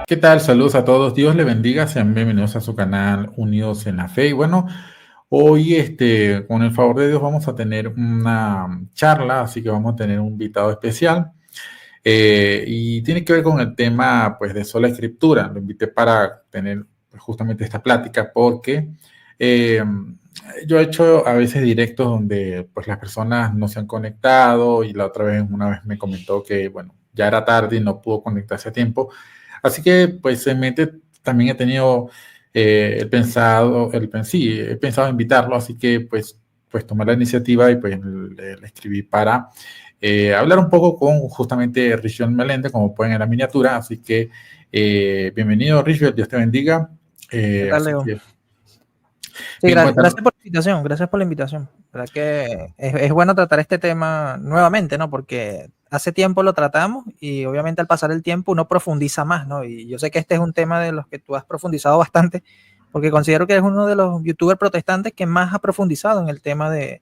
¿Qué tal? Saludos a todos. Dios le bendiga. Sean bienvenidos a su canal Unidos en la Fe. Y bueno, hoy, con el favor de Dios, vamos a tener una charla, así que vamos a tener un invitado especial. Y tiene que ver con el tema, pues, de sola escritura. Lo invité para tener pues, justamente esta plática porque eh, yo he hecho a veces directos donde, pues, las personas no se han conectado y la otra vez, una vez me comentó que, bueno, ya era tarde y no pudo conectarse a tiempo. Así que, pues, en mente también he tenido sí, he pensado invitarlo, así que, pues tomé la iniciativa y pues le escribí para hablar un poco con justamente Richard Meléndez, como pueden en la miniatura. Así que, bienvenido, Richard, Dios te bendiga. ¿Qué tal, Así Leo? que, Sí, bien, cuéntanos. gracias por la invitación, gracias por la invitación. ¿Verdad que es bueno tratar este tema nuevamente, ¿no? Porque hace tiempo lo tratamos y obviamente al pasar el tiempo uno profundiza más, ¿no? Y yo sé que este es un tema de los que tú has profundizado bastante, porque considero que eres uno de los youtubers protestantes que más ha profundizado en el tema de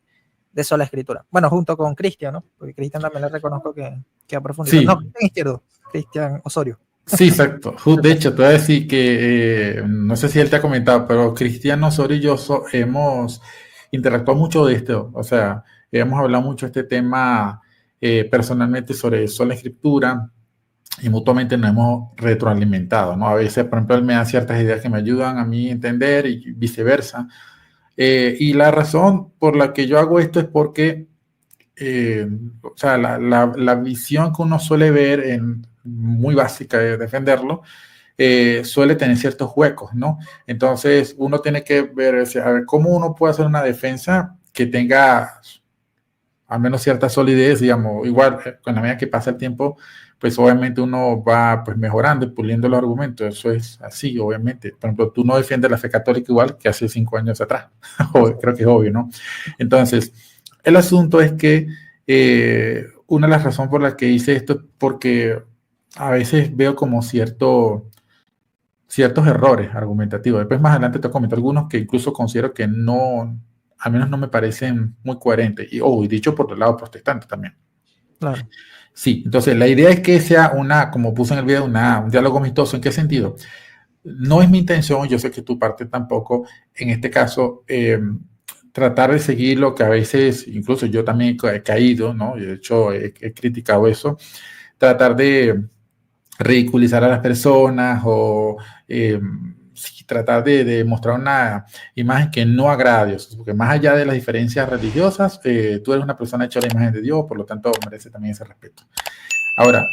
sola escritura. Bueno, junto con Cristian, ¿no? Porque Cristian también le reconozco que ha profundizado. No, Sí, Cristian Izquierdo, Cristian Osorio. sí, exacto. De hecho, te voy a decir que, no sé si él te ha comentado, pero Cristian Osorio y yo hemos interactuado mucho de esto. O sea, hemos hablado mucho de este tema personalmente sobre sola escritura y mutuamente nos hemos retroalimentado, ¿no? A veces, por ejemplo, él me da ciertas ideas que me ayudan a mí a entender y viceversa. Y la razón por la que yo hago esto es porque, o sea, la visión que uno suele ver muy básica de defenderlo, suele tener ciertos huecos, ¿no? Entonces, uno tiene que ver, o sea, a ver, cómo uno puede hacer una defensa que tenga al menos cierta solidez, digamos. Igual, con la medida que pasa el tiempo, pues obviamente uno va pues mejorando y puliendo los argumentos. Eso es así, obviamente. Por ejemplo, tú no defiendes la fe católica igual que hace 5 años atrás. Creo que es obvio, ¿no? Entonces, el asunto es que una de las razones por las que hice esto es porque a veces veo como ciertos errores argumentativos. Después más adelante te comento algunos que incluso considero que no, al menos no me parecen muy coherentes. Y dicho por el lado protestante también. Claro. Sí, entonces la idea es que sea como puse en el video, un diálogo amistoso. ¿En qué sentido? No es mi intención, yo sé que tu parte tampoco, en este caso, tratar de seguir lo que a veces, incluso yo también he caído, ¿no? De hecho, he criticado eso, tratar de ridiculizar a las personas o sí, tratar de mostrar una imagen que no agrada a Dios, porque más allá de las diferencias religiosas, tú eres una persona hecha a la imagen de Dios, por lo tanto merece también ese respeto. Ahora,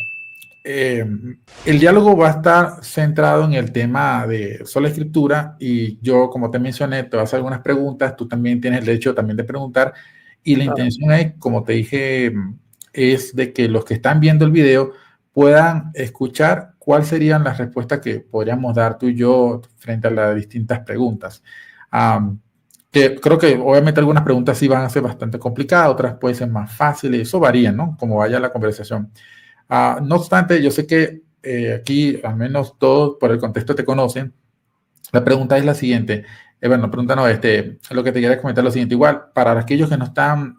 eh, el diálogo va a estar centrado en el tema de sola escritura y yo, como te mencioné, te voy a hacer algunas preguntas, tú también tienes el derecho también de preguntar y la Claro. intención es, como te dije, es de que los que están viendo el video puedan escuchar cuáles serían las respuestas que podríamos dar tú y yo frente a las distintas preguntas. Que creo que obviamente algunas preguntas sí van a ser bastante complicadas, otras pueden ser más fáciles, eso varía, ¿no? Como vaya la conversación. No obstante, yo sé que aquí, al menos todos por el contexto te conocen. La pregunta es la siguiente. Bueno, pregunta no, lo que te quería comentar es lo siguiente. Igual, para aquellos que no están,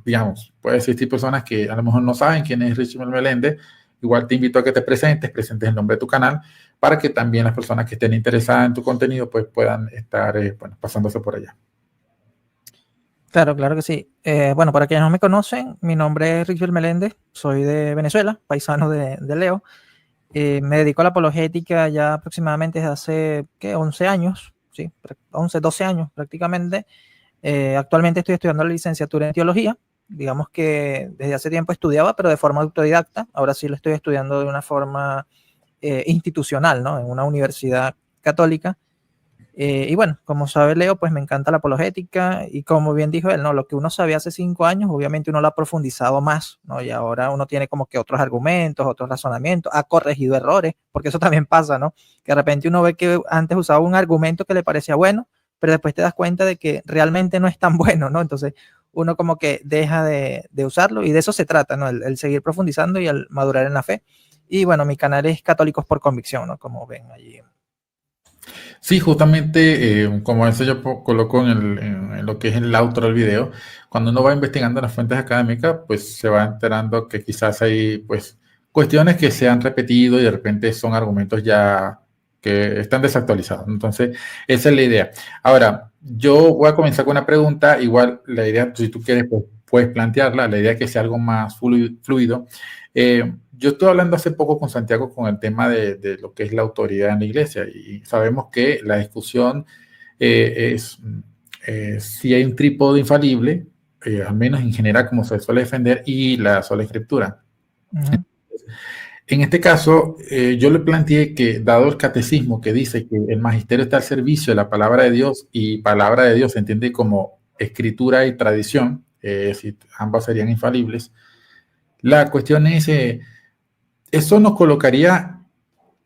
digamos, puede existir personas que a lo mejor no saben quién es Richard Meléndez. Igual te invito a que te presentes el nombre de tu canal, para que también las personas que estén interesadas en tu contenido, pues puedan estar, bueno, pasándose por allá. Claro, claro que sí. Bueno, para quienes no me conocen, mi nombre es Richard Meléndez, soy de Venezuela, paisano de Leo. Me dedico a la apologética ya aproximadamente desde hace, ¿qué? 11 años, sí, 11, 12 años prácticamente. Actualmente estoy estudiando la licenciatura en teología. Digamos que desde hace tiempo estudiaba, pero de forma autodidacta. Ahora sí lo estoy estudiando de una forma institucional, ¿no? En una universidad católica. Y bueno, como sabe Leo, pues me encanta la apologética y como bien dijo él, ¿no? Lo que uno sabía hace 5 años, obviamente uno lo ha profundizado más, ¿no? Y ahora uno tiene como que otros argumentos, otros razonamientos, ha corregido errores, porque eso también pasa, ¿no? Que de repente uno ve que antes usaba un argumento que le parecía bueno, pero después te das cuenta de que realmente no es tan bueno, ¿no? Entonces uno como que deja de usarlo y de eso se trata, ¿no? El seguir profundizando y el madurar en la fe. Y bueno, mi canal es Católicos por Convicción, ¿no? Como ven allí. Sí, justamente, como eso yo coloco en lo que es el outro del video, cuando uno va investigando las fuentes académicas, pues se va enterando que quizás hay, pues, cuestiones que se han repetido y de repente son argumentos ya que están desactualizados. Entonces, esa es la idea. Ahora, yo voy a comenzar con una pregunta. Igual, la idea, si tú quieres, pues, puedes plantearla. La idea es que sea algo más fluido. Yo estuve hablando hace poco con Santiago con el tema de lo que es la autoridad en la iglesia y sabemos que la discusión es si hay un trípode infalible, al menos en general como se suele defender, y la sola escritura. Ujú. En este caso, yo le planteé que, dado el catecismo que dice que el magisterio está al servicio de la palabra de Dios y palabra de Dios se entiende como escritura y tradición, si ambas serían infalibles, la cuestión es, eso nos colocaría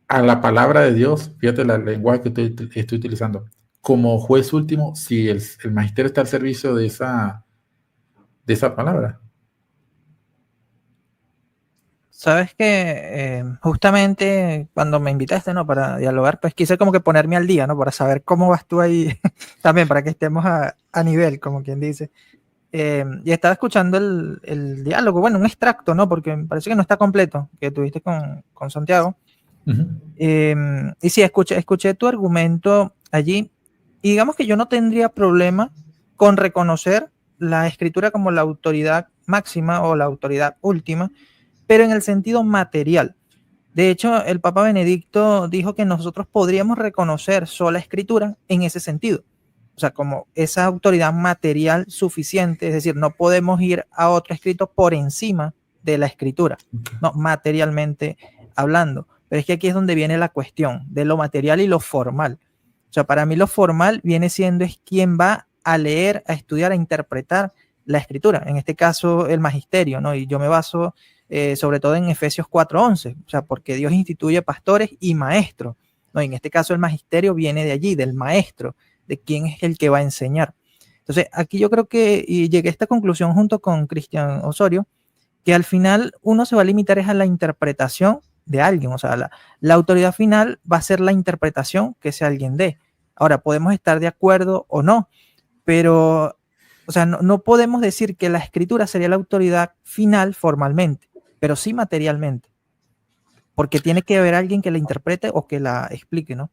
a la palabra de Dios, fíjate el lenguaje que estoy utilizando, como juez último si el magisterio está al servicio de esa palabra. Sabes que justamente cuando me invitaste, ¿no? Para dialogar, pues quise como que ponerme al día, ¿no? Para saber cómo vas tú ahí también, para que estemos a nivel, como quien dice. Y estaba escuchando el diálogo, bueno, un extracto, ¿no? Porque me parece que no está completo, que tuviste con Santiago. Y sí, escuché tu argumento allí y digamos que yo no tendría problema con reconocer la escritura como la autoridad máxima o la autoridad última, pero en el sentido material. De hecho, el Papa Benedicto dijo que nosotros podríamos reconocer sola escritura en ese sentido. O sea, como esa autoridad material suficiente, es decir, no podemos ir a otro escrito por encima de la escritura, no, materialmente hablando. Pero es que aquí es donde viene la cuestión de lo material y lo formal. O sea, para mí lo formal viene siendo es quien va a leer, a estudiar, a interpretar la escritura. En este caso, el magisterio, ¿no? Y yo me baso sobre todo en Efesios 4:11, o sea, porque Dios instituye pastores y maestros, ¿no? Y en este caso el magisterio viene de allí, del maestro, de quién es el que va a enseñar. Entonces, aquí yo creo que, y llegué a esta conclusión junto con Cristian Osorio, que al final uno se va a limitar es a la interpretación de alguien, o sea, la autoridad final va a ser la interpretación que ese alguien dé. Ahora, podemos estar de acuerdo o no, pero, o sea, no podemos decir que la escritura sería la autoridad final formalmente, pero sí materialmente, porque tiene que haber alguien que la interprete o que la explique, ¿no?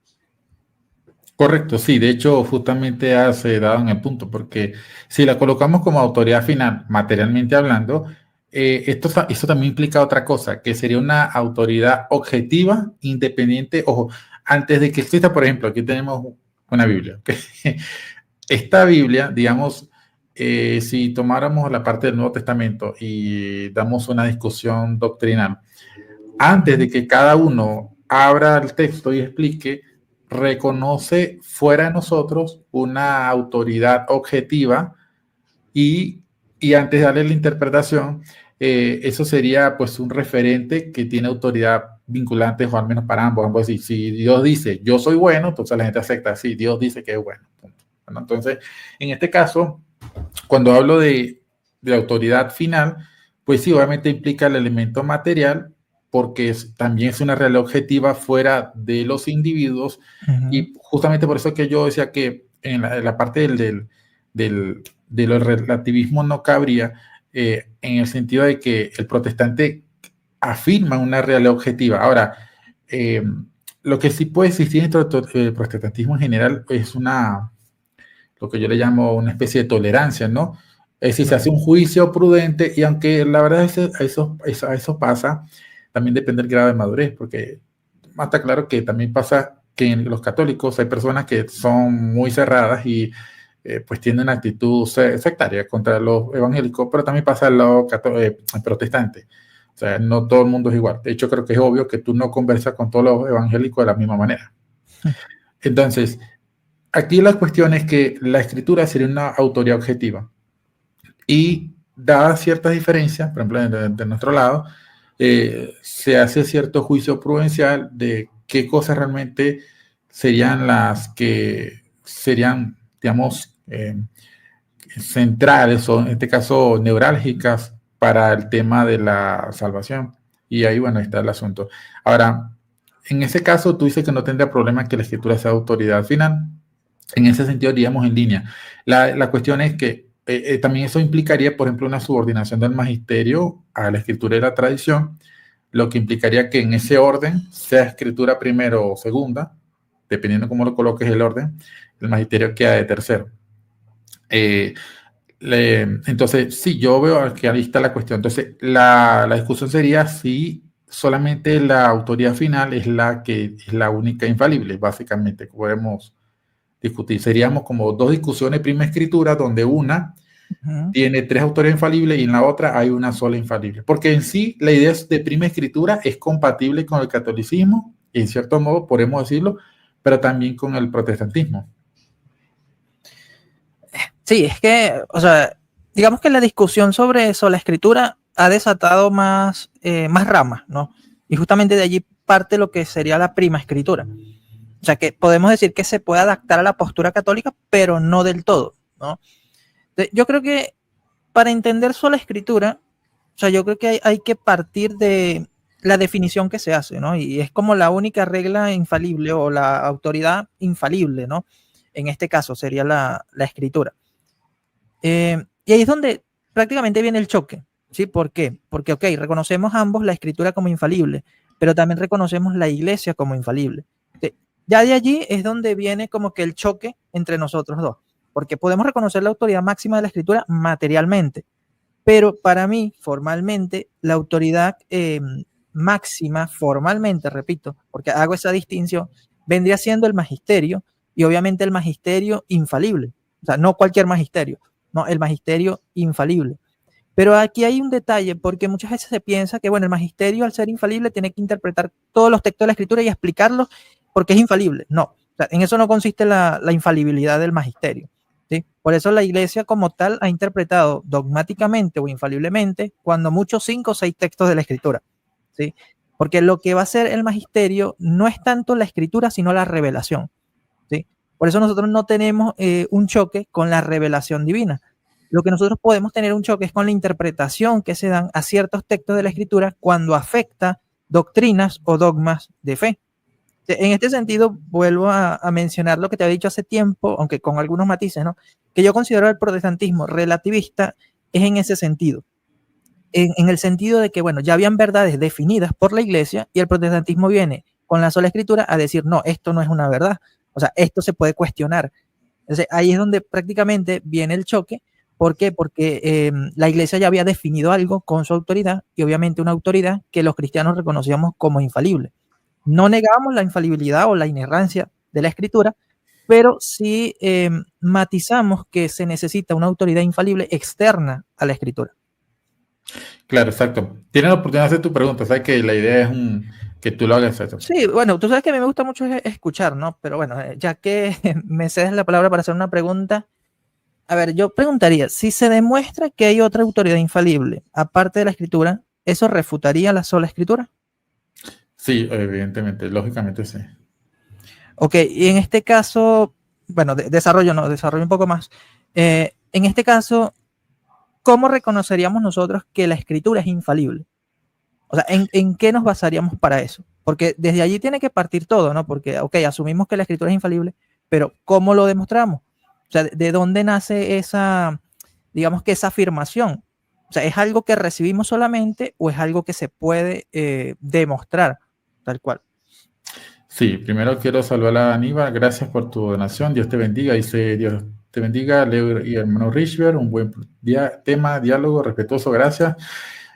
Correcto, sí, de hecho, justamente has dado en el punto, porque si la colocamos como autoridad final, materialmente hablando, esto también implica otra cosa, que sería una autoridad objetiva, independiente. Ojo, antes de que exista, por ejemplo, aquí tenemos una Biblia. ¿Okay? Esta Biblia, digamos, si tomáramos la parte del Nuevo Testamento y damos una discusión doctrinal, antes de que cada uno abra el texto y explique, reconoce fuera de nosotros una autoridad objetiva y, y antes de darle la interpretación, eso sería pues un referente que tiene autoridad vinculante o al menos para ambos. Ambos decir, si Dios dice yo soy bueno, entonces la gente acepta, sí, Dios dice que es bueno. Bueno, entonces, en este caso, cuando hablo de autoridad final, pues sí, obviamente implica el elemento material, porque también es una realidad objetiva fuera de los individuos, y justamente por eso que yo decía que en la parte del relativismo no cabría, en el sentido de que el protestante afirma una realidad objetiva. Ahora, lo que sí puede existir dentro del protestantismo en general es lo que yo le llamo una especie de tolerancia, ¿no? Es decir, se hace un juicio prudente y aunque la verdad eso pasa, también depende del grado de madurez, porque está claro que también pasa que en los católicos hay personas que son muy cerradas y pues tienen una actitud sectaria contra los evangélicos, pero también pasa en los protestantes. O sea, no todo el mundo es igual. De hecho, creo que es obvio que tú no conversas con todos los evangélicos de la misma manera. Entonces, aquí la cuestión es que la escritura sería una autoridad objetiva y dadas ciertas diferencias, por ejemplo, de nuestro lado, se hace cierto juicio prudencial de qué cosas realmente serían las que serían, digamos, centrales o en este caso neurálgicas para el tema de la salvación. Y ahí, bueno, está el asunto. Ahora, en ese caso, tú dices que no tendría problema que la escritura sea autoridad final. En ese sentido, digamos, en línea. La cuestión es que también eso implicaría, por ejemplo, una subordinación del magisterio a la escritura y la tradición, lo que implicaría que en ese orden, sea escritura primero o segunda, dependiendo cómo lo coloques el orden, el magisterio queda de tercero. Entonces, sí, yo veo que ahí está la cuestión. Entonces, la discusión sería si solamente la autoridad final es la que es la única infalible, básicamente, que podemos discutir. Seríamos como dos discusiones prima escritura, donde una tiene tres autores infalibles y en la otra hay una sola infalible. Porque en sí, la idea de prima escritura es compatible con el catolicismo, y en cierto modo podemos decirlo, pero también con el protestantismo. Sí, es que, o sea, digamos que la discusión sobre la escritura ha desatado más ramas, ¿no? Y justamente de allí parte lo que sería la prima escritura. O sea, que podemos decir que se puede adaptar a la postura católica, pero no del todo, ¿no? Yo creo que para entender sola escritura, o sea, yo creo que hay que partir de la definición que se hace, ¿no? Y es como la única regla infalible o la autoridad infalible, ¿no? En este caso sería la escritura. Y ahí es donde prácticamente viene el choque, ¿sí? ¿Por qué? Porque, ok, reconocemos ambos la escritura como infalible, pero también reconocemos la iglesia como infalible. Ya de allí es donde viene como que el choque entre nosotros dos, porque podemos reconocer la autoridad máxima de la escritura materialmente, pero para mí, formalmente, la autoridad máxima, formalmente, repito, porque hago esa distinción, vendría siendo el magisterio, y obviamente el magisterio infalible, o sea, no cualquier magisterio, no, el magisterio infalible. Pero aquí hay un detalle, porque muchas veces se piensa que, bueno, el magisterio, al ser infalible, tiene que interpretar todos los textos de la escritura y explicarlos porque es infalible. No, o sea, en eso no consiste la infalibilidad del magisterio, ¿sí? Por eso la iglesia como tal ha interpretado dogmáticamente o infaliblemente, cuando mucho 5 o 6 textos de la escritura, ¿sí? Porque lo que va a hacer el magisterio no es tanto la escritura, sino la revelación, ¿sí? Por eso nosotros no tenemos un choque con la revelación divina. Lo que nosotros podemos tener un choque es con la interpretación que se dan a ciertos textos de la escritura cuando afecta doctrinas o dogmas de fe. En este sentido, vuelvo a mencionar lo que te había dicho hace tiempo, aunque con algunos matices, ¿no? Que yo considero el protestantismo relativista es en ese sentido. En el sentido de que, bueno, ya habían verdades definidas por la iglesia y el protestantismo viene con la sola escritura a decir, no, esto no es una verdad. O sea, esto se puede cuestionar. Entonces, ahí es donde prácticamente viene el choque. ¿Por qué? Porque la iglesia ya había definido algo con su autoridad y obviamente una autoridad que los cristianos reconocíamos como infalible. No negamos la infalibilidad o la inerrancia de la escritura, pero sí matizamos que se necesita una autoridad infalible externa a la escritura. Claro, exacto. Tienes la oportunidad de hacer tu pregunta, sabes que la idea es que tú lo hagas eso. Sí, bueno, tú sabes que a mí me gusta mucho escuchar, ¿no? Pero bueno, ya que me cedes la palabra para hacer una pregunta, a ver, yo preguntaría, si se demuestra que hay otra autoridad infalible, aparte de la escritura, ¿eso refutaría la sola escritura? Sí, evidentemente, lógicamente sí. Ok, y en este caso, bueno, desarrollo un poco más. En este caso, ¿cómo reconoceríamos nosotros que la escritura es infalible? O sea, ¿en qué nos basaríamos para eso? Porque desde allí tiene que partir todo, ¿no? Porque, ok, asumimos que la escritura es infalible, pero ¿cómo lo demostramos? O sea, ¿de dónde nace esa, digamos que esa afirmación? O sea, ¿es algo que recibimos solamente o es algo que se puede demostrar tal cual? Sí, primero quiero saludar a Aníbal, gracias por tu donación, Dios te bendiga, dice Dios te bendiga, Leo y hermano Richard, un buen tema, diálogo respetuoso, gracias.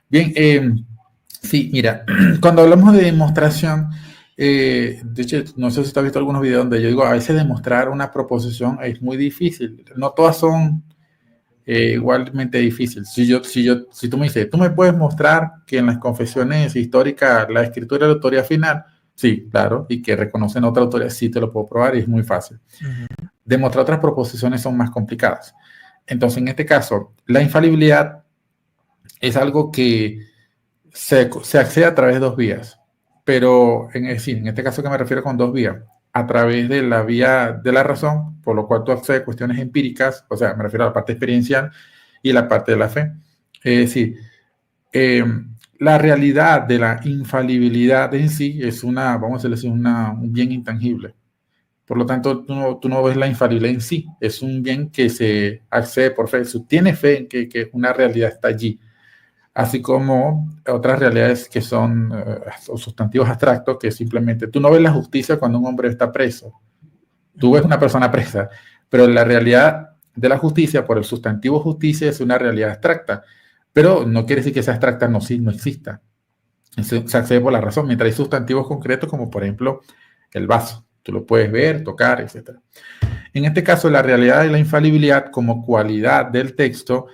Bien, sí, mira, cuando hablamos de demostración, de hecho, no sé si tú has visto algunos videos donde yo digo, a veces demostrar una proposición es muy difícil, no todas son igualmente difíciles. Si tú me dices, tú me puedes mostrar que en las confesiones históricas la escritura es la autoridad final, sí, claro, y que reconocen otra autoridad, sí te lo puedo probar y es muy fácil. Demostrar otras proposiciones son más complicadas. Entonces, en este caso, la infalibilidad es algo que se accede a través de dos vías, pero en este caso que me refiero con dos vías, a través de la vía de la razón, por lo cual tú accedes a cuestiones empíricas, o sea, me refiero a la parte experiencial y la parte de la fe. Es decir, la realidad de la infalibilidad en sí es vamos a decir, un bien intangible. Por lo tanto, tú no ves la infalibilidad en sí, es un bien que se accede por fe. Tienes fe en que una realidad está allí. así como otras realidades que son sustantivos abstractos, que simplemente tú no ves la justicia cuando un hombre está preso, tú ves una persona presa, pero la realidad de la justicia por el sustantivo justicia es una realidad abstracta, pero no quiere decir que sea abstracta no exista. Se accede por la razón, mientras hay sustantivos concretos como por ejemplo el vaso, tú lo puedes ver, tocar, etc. En este caso, la realidad de la infalibilidad como cualidad del texto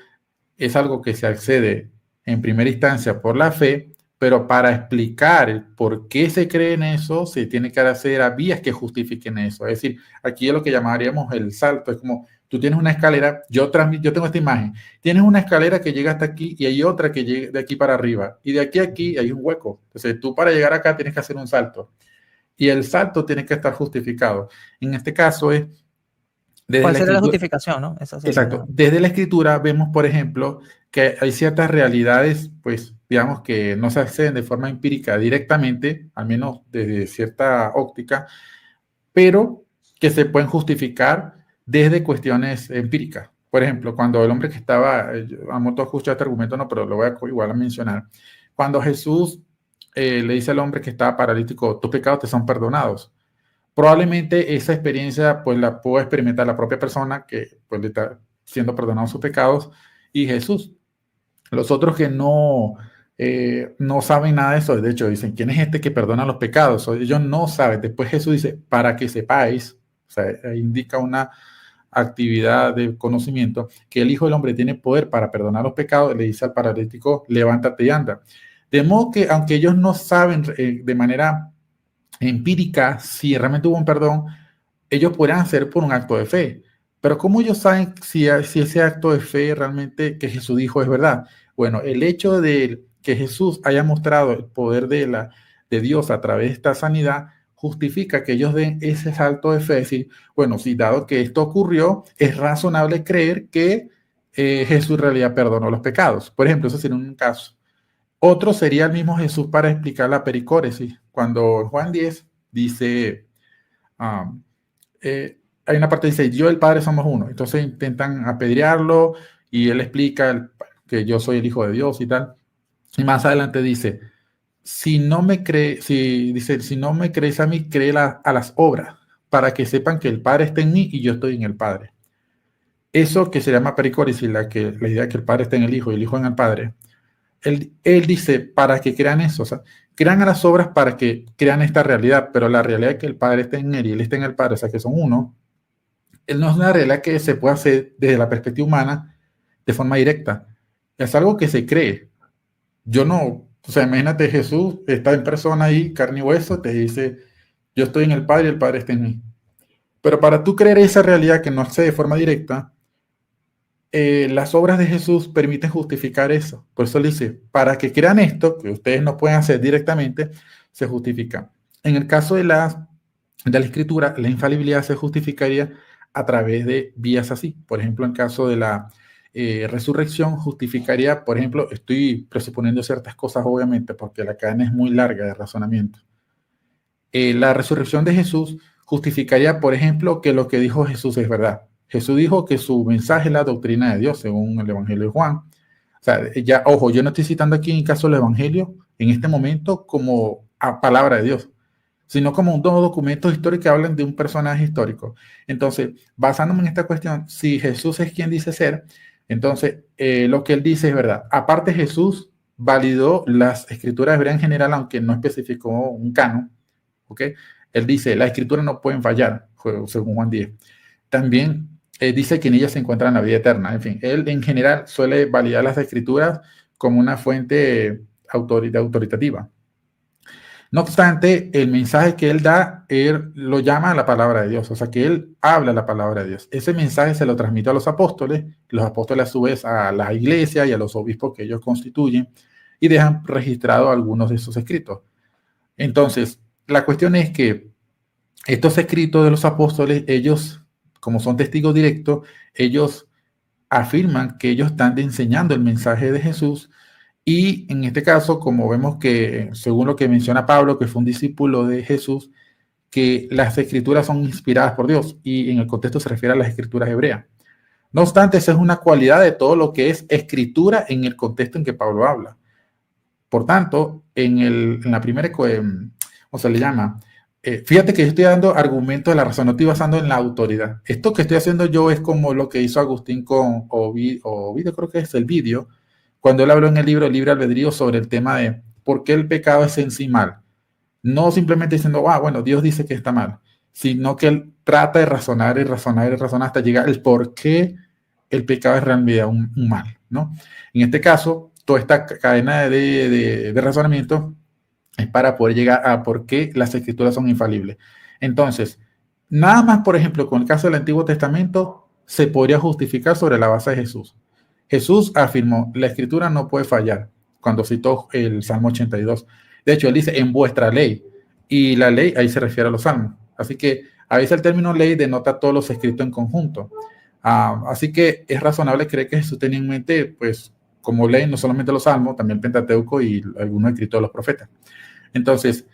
es algo que se accede en primera instancia por la fe, pero para explicar por qué se cree en eso, se tiene que acceder a vías que justifiquen eso. Es decir, aquí es lo que llamaríamos el salto. Es como tú tienes una escalera, yo tengo esta imagen, tienes una escalera que llega hasta aquí y hay otra que llega de aquí para arriba. Y de aquí a aquí hay un hueco. Entonces tú para llegar acá tienes que hacer un salto. Y el salto tiene que estar justificado. En este caso es ¿Cuál sería la justificación, no? Esa sería exacto. Desde la escritura vemos, por ejemplo, que hay ciertas realidades, pues, digamos, que no se acceden de forma empírica directamente, al menos desde cierta óptica, pero que se pueden justificar desde cuestiones empíricas. Por ejemplo, cuando el hombre que estaba, a modo escuchar este argumento, no, pero lo voy a igual a mencionar, cuando Jesús le dice al hombre que estaba paralítico, tus pecados te son perdonados. Probablemente esa experiencia pues la pudo experimentar la propia persona que pues le está siendo perdonados sus pecados y Jesús. Los otros que no saben nada de eso, de hecho dicen, ¿quién es este que perdona los pecados? Ellos no saben. Después Jesús dice, para que sepáis, o sea, indica una actividad de conocimiento, que el Hijo del Hombre tiene poder para perdonar los pecados, le dice al paralítico, levántate y anda. De modo que aunque ellos no saben de manera empírica, si realmente hubo un perdón, ellos podrían hacer por un acto de fe. Pero ¿cómo ellos saben si ese acto de fe realmente que Jesús dijo es verdad? Bueno, el hecho de que Jesús haya mostrado el poder de Dios a través de esta sanidad justifica que ellos den ese salto de fe, decir, bueno, si dado que esto ocurrió, es razonable creer que Jesús en realidad perdonó los pecados. Por ejemplo, eso sería un caso. Otro sería el mismo Jesús para explicar la pericóresis. Cuando Juan 10 dice, hay una parte que dice, yo y el Padre somos uno. Entonces intentan apedrearlo y él explica que yo soy el Hijo de Dios y tal. Y más adelante dice, si no me creéis a mí, cree a las obras, para que sepan que el Padre está en mí y yo estoy en el Padre. Eso que se llama pericóresis, la idea de que el Padre está en el Hijo y el Hijo en el Padre. Él dice, para que crean eso, o sea, crean a las obras para que crean esta realidad, pero la realidad es que el Padre está en él y él está en el Padre, o sea, que son uno. Él no es una realidad que se puede hacer desde la perspectiva humana de forma directa. Es algo que se cree. Yo no, o sea, imagínate Jesús está en persona ahí, carne y hueso, te dice, yo estoy en el Padre y el Padre está en mí. Pero para tú creer esa realidad que no hace de forma directa, las obras de Jesús permiten justificar eso. Por eso le dice, para que crean esto, que ustedes no pueden hacer directamente, se justifica. En el caso de la escritura, la infalibilidad se justificaría a través de vías así. Por ejemplo, en caso de la resurrección, justificaría, por ejemplo, estoy presuponiendo ciertas cosas, obviamente, porque la cadena es muy larga de razonamiento. La resurrección de Jesús justificaría, por ejemplo, que lo que dijo Jesús es verdad. Jesús dijo que su mensaje es la doctrina de Dios, según el Evangelio de Juan. O sea, ya, ojo, yo no estoy citando aquí en el caso del Evangelio, en este momento, como a palabra de Dios, sino como dos documentos históricos que hablan de un personaje histórico. Entonces, basándome en esta cuestión, si Jesús es quien dice ser, entonces lo que él dice es verdad. Aparte, Jesús validó las escrituras hebreas en general, aunque no especificó un canon, ¿ok? Él dice, las escrituras no pueden fallar, según Juan 10. También dice que en ellas se encuentra la vida eterna. En fin, él en general suele validar las escrituras como una fuente autoritativa. No obstante, el mensaje que él da, él lo llama la palabra de Dios, o sea que él habla la palabra de Dios. Ese mensaje se lo transmite a los apóstoles a su vez a la iglesia y a los obispos que ellos constituyen y dejan registrados algunos de esos escritos. Entonces, la cuestión es que estos escritos de los apóstoles, ellos, como son testigos directos, ellos afirman que ellos están enseñando el mensaje de Jesús. Y en este caso, como vemos que, según lo que menciona Pablo, que fue un discípulo de Jesús, que las escrituras son inspiradas por Dios y en el contexto se refiere a las escrituras hebreas. No obstante, esa es una cualidad de todo lo que es escritura en el contexto en que Pablo habla. Por tanto, en la primera, o se le llama, fíjate que yo estoy dando argumentos de la razón, no estoy basando en la autoridad. Esto que estoy haciendo yo es como lo que hizo Agustín con Ovidio, creo que es el vídeo, cuando él habló en el libro Libre Albedrío sobre el tema de por qué el pecado es en sí mal. No simplemente diciendo, bueno, Dios dice que está mal, sino que él trata de razonar y razonar y razonar hasta llegar al por qué el pecado es realmente un mal, ¿no? En este caso, toda esta cadena de razonamiento es para poder llegar a por qué las escrituras son infalibles. Entonces, nada más, por ejemplo, con el caso del Antiguo Testamento, se podría justificar sobre la base de Jesús. Jesús afirmó, la escritura no puede fallar, cuando citó el Salmo 82. De hecho, él dice, en vuestra ley. Y la ley, ahí se refiere a los salmos. Así que a veces el término ley denota todos los escritos en conjunto. Así que es razonable creer que Jesús tenía en mente, pues, como ley, no solamente los salmos, también el Pentateuco y algunos escritos de los profetas. Entonces,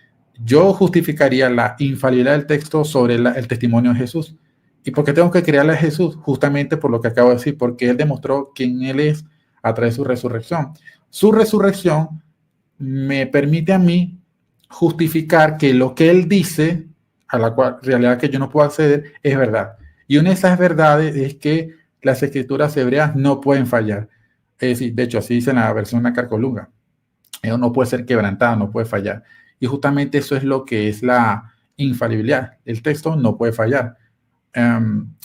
yo justificaría la infalibilidad del texto sobre el testimonio de Jesús. ¿Y por qué tengo que creerle a Jesús? Justamente por lo que acabo de decir, porque Él demostró quién Él es a través de su resurrección. Su resurrección me permite a mí justificar que lo que Él dice, a la cual realidad que yo no puedo acceder, es verdad. Y una de esas verdades es que las escrituras hebreas no pueden fallar. Es decir, de hecho, así dice en la versión Nácar Colunga. No puede ser quebrantado, no puede fallar. Y justamente eso es lo que es la infalibilidad. El texto no puede fallar.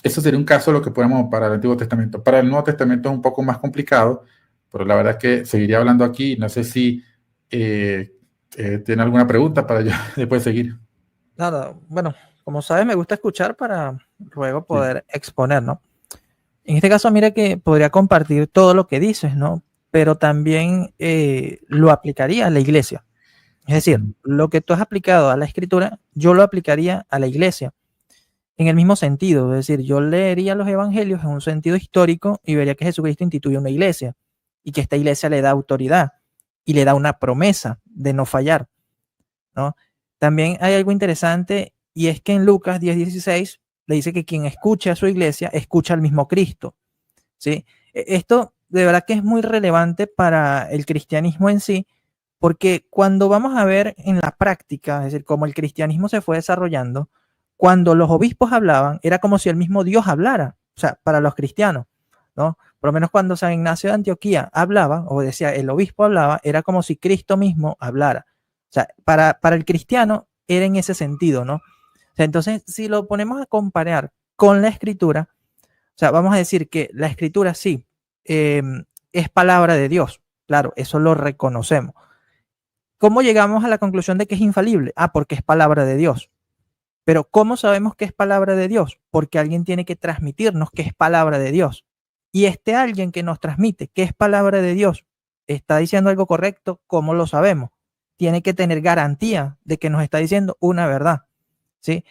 Eso sería un caso de lo que podemos para el Antiguo Testamento. Para el Nuevo Testamento es un poco más complicado, pero la verdad es que seguiría hablando aquí. No sé si tiene alguna pregunta para yo después seguir. Nada, bueno, como sabes, me gusta escuchar para luego poder exponer, ¿no? En este caso, mira que podría compartir todo lo que dices, ¿no? Pero también lo aplicaría a la iglesia. Es decir, lo que tú has aplicado a la escritura, yo lo aplicaría a la iglesia. En el mismo sentido, es decir, yo leería los evangelios en un sentido histórico y vería que Jesucristo instituye una iglesia y que esta iglesia le da autoridad y le da una promesa de no fallar, ¿no? También hay algo interesante y es que en Lucas 10:16 le dice que quien escuche a su iglesia escucha al mismo Cristo, ¿sí? Esto de verdad que es muy relevante para el cristianismo en sí, porque cuando vamos a ver en la práctica, es decir, cómo el cristianismo se fue desarrollando, cuando los obispos hablaban, era como si el mismo Dios hablara, o sea, para los cristianos, ¿no? Por lo menos cuando San Ignacio de Antioquía hablaba, o decía el obispo hablaba, era como si Cristo mismo hablara. O sea, para el cristiano era en ese sentido, ¿no? O sea, entonces, si lo ponemos a comparar con la escritura, o sea, vamos a decir que la escritura sí es palabra de Dios, claro, eso lo reconocemos. ¿Cómo llegamos a la conclusión de que es infalible? Porque es palabra de Dios. Pero ¿cómo sabemos que es palabra de Dios? Porque alguien tiene que transmitirnos que es palabra de Dios. Y este alguien que nos transmite que es palabra de Dios, ¿está diciendo algo correcto? ¿Cómo lo sabemos? Tiene que tener garantía de que nos está diciendo una verdad, ¿sí?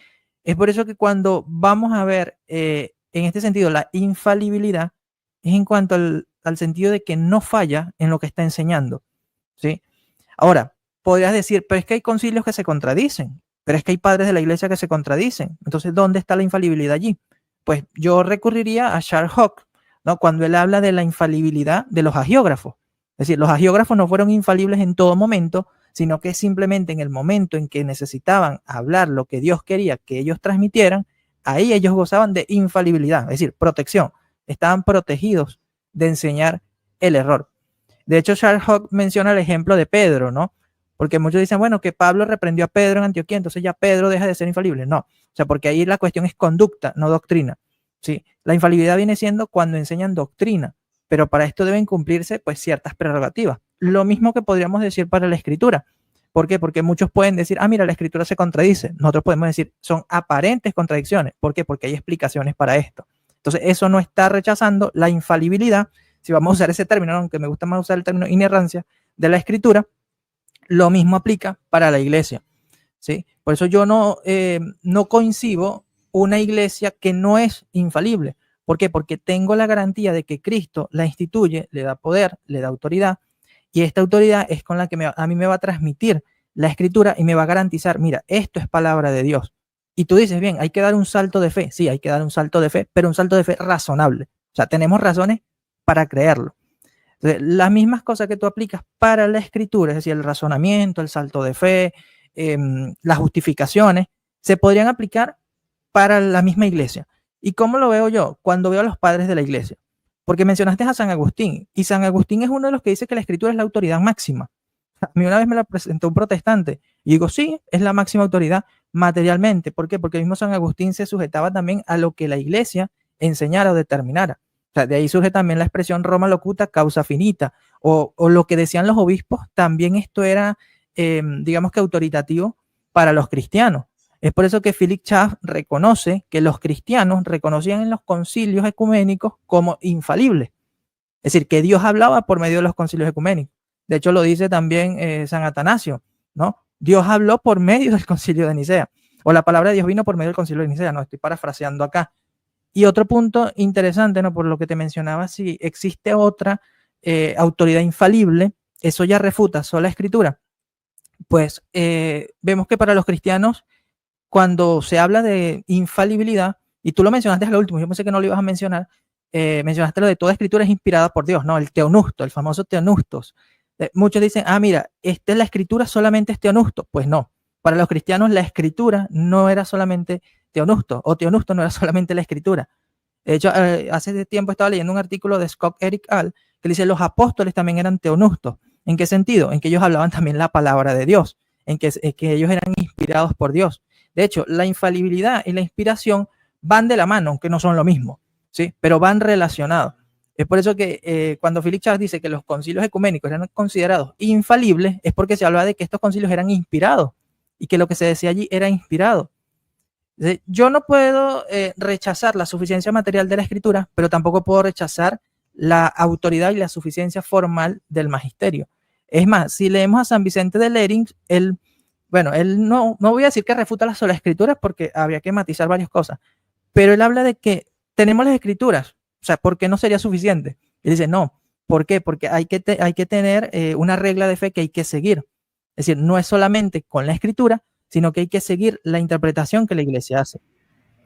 Es por eso que cuando vamos a ver en este sentido la infalibilidad, es en cuanto al sentido de que no falla en lo que está enseñando, ¿sí? Ahora, podrías decir, pero es que hay concilios que se contradicen, pero es que hay padres de la iglesia que se contradicen. Entonces, ¿dónde está la infalibilidad allí? Pues yo recurriría a Charles Hawk, ¿no? Cuando él habla de la infalibilidad de los hagiógrafos. Es decir, los hagiógrafos no fueron infalibles en todo momento, sino que simplemente en el momento en que necesitaban hablar lo que Dios quería que ellos transmitieran, ahí ellos gozaban de infalibilidad, es decir, protección. Estaban protegidos de enseñar el error. De hecho, Charles Hawk menciona el ejemplo de Pedro, ¿no? Porque muchos dicen, bueno, que Pablo reprendió a Pedro en Antioquía, entonces ya Pedro deja de ser infalible. No, o sea, porque ahí la cuestión es conducta, no doctrina, ¿sí? La infalibilidad viene siendo cuando enseñan doctrina, pero para esto deben cumplirse, pues, ciertas prerrogativas. Lo mismo que podríamos decir para la escritura. ¿Por qué? Porque muchos pueden decir, mira, la escritura se contradice. Nosotros podemos decir, son aparentes contradicciones. ¿Por qué? Porque hay explicaciones para esto. Entonces, eso no está rechazando la infalibilidad, si vamos a usar ese término, aunque me gusta más usar el término inerrancia, de la escritura. Lo mismo aplica para la iglesia, ¿sí? Por eso yo no concibo una iglesia que no es infalible. ¿Por qué? Porque tengo la garantía de que Cristo la instituye, le da poder, le da autoridad, y esta autoridad es con la que a mí me va a transmitir la escritura y me va a garantizar, mira, esto es palabra de Dios. Y tú dices, bien, hay que dar un salto de fe. Sí, hay que dar un salto de fe, pero un salto de fe razonable. O sea, tenemos razones para creerlo. Entonces, las mismas cosas que tú aplicas para la escritura, es decir, el razonamiento, el salto de fe, las justificaciones, se podrían aplicar para la misma iglesia. ¿Y cómo lo veo yo? Cuando veo a los padres de la iglesia. Porque mencionaste a San Agustín, y San Agustín es uno de los que dice que la escritura es la autoridad máxima. A mí una vez me la presentó un protestante, y digo, sí, es la máxima autoridad materialmente. ¿Por qué? Porque el mismo San Agustín se sujetaba también a lo que la iglesia enseñara o determinara. O sea, de ahí surge también la expresión Roma locuta, causa finita, o lo que decían los obispos, también esto era, digamos que autoritativo para los cristianos. Es por eso que Philip Schaff reconoce que los cristianos reconocían en los concilios ecuménicos como infalibles. Es decir, que Dios hablaba por medio de los concilios ecuménicos. De hecho, lo dice también San Atanasio, ¿no? Dios habló por medio del concilio de Nicea, o la palabra de Dios vino por medio del concilio de Nicea, no estoy parafraseando acá. Y otro punto interesante, ¿no? Por lo que te mencionaba, si existe otra autoridad infalible, eso ya refuta sola escritura. Pues vemos que para los cristianos, cuando se habla de infalibilidad, y tú lo mencionaste al último, yo pensé que no lo ibas a mencionar, mencionaste lo de toda escritura es inspirada por Dios, ¿no? El teonusto, el famoso teonustos. Muchos dicen, mira, esta es la escritura, solamente es teonusto. Pues no, para los cristianos la escritura no era solamente teonusto, o teonusto no era solamente la escritura. De hecho, hace tiempo estaba leyendo un artículo de Scott Eric All que dice, los apóstoles también eran teonustos. ¿En qué sentido? En que ellos hablaban también la palabra de Dios, en que ellos eran inspirados por Dios. De hecho, la infalibilidad y la inspiración van de la mano, aunque no son lo mismo, ¿sí? Pero van relacionados. Es por eso que cuando Philip Schaff dice que los concilios ecuménicos eran considerados infalibles, es porque se habla de que estos concilios eran inspirados y que lo que se decía allí era inspirado. Yo no puedo rechazar la suficiencia material de la escritura, pero tampoco puedo rechazar la autoridad y la suficiencia formal del magisterio. Es más, si leemos a San Vicente de Lérins, él no voy a decir que refuta las solas escrituras porque habría que matizar varias cosas, pero él habla de que tenemos las escrituras, o sea, ¿por qué no sería suficiente? Él dice, no, ¿por qué? Porque hay que tener una regla de fe que hay que seguir. Es decir, no es solamente con la escritura, sino que hay que seguir la interpretación que la iglesia hace.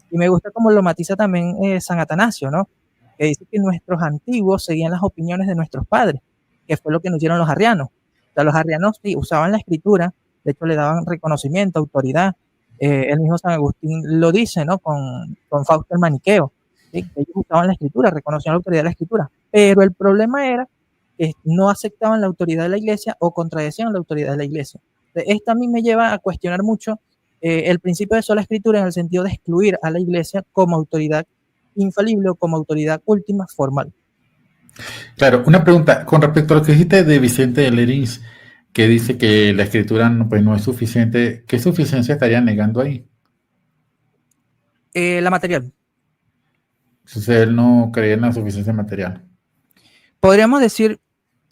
Y me gusta cómo lo matiza también San Atanasio, ¿no? Que dice que nuestros antiguos seguían las opiniones de nuestros padres, que fue lo que nos hicieron los arrianos. O sea, los arrianos sí usaban la escritura, de hecho le daban reconocimiento, autoridad. El mismo San Agustín lo dice, ¿no? Con Fausto el Maniqueo, ¿sí? Ellos usaban la escritura, reconocían la autoridad de la escritura, pero el problema era que no aceptaban la autoridad de la iglesia o contradecían la autoridad de la iglesia. Esto a mí me lleva a cuestionar mucho el principio de sola escritura en el sentido de excluir a la iglesia como autoridad infalible o como autoridad última formal. Claro, una pregunta con respecto a lo que dijiste de Vicente de Lérins, que dice que la escritura no, pues, no es suficiente. ¿Qué suficiencia estaría negando ahí? La material. Entonces él no creía en la suficiencia material. Podríamos decir,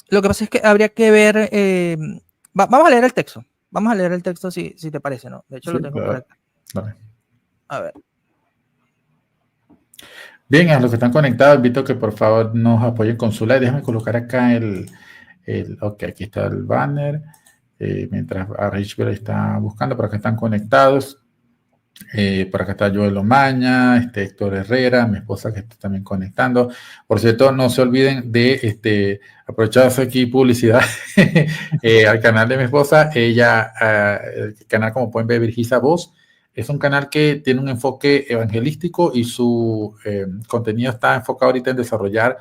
lo que pasa es que habría que ver, vamos a leer el texto. Vamos a leer el texto si te parece, ¿no? De hecho, sí, lo tengo por acá. Vale. A ver. Bien, a los que están conectados, invito a que por favor nos apoyen con su like. Déjame colocar acá ok, aquí está el banner. Mientras a Richbel está buscando, por acá están conectados. Por acá está Joel Omaña, Héctor Herrera, mi esposa que está también conectando. Por cierto, no se olviden de aprovechar aquí publicidad al canal de mi esposa. Ella, el canal, como pueden ver, Virgisa Voz, es un canal que tiene un enfoque evangelístico y su contenido está enfocado ahorita en desarrollar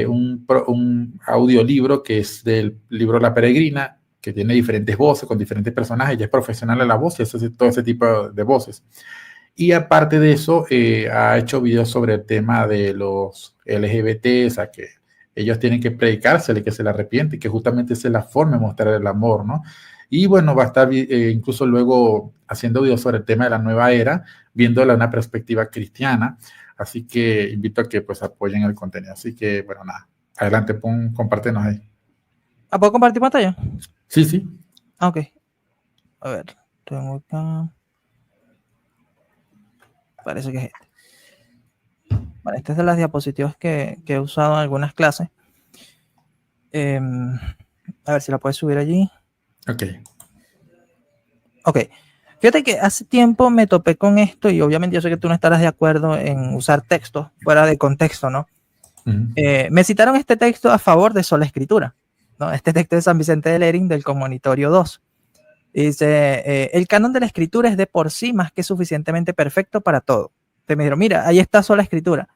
un audiolibro que es del libro La Peregrina, que tiene diferentes voces con diferentes personajes. Ella es profesional en la voz y hace todo ese tipo de voces. Y aparte de eso, ha hecho videos sobre el tema de los LGBT, o sea, que ellos tienen que predicársele, que se le arrepiente y que justamente esa es la forma de mostrar el amor, ¿no? Y bueno, va a estar incluso luego haciendo videos sobre el tema de la nueva era, viéndola una perspectiva cristiana. Así que invito a que pues apoyen el contenido. Así que, bueno, nada, adelante, compártenos ahí. ¿Puedo compartir pantalla? Sí, sí. Ok. A ver, tengo acá. Parece que es este. Vale, esta es de las diapositivas que he usado en algunas clases. A ver si la puedes subir allí. Ok. Fíjate que hace tiempo me topé con esto y obviamente yo sé que tú no estarás de acuerdo en usar textos fuera de contexto, ¿no? Me citaron este texto a favor de sola escritura, ¿no? Este texto de San Vicente de Lering del Comunitorio 2. Dice, el canon de la escritura es de por sí más que suficientemente perfecto para todo. Te me dijeron, mira, ahí está sola escritura.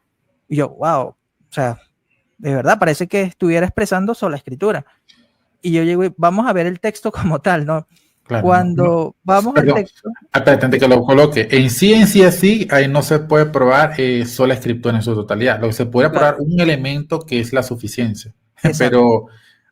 Y yo, wow, o sea, de verdad, parece que estuviera expresando sola escritura. Y yo llego y vamos a ver el texto como tal, ¿no? Claro, Cuando vamos al texto... Antes que lo coloque, en sí, así, ahí no se puede probar sola escritura en su totalidad. Lo que se puede probar un elemento que es la suficiencia,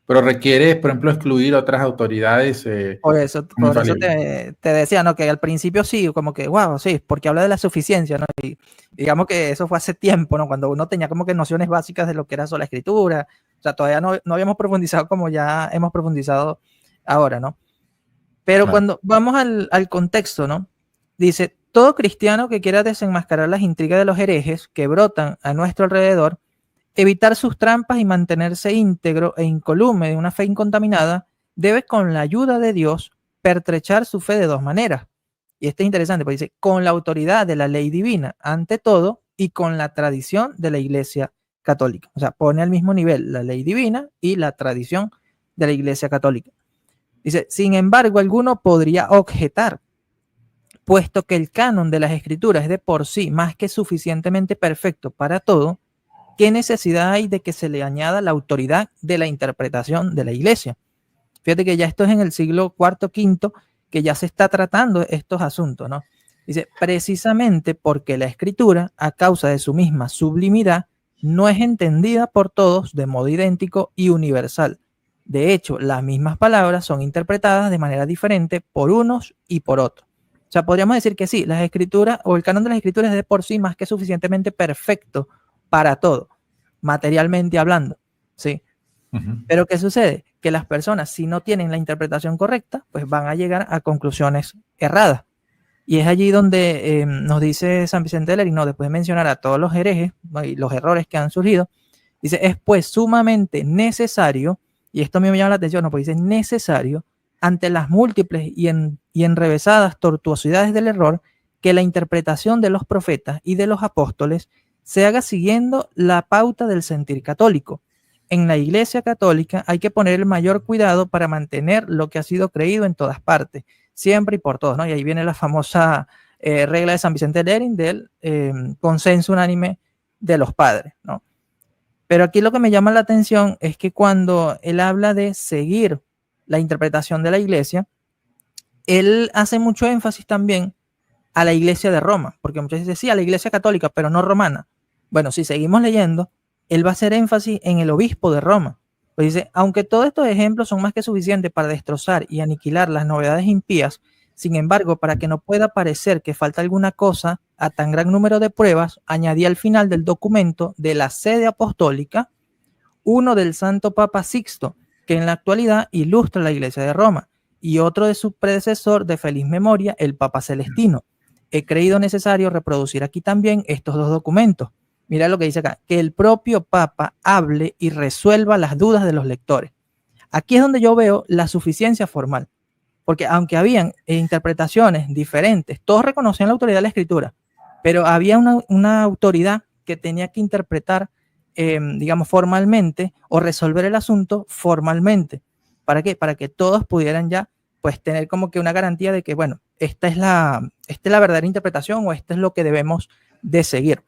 pero requiere, por ejemplo, excluir otras autoridades. Por eso te decía, ¿no? Que al principio sí, como que, wow, sí, porque habla de la suficiencia, ¿no? Y digamos que eso fue hace tiempo, ¿no? Cuando uno tenía como que nociones básicas de lo que era sola escritura. O sea, todavía no habíamos profundizado como ya hemos profundizado ahora, ¿no? Pero cuando vamos al contexto, ¿no? Dice, todo cristiano que quiera desenmascarar las intrigas de los herejes que brotan a nuestro alrededor, evitar sus trampas y mantenerse íntegro e incolume de una fe incontaminada, debe con la ayuda de Dios pertrechar su fe de dos maneras. Y esto es interesante, porque dice, con la autoridad de la ley divina, ante todo, y con la tradición de la Iglesia Católica. O sea, pone al mismo nivel la ley divina y la tradición de la Iglesia Católica. Dice, sin embargo, alguno podría objetar, puesto que el canon de las Escrituras es de por sí más que suficientemente perfecto para todo, ¿qué necesidad hay de que se le añada la autoridad de la interpretación de la Iglesia? Fíjate que ya esto es en el siglo IV, V, que ya se está tratando estos asuntos, ¿no? Dice, precisamente porque la Escritura, a causa de su misma sublimidad, no es entendida por todos de modo idéntico y universal. De hecho, las mismas palabras son interpretadas de manera diferente por unos y por otros. O sea, podríamos decir que sí, las escrituras o el canon de las escrituras es de por sí más que suficientemente perfecto para todo, materialmente hablando, ¿sí? Pero ¿qué sucede? Que las personas, si no tienen la interpretación correcta, pues van a llegar a conclusiones erradas. Y es allí donde nos dice San Vicente de Lering, ¿no? Después de mencionar a todos los herejes, ¿no? Y los errores que han surgido, dice, es pues sumamente necesario, y esto me llama la atención, ¿no? Porque dice necesario, ante las múltiples y enrevesadas tortuosidades del error, que la interpretación de los profetas y de los apóstoles se haga siguiendo la pauta del sentir católico. En la Iglesia Católica hay que poner el mayor cuidado para mantener lo que ha sido creído en todas partes, siempre y por todos, ¿no? Y ahí viene la famosa regla de San Vicente de Lering del consenso unánime de los padres, ¿no? Pero aquí lo que me llama la atención es que cuando él habla de seguir la interpretación de la Iglesia, él hace mucho énfasis también a la Iglesia de Roma, porque muchas veces sí, a la Iglesia Católica, pero no romana. Bueno, si seguimos leyendo, él va a hacer énfasis en el obispo de Roma. Pues dice, aunque todos estos ejemplos son más que suficientes para destrozar y aniquilar las novedades impías, sin embargo, para que no pueda parecer que falta alguna cosa a tan gran número de pruebas, añadí al final del documento de la sede apostólica uno del Santo Papa Sixto, que en la actualidad ilustra la Iglesia de Roma, y otro de su predecesor de feliz memoria, el Papa Celestino. He creído necesario reproducir aquí también estos dos documentos. Mira lo que dice acá, que el propio Papa hable y resuelva las dudas de los lectores. Aquí es donde yo veo la suficiencia formal, porque aunque habían interpretaciones diferentes, todos reconocían la autoridad de la Escritura, pero había una autoridad que tenía que interpretar, digamos, formalmente o resolver el asunto formalmente. ¿Para qué? Para que todos pudieran ya pues tener como que una garantía de que, bueno, esta es la verdadera interpretación o esto es lo que debemos de seguir.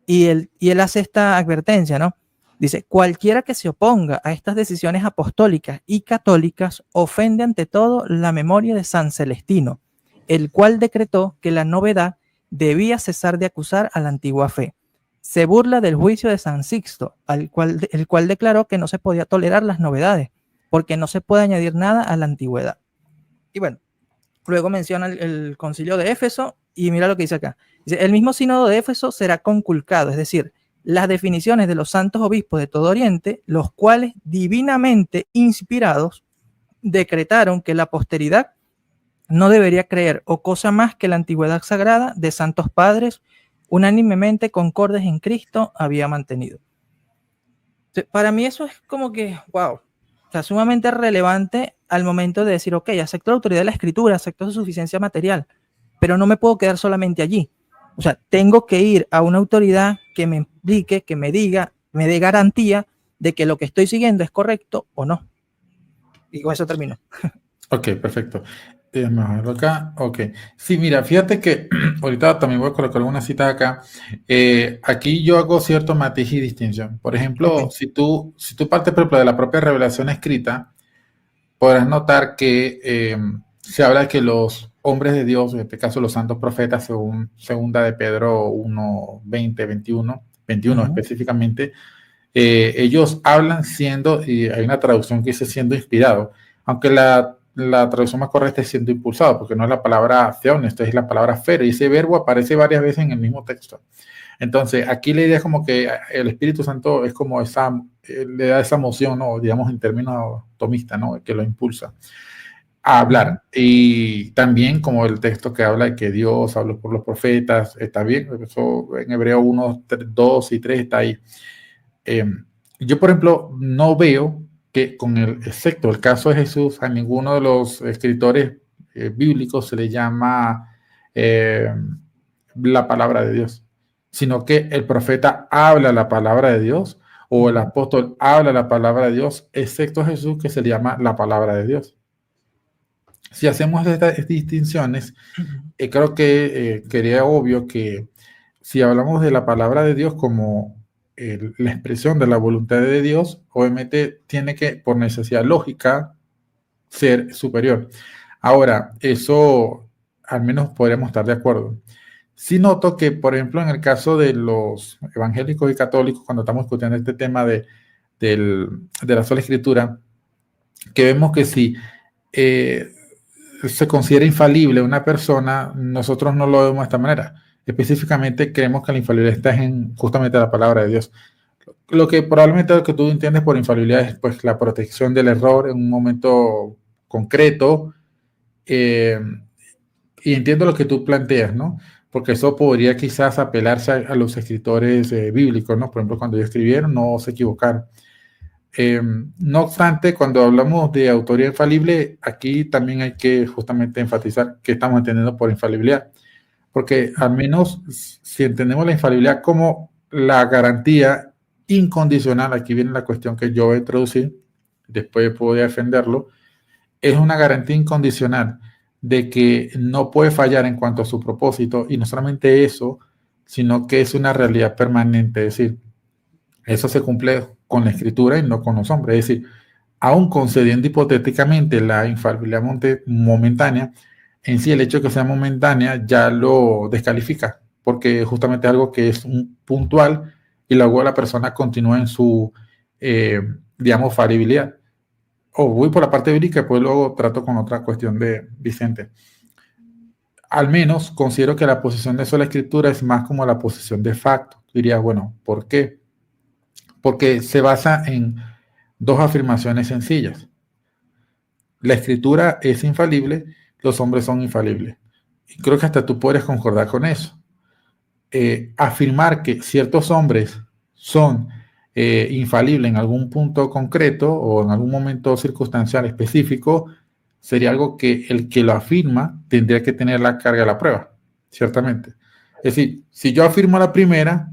Y él hace esta advertencia, ¿no? Dice, cualquiera que se oponga a estas decisiones apostólicas y católicas ofende ante todo la memoria de San Celestino, el cual decretó que la novedad debía cesar de acusar a la antigua fe. Se burla del juicio de San Sixto, el cual declaró que no se podía tolerar las novedades, porque no se puede añadir nada a la antigüedad. Y bueno, luego menciona el concilio de Éfeso y mira lo que dice acá. Dice, el mismo sínodo de Éfeso será conculcado, es decir, las definiciones de los santos obispos de todo Oriente, los cuales divinamente inspirados decretaron que la posteridad no debería creer o cosa más que la antigüedad sagrada de santos padres unánimemente concordes en Cristo había mantenido. Para mí eso es como que, wow, o sea, sumamente relevante al momento de decir, ok, acepto la autoridad de la Escritura, acepto su suficiencia material, pero no me puedo quedar solamente allí. O sea, tengo que ir a una autoridad que me explique, que me diga me dé garantía de que lo que estoy siguiendo es correcto o no. Y con eso termino. Ok, perfecto. Vamos a verlo acá. Ok. Sí, mira, fíjate que ahorita también voy a colocar alguna cita acá. Aquí yo hago cierto matiz y distinción. Por ejemplo, Ok. si tú partes, por ejemplo, de la propia revelación escrita, podrás notar que se habla de que los hombres de Dios, en este caso los santos profetas, según segunda de Pedro 1, 20, 21 Uh-huh. específicamente, ellos hablan siendo, y hay una traducción que dice siendo inspirado, aunque la traducción más correcta es siendo impulsado, porque no es la palabra theon, esto es la palabra fero, y ese verbo aparece varias veces en el mismo texto. Entonces, aquí la idea es como que el Espíritu Santo es como le da esa emoción, ¿no? Digamos en términos tomistas, ¿no? Que lo impulsa a Uh-huh. hablar. Y también como el texto que habla de que Dios habló por los profetas, está bien, eso en Hebreo 1, 2 y 3 está ahí. Eh, yo, por ejemplo, no veo que con excepto el caso de Jesús, a ninguno de los escritores bíblicos se le llama eh, la palabra de Dios, sino que el profeta habla la palabra de Dios o el Uh-huh. apóstol habla la palabra de Dios, excepto Jesús que se le llama la palabra de Dios. Si hacemos estas distinciones, creo que quería obvio que si hablamos de la palabra de Dios como la expresión de la voluntad de Dios, obviamente tiene que, por necesidad lógica, ser superior. Ahora, eso al menos podríamos estar de acuerdo. Sí noto que, por ejemplo, en el caso de los evangélicos y católicos, cuando estamos discutiendo este tema de la sola escritura, que vemos que si eh, se considera infalible una persona, nosotros no lo vemos de esta manera. Específicamente creemos que la infalibilidad está en justamente la palabra de Dios. Lo que probablemente lo que tú entiendes por infalibilidad es pues la protección del error en un momento concreto. eh, y entiendo lo que tú planteas, ¿no? Porque eso podría quizás apelarse a los escritores bíblicos, ¿no? Por ejemplo, cuando ellos escribieron, no se equivocaron. No obstante, cuando hablamos de autoría infalible, aquí también hay que justamente enfatizar qué estamos entendiendo por infalibilidad, porque al menos si entendemos la infalibilidad como la garantía incondicional, aquí viene la cuestión que yo voy a introducir, después puedo defenderlo, es una garantía incondicional de que no puede fallar en cuanto a su propósito, y no solamente eso, sino que es una realidad permanente, es decir, eso se cumple con la escritura y no con los hombres. Es decir, aún concediendo hipotéticamente la infalibilidad momentánea, en sí el hecho de que sea momentánea ya lo descalifica, porque justamente es algo que es un puntual y luego la persona continúa en su, eh, digamos, falibilidad. O voy por la parte bíblica y pues luego trato con otra cuestión de Vicente. Al menos considero que la posición de sola escritura es más como la posición de facto. Diría, bueno, ¿por qué? Porque se basa en dos afirmaciones sencillas. La escritura es infalible, los hombres son infalibles. Y creo que hasta tú puedes concordar con eso. Afirmar que ciertos hombres son infalibles en algún punto concreto o en algún momento circunstancial específico sería algo que el que lo afirma tendría que tener la carga de la prueba, ciertamente. Es decir, si yo afirmo la primera,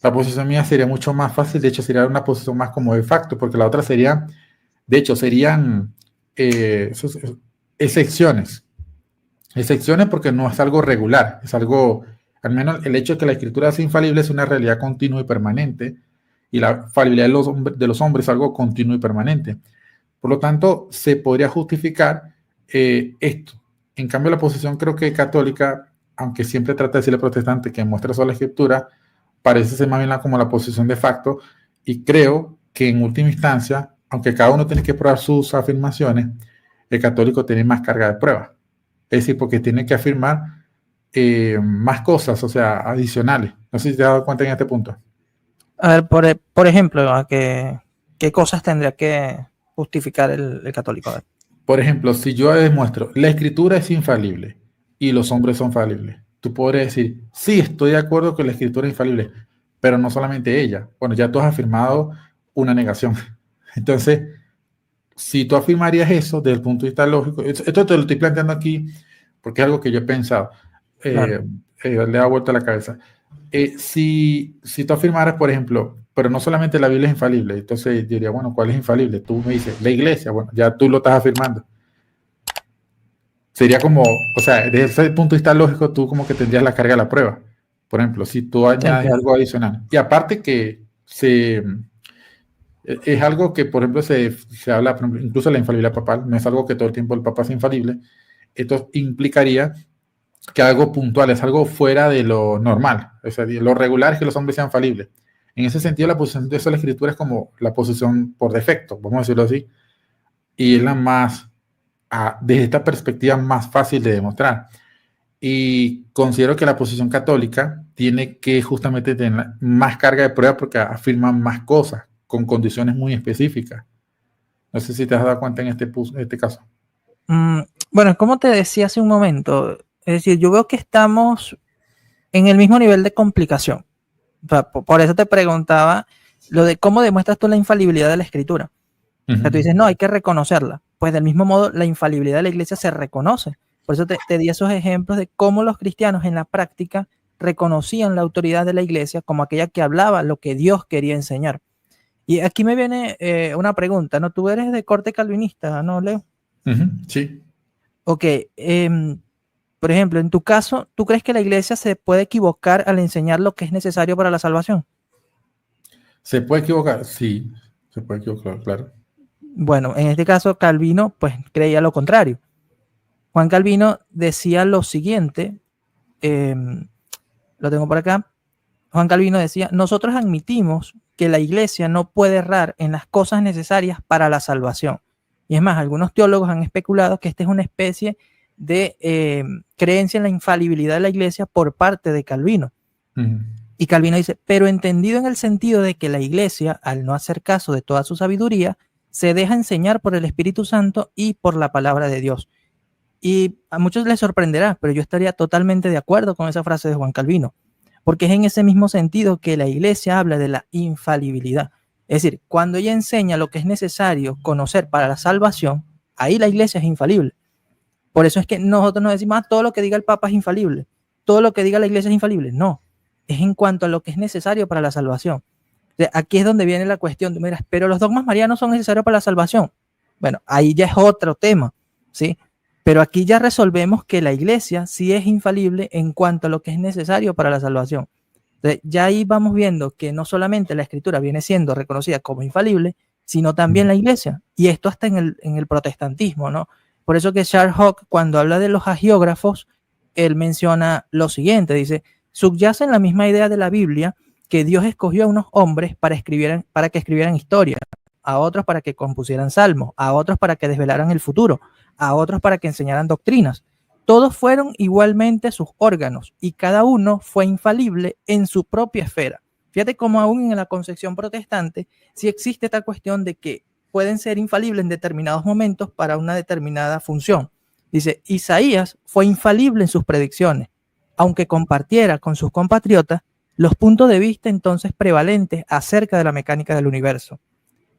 la posición mía sería mucho más fácil, de hecho sería una posición más como de facto, porque la otra sería, de hecho, serían eh, excepciones. Excepciones porque no es algo regular, es algo, al menos el hecho de que la escritura sea infalible es una realidad continua y permanente, y la falibilidad de los hombres es algo continuo y permanente. Por lo tanto, se podría justificar esto. En cambio, la posición creo que católica, aunque siempre trata de decirle protestante que muestra solo la escritura, parece ser más bien como la posición de facto, y creo que en última instancia, aunque cada uno tiene que probar sus afirmaciones, el católico tiene más carga de prueba. Es decir, porque tiene que afirmar más cosas, o sea, adicionales. No sé si te has dado cuenta en este punto. A ver, por ejemplo, ¿qué cosas tendría que justificar el católico? A ver. Por ejemplo, si yo demuestro, la escritura es infalible y los hombres son falibles, tú podrías decir, sí, estoy de acuerdo que la escritura es infalible, pero no solamente ella. Bueno, ya tú has afirmado una negación. Entonces, si tú afirmarías eso desde el punto de vista lógico, esto te lo estoy planteando aquí porque es algo que yo he pensado, Claro. le da vuelta a la cabeza. Si tú afirmaras, por ejemplo, pero no solamente la Biblia es infalible. Entonces yo diría, bueno, ¿cuál es infalible? Tú me dices, la iglesia, bueno, ya tú lo estás afirmando. Sería como, o sea, desde ese punto de vista lógico, tú como que tendrías la carga de la prueba. Por ejemplo, si tú Te añades entiendo. algo adicional. Y aparte que es algo que, por ejemplo, se habla, por ejemplo, incluso la infalibilidad papal, no es algo que todo el tiempo el papa es infalible. Esto implicaría que algo puntual, es algo fuera de lo normal. O sea, lo regular es que los hombres sean falibles. En ese sentido, la posición de eso de la escritura es como la posición por defecto, vamos a decirlo así, y es la más, desde esta perspectiva, más fácil de demostrar. Y considero que la posición católica tiene que justamente tener más carga de prueba porque afirma más cosas con condiciones muy específicas. No sé si te has dado cuenta en este caso. Bueno, como te decía hace un momento, es decir, yo veo que estamos en el mismo nivel de complicación. O sea, por eso te preguntaba lo de cómo demuestras tú la infalibilidad de la escritura. O sea, tú dices, no, hay que reconocerla. Pues del mismo modo, la infalibilidad de la iglesia se reconoce. Por eso te di esos ejemplos de cómo los cristianos en la práctica reconocían la autoridad de la iglesia como aquella que hablaba lo que Dios quería enseñar. Y aquí me viene una pregunta, ¿no? Tú eres de corte calvinista, ¿no, Leo? Sí. Ok, por ejemplo, en tu caso, ¿tú crees que la iglesia se puede equivocar al enseñar lo que es necesario para la salvación? ¿Se puede equivocar? Sí, se puede equivocar, claro. Bueno, en este caso, Calvino, pues creía lo contrario. Juan Calvino decía lo siguiente, lo tengo por acá. Juan Calvino decía, nosotros admitimos que la iglesia no puede errar en las cosas necesarias para la salvación. Y es más, algunos teólogos han especulado que esta es una especie de creencia en la infalibilidad de la iglesia por parte de Calvino. Y Calvino dice, pero entendido en el sentido de que la iglesia, al no hacer caso de toda su sabiduría, se deja enseñar por el Espíritu Santo y por la palabra de Dios. Y a muchos les sorprenderá, pero yo estaría totalmente de acuerdo con esa frase de Juan Calvino, porque es en ese mismo sentido que la iglesia habla de la infalibilidad. Es decir, cuando ella enseña lo que es necesario conocer para la salvación, ahí la iglesia es infalible. Por eso es que nosotros nos decimos, todo lo que diga el Papa es infalible, todo lo que diga la iglesia es infalible. No, es en cuanto a lo que es necesario para la salvación. O sea, aquí es donde viene la cuestión de, mira, pero los dogmas marianos son necesarios para la salvación. Bueno, ahí ya es otro tema, ¿sí? Pero aquí ya resolvemos que la iglesia sí es infalible en cuanto a lo que es necesario para la salvación. Entonces, ya ahí vamos viendo que no solamente la escritura viene siendo reconocida como infalible, sino también la iglesia. Y esto hasta en el protestantismo, ¿no? Por eso que Charles Hawk, cuando habla de los hagiógrafos, él menciona lo siguiente, dice, subyace en la misma idea de la Biblia que Dios escogió a unos hombres para que escribieran historia, a otros para que compusieran salmos, a otros para que desvelaran el futuro, a otros para que enseñaran doctrinas. Todos fueron igualmente sus órganos y cada uno fue infalible en su propia esfera. Fíjate cómo aún en la concepción protestante sí existe esta cuestión de que pueden ser infalibles en determinados momentos para una determinada función. Dice, Isaías fue infalible en sus predicciones, aunque compartiera con sus compatriotas los puntos de vista entonces prevalentes acerca de la mecánica del universo.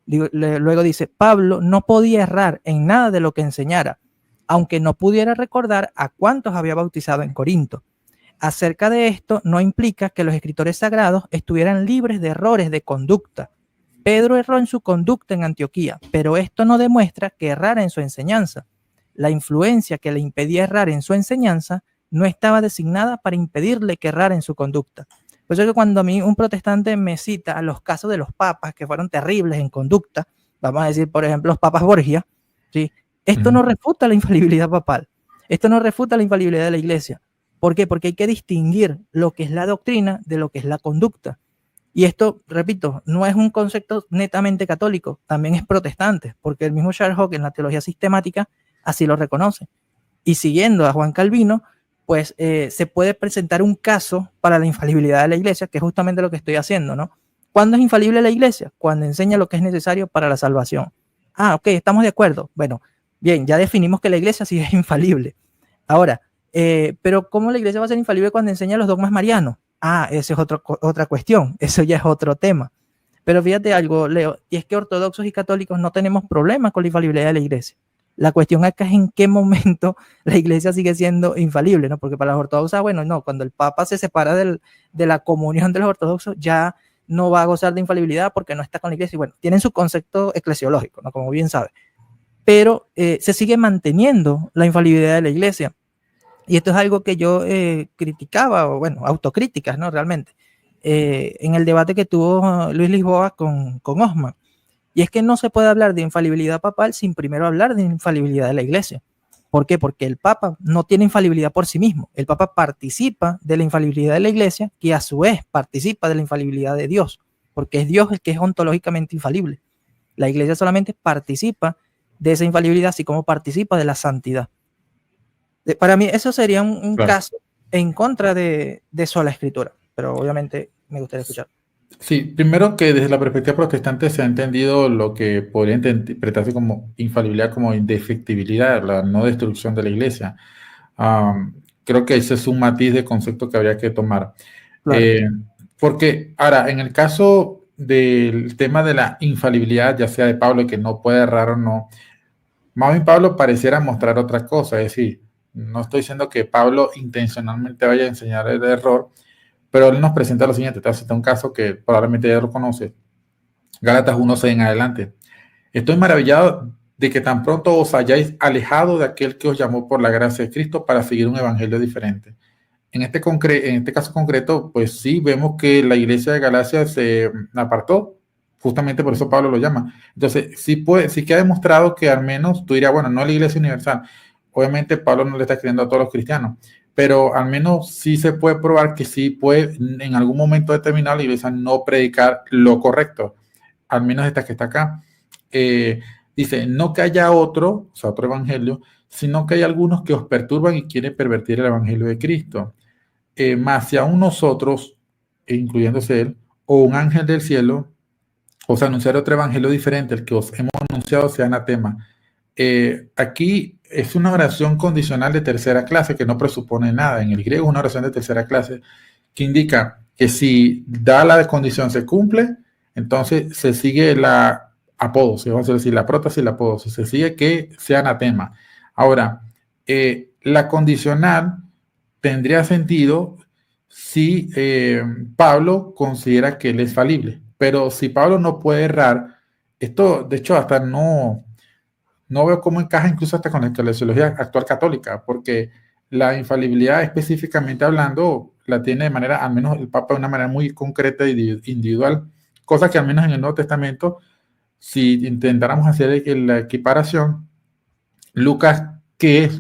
Luego dice, Pablo no podía errar en nada de lo que enseñara, aunque no pudiera recordar a cuántos había bautizado en Corinto. Acerca de esto, no implica que los escritores sagrados estuvieran libres de errores de conducta. Pedro erró en su conducta en Antioquía, pero esto no demuestra que errara en su enseñanza. La influencia que le impedía errar en su enseñanza no estaba designada para impedirle que errara en su conducta. Por eso es que cuando a mí un protestante me cita los casos de los papas que fueron terribles en conducta, vamos a decir, por ejemplo, los papas Borgia, ¿sí? Esto no refuta la infalibilidad papal, esto no refuta la infalibilidad de la iglesia. ¿Por qué? Porque hay que distinguir lo que es la doctrina de lo que es la conducta. Y esto, repito, no es un concepto netamente católico, también es protestante, porque el mismo Charles Hawk en la teología sistemática así lo reconoce. Y siguiendo a Juan Calvino, pues se puede presentar un caso para la infalibilidad de la iglesia, que es justamente lo que estoy haciendo, ¿no? ¿Cuándo es infalible la iglesia? Cuando enseña lo que es necesario para la salvación. Ah, ok, estamos de acuerdo. Bueno, bien, ya definimos que la iglesia sí es infalible. Ahora, pero ¿cómo la iglesia va a ser infalible cuando enseña los dogmas marianos? Ah, esa es otra cuestión, eso ya es otro tema. Pero fíjate algo, Leo, y es que ortodoxos y católicos no tenemos problema con la infalibilidad de la iglesia. La cuestión acá es en qué momento la iglesia sigue siendo infalible, ¿no? Porque para los ortodoxos, bueno, no, cuando el papa se separa de la comunión de los ortodoxos, ya no va a gozar de infalibilidad porque no está con la iglesia. Y bueno, tienen su concepto eclesiológico, ¿no? Como bien sabe. Pero se sigue manteniendo la infalibilidad de la iglesia. Y esto es algo que yo criticaba, o bueno, autocríticas, ¿no? Realmente, en el debate que tuvo Luis Lisboa con Osman. Y es que no se puede hablar de infalibilidad papal sin primero hablar de infalibilidad de la iglesia. ¿Por qué? Porque el Papa no tiene infalibilidad por sí mismo. El Papa participa de la infalibilidad de la iglesia, que a su vez participa de la infalibilidad de Dios, porque es Dios el que es ontológicamente infalible. La iglesia solamente participa de esa infalibilidad, así como participa de la santidad. Para mí eso sería un Claro. caso en contra de sola escritura, pero obviamente me gustaría escuchar. Sí, primero que desde la perspectiva protestante se ha entendido lo que podría interpretarse como infalibilidad, como indefectibilidad, la no destrucción de la iglesia. Creo que ese es un matiz de concepto que habría que tomar. Claro. Porque ahora, en el caso del tema de la infalibilidad, ya sea de Pablo, que no puede errar o no, más bien Pablo pareciera mostrar otra cosa, es decir, no estoy diciendo que Pablo intencionalmente vaya a enseñar el error, pero él nos presenta lo siguiente, te cita un caso que probablemente ya lo conoce, Gálatas 1:6 en adelante. Estoy maravillado de que tan pronto os hayáis alejado de aquel que os llamó por la gracia de Cristo para seguir un evangelio diferente. En este caso concreto, pues sí, vemos que la iglesia de Galacia se apartó, justamente por eso Pablo lo llama. Entonces, sí que ha demostrado que al menos, tú dirías, bueno, no es la iglesia universal. Obviamente Pablo no le está escribiendo a todos los cristianos, pero al menos sí se puede probar que sí puede en algún momento determinado la iglesia no predicar lo correcto, al menos esta que está acá. Dice, no que haya otro, o sea, otro evangelio, sino que hay algunos que os perturban y quieren pervertir el evangelio de Cristo. Más si aún nosotros, incluyéndose él, o un ángel del cielo, os anunciar otro evangelio diferente, el que os hemos anunciado sea anatema. Aquí es una oración condicional de tercera clase que no presupone nada. En el griego es una oración de tercera clase que indica que si da la condición se cumple, entonces se sigue la apódosis, vamos a decir la prótesis y la apódosis, se sigue que sea anatema. Ahora, la condicional tendría sentido si Pablo considera que él es falible, pero si Pablo no puede errar, esto de hecho hasta no veo cómo encaja incluso hasta con la eclesiología actual católica, porque la infalibilidad específicamente hablando la tiene de manera, al menos el Papa de una manera muy concreta e individual, cosa que al menos en el Nuevo Testamento, si intentáramos hacer la equiparación, Lucas,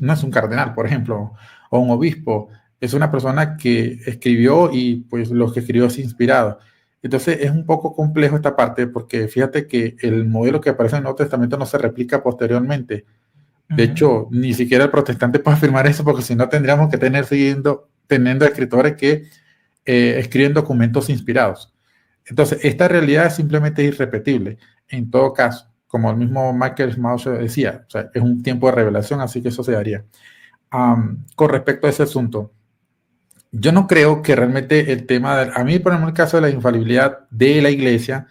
no es un cardenal, por ejemplo, o un obispo, es una persona que escribió y pues lo que escribió es inspirado. Entonces es un poco complejo esta parte porque fíjate que el modelo que aparece en el Nuevo Testamento no se replica posteriormente. De hecho, ni siquiera el protestante puede afirmar eso porque si no tendríamos que teniendo escritores que escriben documentos inspirados. Entonces, esta realidad simplemente es irrepetible. En todo caso, como el mismo Michael Schmausser decía, o sea, es un tiempo de revelación, así que eso se daría. Con respecto a ese asunto, yo no creo que realmente el tema, a mí, por ejemplo, el caso de la infalibilidad de la iglesia,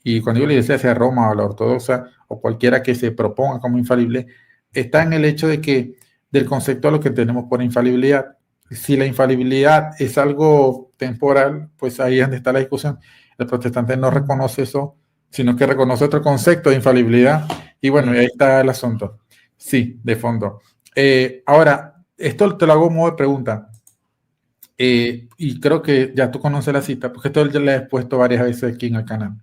y cuando digo la iglesia sea Roma o la ortodoxa o cualquiera que se proponga como infalible, está en el hecho de que del concepto de lo que tenemos por infalibilidad. Si la infalibilidad es algo temporal, pues ahí es donde está la discusión. El protestante no reconoce eso, sino que reconoce otro concepto de infalibilidad. Y bueno, ahí está el asunto. Sí, de fondo. Ahora, esto te lo hago modo de pregunta. Y creo que ya tú conoces la cita, porque esto ya le he expuesto varias veces aquí en el canal.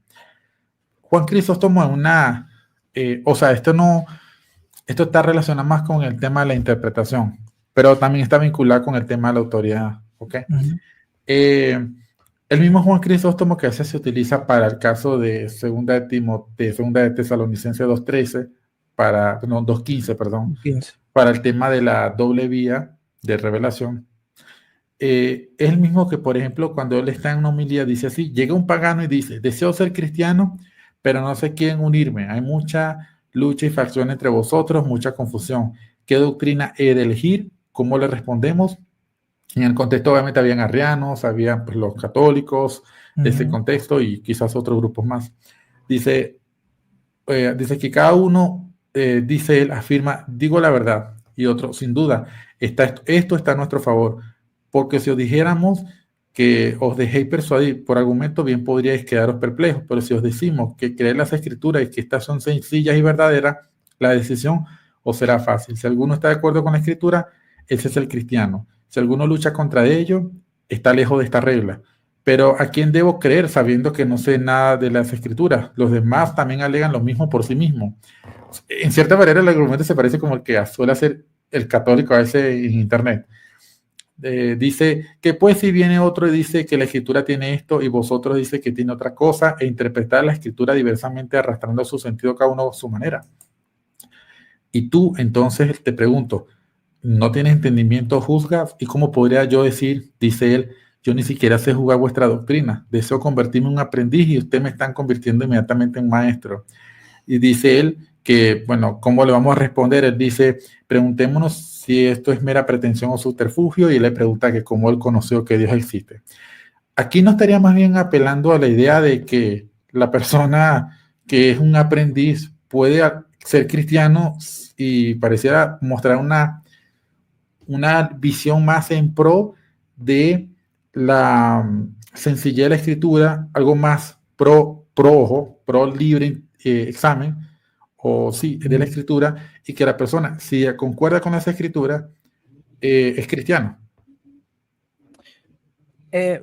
Juan Crisóstomo es o sea, esto está relacionado más con el tema de la interpretación, pero también está vinculado con el tema de la autoridad, ¿ok? El mismo Juan Crisóstomo que a veces se utiliza para el caso de segunda de Tesalonicenses 2:13, 2:15, perdón, 15. para el tema de la doble vía de revelación. Es el mismo que, por ejemplo, cuando él está en una homilía, dice así, llega un pagano y dice, deseo ser cristiano, pero no sé quién unirme. Hay mucha lucha y facción entre vosotros, mucha confusión. ¿Qué doctrina he de elegir? ¿Cómo le respondemos? En el contexto obviamente habían arrianos, habían pues, los católicos de ese contexto y quizás otros grupos más. Dice que cada uno, dice él, afirma, digo la verdad, y otro, sin duda, esto está a nuestro favor, porque si os dijéramos que os dejéis persuadir por argumentos, bien podríais quedaros perplejos, pero si os decimos que creed las escrituras y que estas son sencillas y verdaderas, la decisión os será fácil. Si alguno está de acuerdo con la escritura, ese es el cristiano. Si alguno lucha contra ello, está lejos de esta regla. Pero ¿a quién debo creer sabiendo que no sé nada de las escrituras? Los demás también alegan lo mismo por sí mismos. En cierta manera el argumento se parece como el que suele hacer el católico a veces en internet. Dice que pues si viene otro y dice que la escritura tiene esto y vosotros dice que tiene otra cosa, e interpretar la escritura diversamente arrastrando su sentido cada uno a su manera. Y tú entonces te pregunto, ¿no tienes entendimiento, juzgas? ¿Y cómo podría yo decir, dice él, yo ni siquiera sé jugar vuestra doctrina, deseo convertirme en un aprendiz y ustedes me están convirtiendo inmediatamente en maestro? Y dice él que, bueno, ¿cómo le vamos a responder? Él dice, preguntémonos si esto es mera pretensión o subterfugio, y le pregunta que cómo él conoció que Dios existe. Aquí no estaría más bien apelando a la idea de que la persona que es un aprendiz puede ser cristiano y pareciera mostrar una visión más en pro de la sencillez de la escritura, algo más pro libre examen, o sí, de la escritura, y que la persona, si concuerda con esa escritura, es cristiano.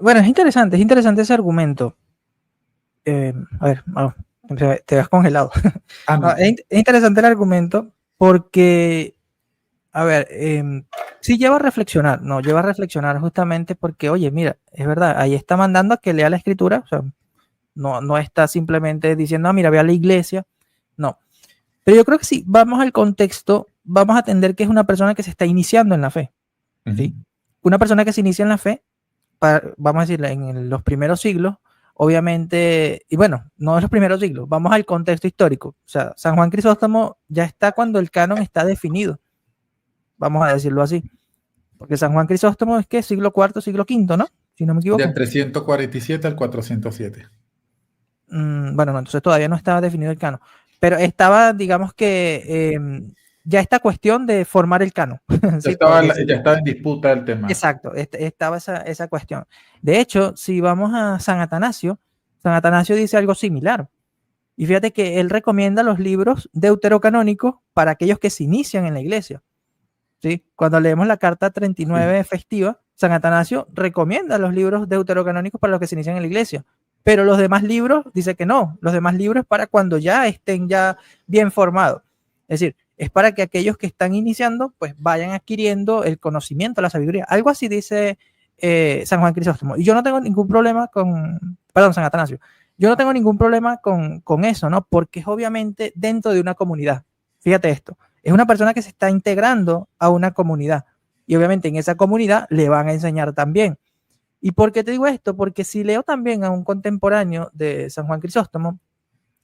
Bueno, es interesante ese argumento. A ver, te vas congelado. No. Es interesante el argumento porque, a ver, sí lleva a reflexionar, no, lleva a reflexionar justamente porque, oye, mira, es verdad, ahí está mandando a que lea la escritura, o sea, no está simplemente diciendo, mira, ve a la iglesia, no. Pero yo creo que sí, vamos al contexto, vamos a entender que es una persona que se está iniciando en la fe, ¿sí? Una persona que se inicia en la fe, vamos a decir, en los primeros siglos, obviamente, y bueno, no en los primeros siglos, vamos al contexto histórico. O sea, San Juan Crisóstomo ya está cuando el canon está definido, vamos a decirlo así. Porque San Juan Crisóstomo es que siglo IV, siglo V, ¿no? Si no me equivoco. Del 347 al 407. Bueno, no, entonces todavía no estaba definido el canon. Pero estaba, digamos que ya esta cuestión de formar el canon. ¿Sí? Ya estaba en disputa el tema. Exacto, estaba esa cuestión. De hecho, si vamos a San Atanasio dice algo similar. Y fíjate que él recomienda los libros deuterocanónicos para aquellos que se inician en la iglesia. ¿Sí? Cuando leemos la carta 39 festiva, San Atanasio recomienda los libros deuterocanónicos para los que se inician en la iglesia. Pero los demás libros, dice que no, los demás libros es para cuando ya estén ya bien formados. Es decir, es para que aquellos que están iniciando, pues vayan adquiriendo el conocimiento, la sabiduría. Algo así dice San Juan Crisóstomo. Y yo no tengo ningún problema San Atanasio. Yo no tengo ningún problema con eso, ¿no? Porque es obviamente dentro de una comunidad. Fíjate esto, es una persona que se está integrando a una comunidad. Y obviamente en esa comunidad le van a enseñar también. ¿Y por qué te digo esto? Porque si leo también a un contemporáneo de San Juan Crisóstomo,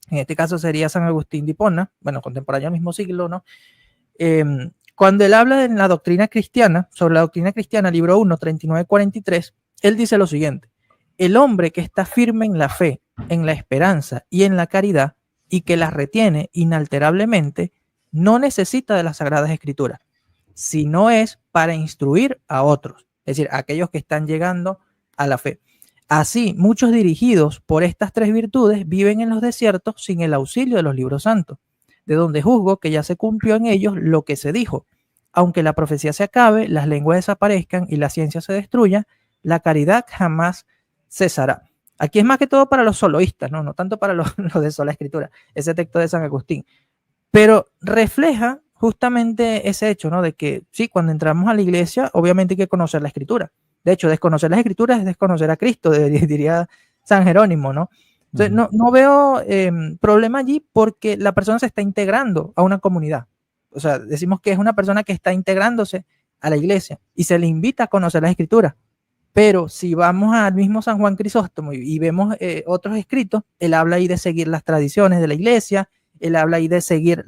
en este caso sería San Agustín de Hipona, bueno, contemporáneo al mismo siglo, ¿no? Cuando él habla de la doctrina cristiana, sobre la doctrina cristiana, libro 1, 39-43, él dice lo siguiente: el hombre que está firme en la fe, en la esperanza y en la caridad, y que las retiene inalterablemente, no necesita de las Sagradas Escrituras, sino es para instruir a otros, es decir, a aquellos que están llegando a la fe. Así, muchos dirigidos por estas tres virtudes viven en los desiertos sin el auxilio de los libros santos, de donde juzgo que ya se cumplió en ellos lo que se dijo. Aunque la profecía se acabe, las lenguas desaparezcan y la ciencia se destruya, la caridad jamás cesará. Aquí es más que todo para los soloístas, no tanto para los de sola escritura, ese texto de San Agustín. Pero refleja justamente ese hecho, ¿no? De que sí, cuando entramos a la iglesia, obviamente hay que conocer la escritura. De hecho, desconocer las escrituras es desconocer a Cristo, diría San Jerónimo, ¿no? Entonces, no veo problema allí porque la persona se está integrando a una comunidad. O sea, decimos que es una persona que está integrándose a la iglesia y se le invita a conocer las escrituras. Pero si vamos al mismo San Juan Crisóstomo y vemos otros escritos, él habla ahí de seguir las tradiciones de la iglesia, él habla ahí de seguir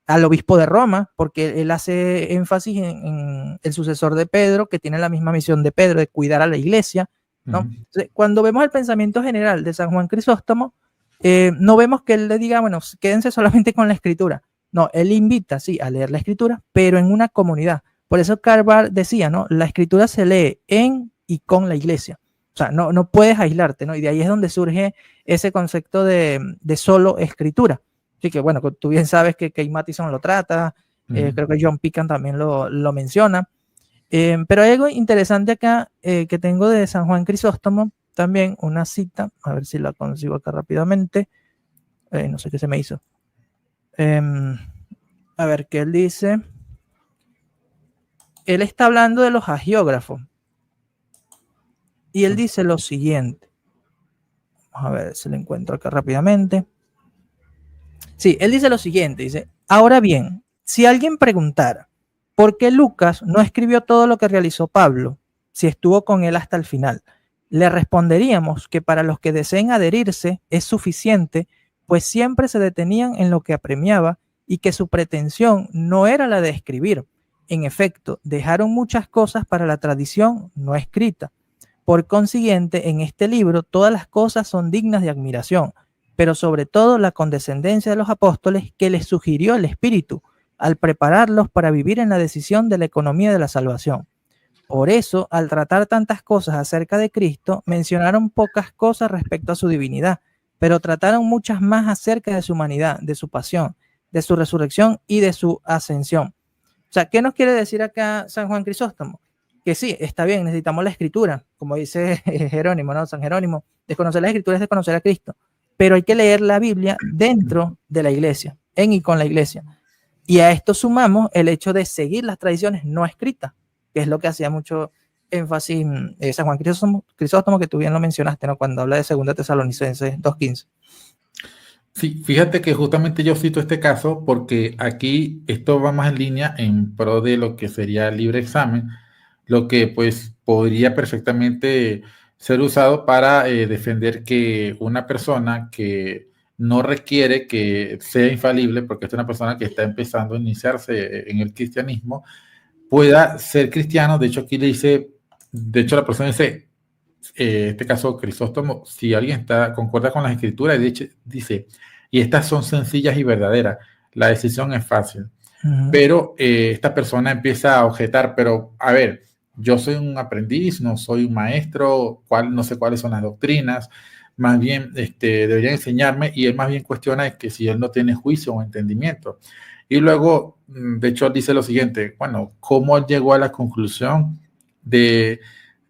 al obispo de Roma, porque él hace énfasis en el sucesor de Pedro, que tiene la misma misión de Pedro, de cuidar a la iglesia, ¿no? Entonces, cuando vemos el pensamiento general de San Juan Crisóstomo, no vemos que él le diga, bueno, quédense solamente con la escritura. No, él invita, sí, a leer la escritura, pero en una comunidad. Por eso Karl Barth decía, ¿no? La escritura se lee en y con la iglesia. O sea, no puedes aislarte, ¿no? Y de ahí es donde surge ese concepto de solo escritura. Así que, bueno, tú bien sabes que Kate Mathison lo trata, creo que John Pican también lo menciona. Pero hay algo interesante acá que tengo de San Juan Crisóstomo, también una cita, a ver si la consigo acá rápidamente. No sé qué se me hizo. A ver, ¿qué él dice? Él está hablando de los hagiógrafos. Y él dice lo siguiente. Vamos a ver si lo encuentro acá rápidamente. Sí, él dice lo siguiente. Dice, ahora bien, si alguien preguntara, ¿por qué Lucas no escribió todo lo que realizó Pablo si estuvo con él hasta el final? Le responderíamos que para los que deseen adherirse es suficiente, pues siempre se detenían en lo que apremiaba y que su pretensión no era la de escribir. En efecto, dejaron muchas cosas para la tradición no escrita. Por consiguiente, en este libro todas las cosas son dignas de admiración, pero sobre todo la condescendencia de los apóstoles que les sugirió el Espíritu al prepararlos para vivir en la decisión de la economía de la salvación. Por eso, al tratar tantas cosas acerca de Cristo, mencionaron pocas cosas respecto a su divinidad, pero trataron muchas más acerca de su humanidad, de su pasión, de su resurrección y de su ascensión. O sea, ¿qué nos quiere decir acá San Juan Crisóstomo? Que sí, está bien, necesitamos la escritura, como dice Jerónimo, ¿no? San Jerónimo, desconocer la escritura es desconocer a Cristo, pero hay que leer la Biblia dentro de la iglesia, en y con la iglesia. Y a esto sumamos el hecho de seguir las tradiciones no escritas, que es lo que hacía mucho énfasis San Juan Crisóstomo, que tú bien lo mencionaste, ¿no? Cuando habla de 2 Tesalonicenses 2:15. Sí, fíjate que justamente yo cito este caso porque aquí esto va más en línea en pro de lo que sería el libre examen, lo que pues podría perfectamente ser usado para defender que una persona que no requiere que sea infalible, porque es una persona que está empezando a iniciarse en el cristianismo, pueda ser cristiano. De hecho, aquí le dice, de hecho la persona dice, este caso Crisóstomo, si alguien concuerda con las escrituras, y de hecho dice, y estas son sencillas y verdaderas, la decisión es fácil. Pero esta persona empieza a objetar, pero a ver, yo soy un aprendiz, no soy un maestro, no sé cuáles son las doctrinas, más bien debería enseñarme, y él más bien cuestiona que si él no tiene juicio o entendimiento. Y luego, de hecho, dice lo siguiente, bueno, ¿cómo él llegó a la conclusión de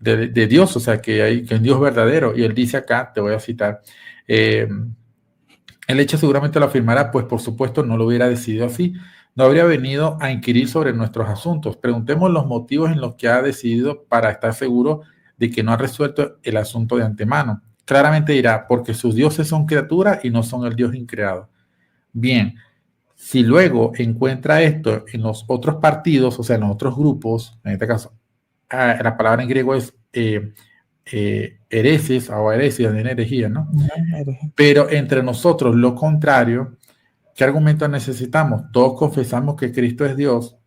Dios? O sea, que hay un Dios verdadero. Y él dice acá, te voy a citar, el hecho seguramente lo afirmará, pues por supuesto no lo hubiera decidido así. No habría venido a inquirir sobre nuestros asuntos. Preguntemos los motivos en los que ha decidido para estar seguro de que no ha resuelto el asunto de antemano. Claramente dirá, porque sus dioses son criaturas y no son el Dios increado. Bien, si luego encuentra esto en los otros partidos, o sea, en los otros grupos, en este caso, la palabra en griego es hereses o heresias, de herejía, ¿no? Pero entre nosotros lo contrario, ¿qué argumentos necesitamos? Todos confesamos que Cristo es Dios,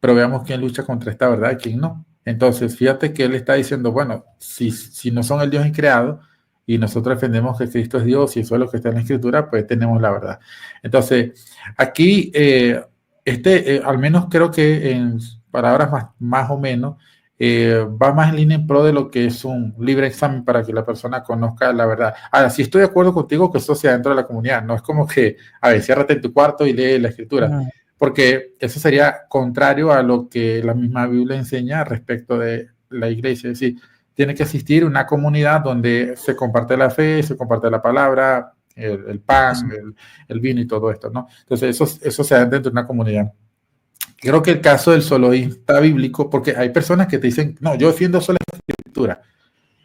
pero veamos quién lucha contra esta verdad y quién no. Entonces, fíjate que él está diciendo, bueno, si no son el Dios increado y nosotros defendemos que Cristo es Dios y eso es lo que está en la Escritura, pues tenemos la verdad. Entonces, aquí, al menos creo que en palabras más o menos, va más en línea en pro de lo que es un libre examen para que la persona conozca la verdad. Ahora, sí estoy de acuerdo contigo que eso sea dentro de la comunidad, no es como que, a ver, ciérrate en tu cuarto y lee la Escritura, porque eso sería contrario a lo que la misma Biblia enseña respecto de la iglesia. Es decir, tiene que existir una comunidad donde se comparte la fe, se comparte la palabra, el pan, el vino y todo esto, ¿no? Entonces, eso se da dentro de una comunidad. Creo que el caso del soloísta bíblico, porque hay personas que te dicen, no, yo defiendo solo la Escritura,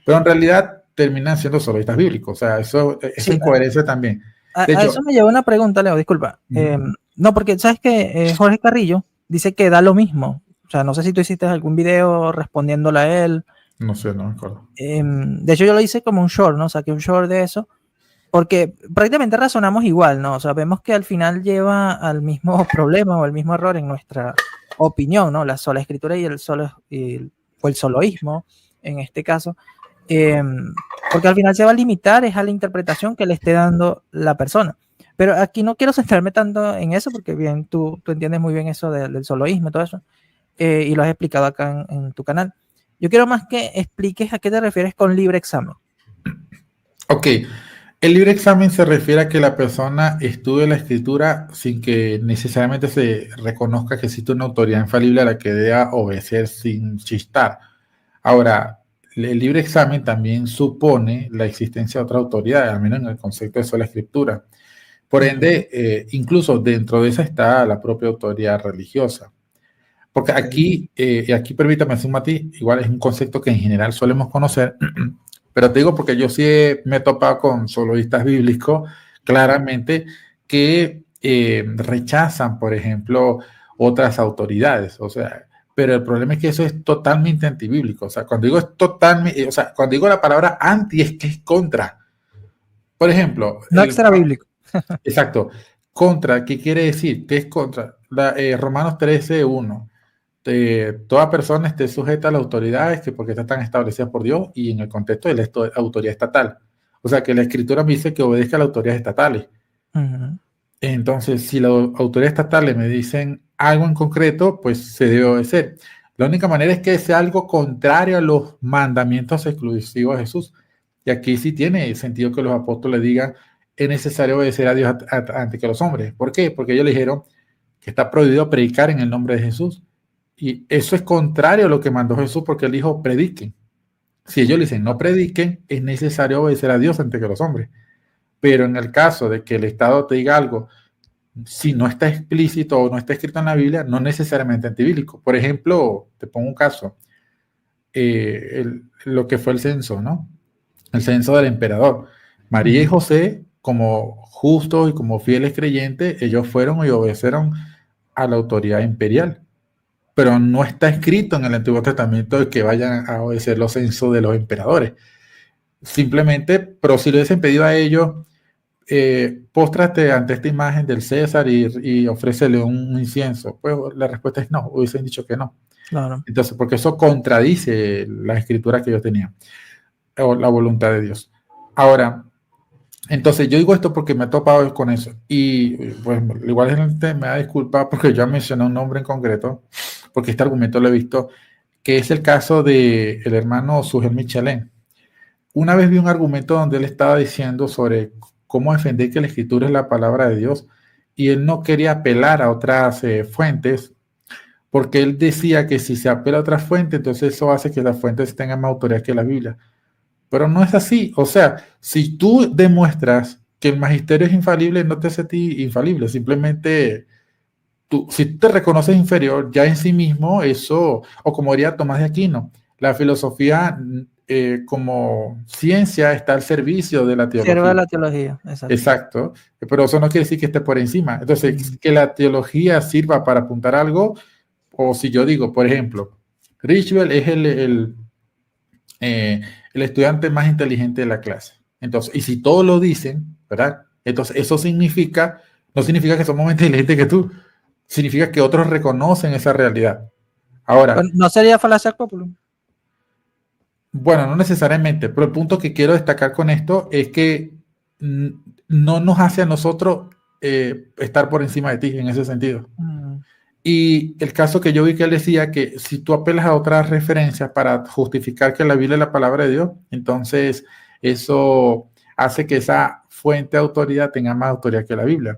pero en realidad terminan siendo soloístas bíblicos. O sea, eso es incoherencia también. A eso me lleva una pregunta, Leo, disculpa. No, porque sabes que Jorge Carrillo dice que da lo mismo. O sea, no sé si tú hiciste algún video respondiéndole a él. No sé, no me acuerdo. De hecho, yo lo hice como un short, ¿no? Saqué un short de eso, porque prácticamente razonamos igual, ¿no? O sea, vemos que al final lleva al mismo problema o al mismo error en nuestra opinión, ¿no? La sola escritura y el soloísmo, en este caso. Porque al final se va a limitar es a la interpretación que le esté dando la persona. Pero aquí no quiero centrarme tanto en eso, porque bien, tú entiendes muy bien eso del soloísmo y todo eso, y lo has explicado acá en tu canal. Yo quiero más que expliques a qué te refieres con libre examen. Ok, el libre examen se refiere a que la persona estudie la escritura sin que necesariamente se reconozca que existe una autoridad infalible a la que deba obedecer sin chistar. Ahora, el libre examen también supone la existencia de otra autoridad, al menos en el concepto de sola escritura. Por ende, incluso dentro de esa está la propia autoridad religiosa. Porque aquí, y aquí permítame hacer un matiz, igual es un concepto que en general solemos conocer, pero te digo porque yo sí me he topado con soloístas bíblicos claramente que rechazan, por ejemplo, otras autoridades. O sea, pero el problema es que eso es totalmente antibíblico. O sea, cuando digo es totalmente, o sea, cuando digo la palabra anti es que es contra. Por ejemplo, No extra bíblico. exacto, contra, ¿qué quiere decir? ¿Qué es contra? Romanos 13:1. Toda persona esté sujeta a las autoridades que porque están establecidas por Dios y en el contexto de la autoridad estatal. O sea que la escritura me dice que obedezca a las autoridades estatales. Entonces, si las autoridades estatales me dicen algo en concreto, pues se debe obedecer. La única manera es que sea algo contrario a los mandamientos exclusivos de Jesús. Y aquí sí tiene sentido que los apóstoles digan, es necesario obedecer a Dios antes que a los hombres. ¿Por qué? Porque ellos le dijeron que está prohibido predicar en el nombre de Jesús. Y eso es contrario a lo que mandó Jesús porque él dijo, prediquen. Si ellos le dicen, no prediquen, es necesario obedecer a Dios antes que a los hombres. Pero en el caso de que el Estado te diga algo, si no está explícito o no está escrito en la Biblia, no necesariamente antibíblico. Por ejemplo, te pongo un caso, lo que fue el censo, ¿no? El censo del emperador. María y José, como justos y como fieles creyentes, ellos fueron y obedecieron a la autoridad imperial. Pero no está escrito en el Antiguo Testamento de que vayan a obedecer los censos de los emperadores. Simplemente, pero si le hubiesen pedido a ellos, póstrate ante esta imagen del César y ofrécele un incienso, pues la respuesta es no, hubiesen dicho que no. Claro. Entonces, porque eso contradice la escritura que ellos tenían, o la voluntad de Dios. Ahora, entonces yo digo esto porque me he topado con eso. Y pues igual gente me da disculpa porque yo mencioné un nombre en concreto, porque este argumento lo he visto, que es el caso del hermano Sujel Michelén. Una vez vi un argumento donde él estaba diciendo sobre cómo defender que la escritura es la palabra de Dios y él no quería apelar a otras fuentes porque él decía que si se apela a otras fuentes, entonces eso hace que las fuentes tengan más autoridad que la Biblia. Pero no es así. O sea, si tú demuestras que el magisterio es infalible, no te hace a ti infalible. Simplemente, si tú te reconoces inferior, ya en sí mismo, eso, o como diría Tomás de Aquino, la filosofía como ciencia está al servicio de la teología. Sirve a la teología, exacto. Exacto. Pero eso no quiere decir que esté por encima. Entonces, que la teología sirva para apuntar algo, o si yo digo, por ejemplo, Richwell es el estudiante más inteligente de la clase. Entonces, y si todos lo dicen, ¿verdad? Entonces, eso significa, no significa que somos más inteligentes que tú, significa que otros reconocen esa realidad. Ahora, ¿no sería falacia populum? Bueno, no necesariamente, pero el punto que quiero destacar con esto es que no nos hace a nosotros estar por encima de ti en ese sentido. Y el caso que yo vi que él decía que si tú apelas a otras referencias para justificar que la Biblia es la palabra de Dios, entonces eso hace que esa fuente de autoridad tenga más autoridad que la Biblia.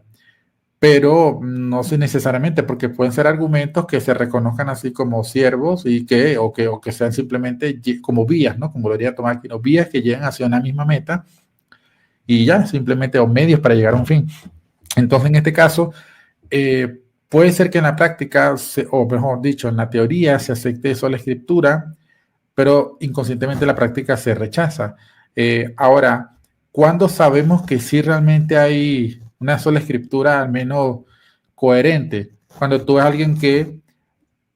Pero no sé necesariamente, porque pueden ser argumentos que se reconozcan así como siervos y o que sean simplemente como vías, ¿no? Como lo diría Tomás Aquino, vías que llegan hacia una misma meta y ya, simplemente, o medios para llegar a un fin. Entonces, en este caso, puede ser que en la práctica, o mejor dicho, en la teoría se acepte eso la escritura, pero inconscientemente la práctica se rechaza. Ahora, ¿cuándo sabemos que sí realmente hay una sola escritura al menos coherente? Cuando tú ves a alguien que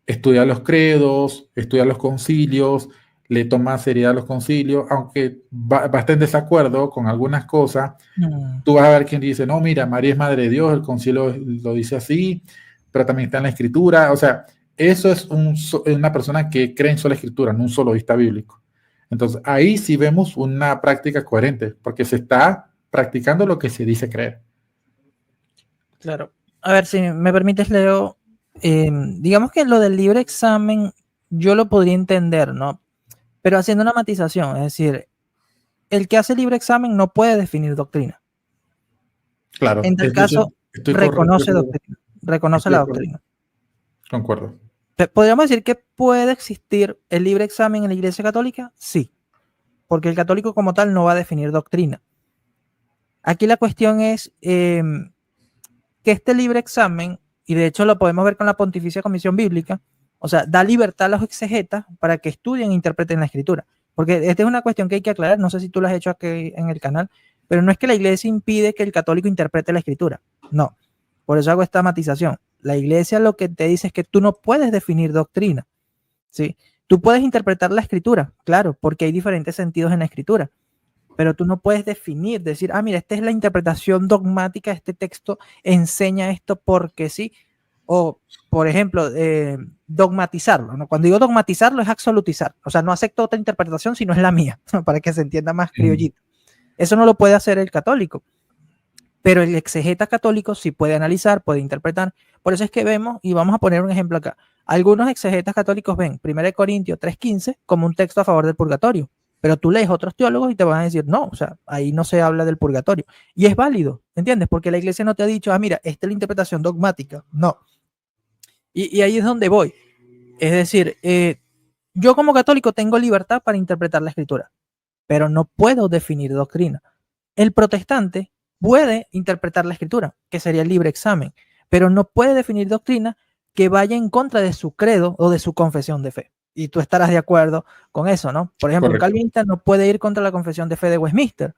estudia los credos, estudia los concilios, le toma seriedad a los concilios, aunque va a estar en desacuerdo con algunas cosas, tú vas a ver quien dice, no, mira, María es Madre de Dios, el concilio lo dice así, pero también está en la escritura. O sea, eso es una persona que cree en sola escritura, no un soloísta bíblico. Entonces, ahí sí vemos una práctica coherente, porque se está practicando lo que se dice creer. Claro. A ver, si me permites, Leo, digamos que lo del libre examen yo lo podría entender, ¿no? pero haciendo una matización, es decir, el que hace libre examen no puede definir doctrina. Claro, En tal caso, estoy correcto. reconoce doctrina, reconoce la doctrina. Concuerdo. ¿Podríamos decir que puede existir el libre examen en la Iglesia Católica? Sí, porque el católico como tal no va a definir doctrina. Aquí la cuestión es que este libre examen, y de hecho lo podemos ver con la Pontificia Comisión Bíblica, o sea, da libertad a los exegetas para que estudien e interpreten la Escritura. Porque esta es una cuestión que hay que aclarar, no sé si tú lo has hecho aquí en el canal, pero no es que la Iglesia impide que el católico interprete la Escritura, no. Por eso hago esta matización. La Iglesia lo que te dice es que tú no puedes definir doctrina, ¿sí? Tú puedes interpretar la Escritura, claro, porque hay diferentes sentidos en la Escritura, pero tú no puedes definir, decir, mira, esta es la interpretación dogmática, este texto enseña esto porque sí, o, por ejemplo, dogmatizarlo, ¿no? Cuando digo dogmatizarlo es absolutizar, o sea, no acepto otra interpretación si no es la mía, para que se entienda más criollito. Eso no lo puede hacer el católico, pero el exegeta católico sí puede analizar, puede interpretar. Por eso es que vemos, y vamos a poner un ejemplo acá, algunos exegetas católicos ven 1 Corintios 3:15 como un texto a favor del purgatorio, pero tú lees otros teólogos y te van a decir, no, o sea, ahí no se habla del purgatorio. Y es válido, ¿entiendes? Porque la iglesia no te ha dicho, mira, esta es la interpretación dogmática. No. Y ahí es donde voy. Es decir, yo como católico tengo libertad para interpretar la escritura, pero no puedo definir doctrina. El protestante puede interpretar la escritura, que sería el libre examen, pero no puede definir doctrina que vaya en contra de su credo o de su confesión de fe. Y tú estarás de acuerdo con eso, ¿no? Por ejemplo, un calvinista no puede ir contra la confesión de fe de Westminster,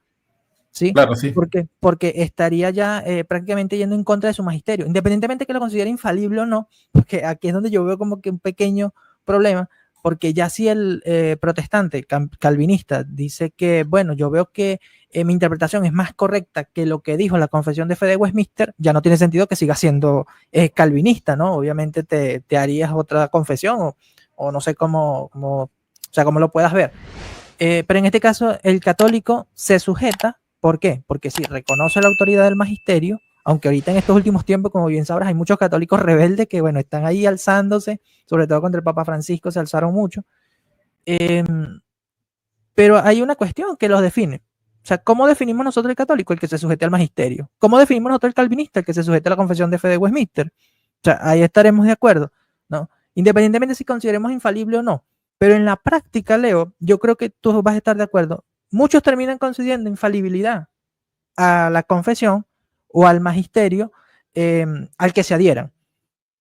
¿sí? Claro, sí. Porque estaría ya prácticamente yendo en contra de su magisterio, independientemente que lo considere infalible o no, porque aquí es donde yo veo como que un pequeño problema, porque ya si el protestante calvinista dice que, bueno, yo veo que mi interpretación es más correcta que lo que dijo la confesión de fe de Westminster, ya no tiene sentido que siga siendo calvinista, ¿no? Obviamente te harías otra confesión o no sé cómo, o sea, cómo lo puedas ver. Pero en este caso, el católico se sujeta. ¿Por qué? Porque sí, reconoce la autoridad del magisterio, aunque ahorita en estos últimos tiempos, como bien sabrás, hay muchos católicos rebeldes que, bueno, están ahí alzándose, sobre todo contra el Papa Francisco, se alzaron mucho. Pero hay una cuestión que los define. O sea, ¿cómo definimos nosotros el católico? El que se sujete al magisterio. ¿Cómo definimos nosotros el calvinista? El que se sujete a la confesión de fe de Westminster. O sea, ahí estaremos de acuerdo, ¿no? Independientemente si consideremos infalible o no. Pero en la práctica, Leo, yo creo que tú vas a estar de acuerdo. Muchos terminan concediendo infalibilidad a la confesión o al magisterio al que se adhieran.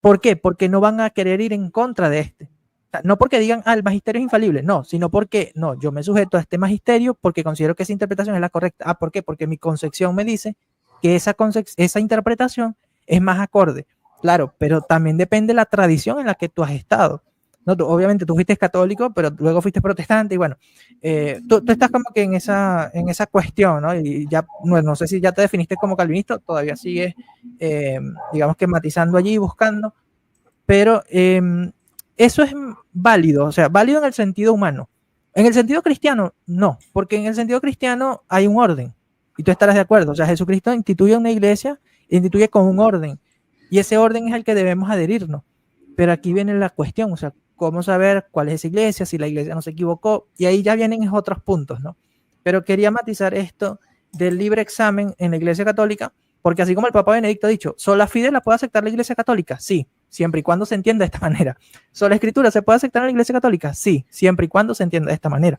¿Por qué? Porque no van a querer ir en contra de este. O sea, no porque digan, el magisterio es infalible, no, sino porque, no, yo me sujeto a este magisterio porque considero que esa interpretación es la correcta. ¿Por qué? Porque mi concepción me dice que esa interpretación es más acorde. Claro, pero también depende de la tradición en la que tú has estado. No, obviamente tú fuiste católico, pero luego fuiste protestante y bueno, tú estás como que en esa cuestión, ¿no? Y ya, no sé si ya te definiste como calvinista, todavía sigues, digamos que matizando allí, buscando, pero eso es válido, o sea, válido en el sentido humano. En el sentido cristiano, no, porque en el sentido cristiano hay un orden, y tú estarás de acuerdo, o sea, Jesucristo instituye una iglesia, instituye con un orden, y ese orden es al que debemos adherirnos. Pero aquí viene la cuestión, o sea, cómo saber cuál es esa iglesia, si la iglesia no se equivocó, y ahí ya vienen otros puntos, ¿no? Pero quería matizar esto del libre examen en la iglesia católica, porque así como el Papa Benedicto ha dicho, ¿sola fide la puede aceptar la iglesia católica? Sí, siempre y cuando se entienda de esta manera. ¿Sola escritura se puede aceptar en la iglesia católica? Sí, siempre y cuando se entienda de esta manera.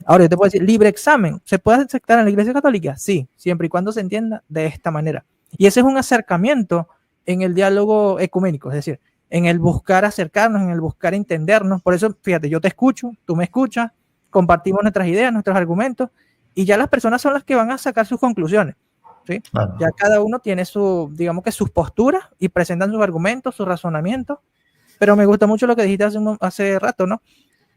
Ahora yo te puedo decir, libre examen, ¿se puede aceptar en la iglesia católica? Sí, siempre y cuando se entienda de esta manera. Y ese es un acercamiento en el diálogo ecuménico, es decir, en el buscar acercarnos, en el buscar entendernos. Por eso, fíjate, yo te escucho, tú me escuchas, compartimos nuestras ideas, nuestros argumentos, y ya las personas son las que van a sacar sus conclusiones, ¿sí? Claro. Ya cada uno tiene digamos que sus posturas y presentan sus argumentos, sus razonamientos, pero me gusta mucho lo que dijiste hace rato, ¿no? O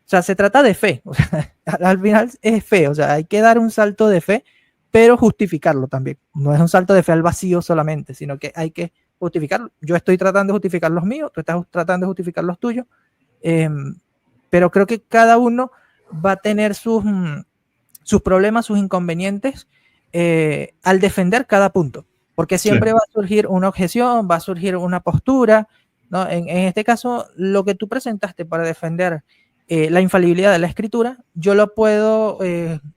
sea, se trata de fe, o sea, al final es fe, o sea, hay que dar un salto de fe, pero justificarlo también. No es un salto de fe al vacío solamente, sino que hay que justificarlo. Yo estoy tratando de justificar los míos, tú estás tratando de justificar los tuyos, pero creo que cada uno va a tener sus problemas, sus inconvenientes al defender cada punto, porque siempre va a surgir una objeción, va a surgir una postura, ¿no? En este caso, lo que tú presentaste para defender la infalibilidad de la escritura, yo lo puedo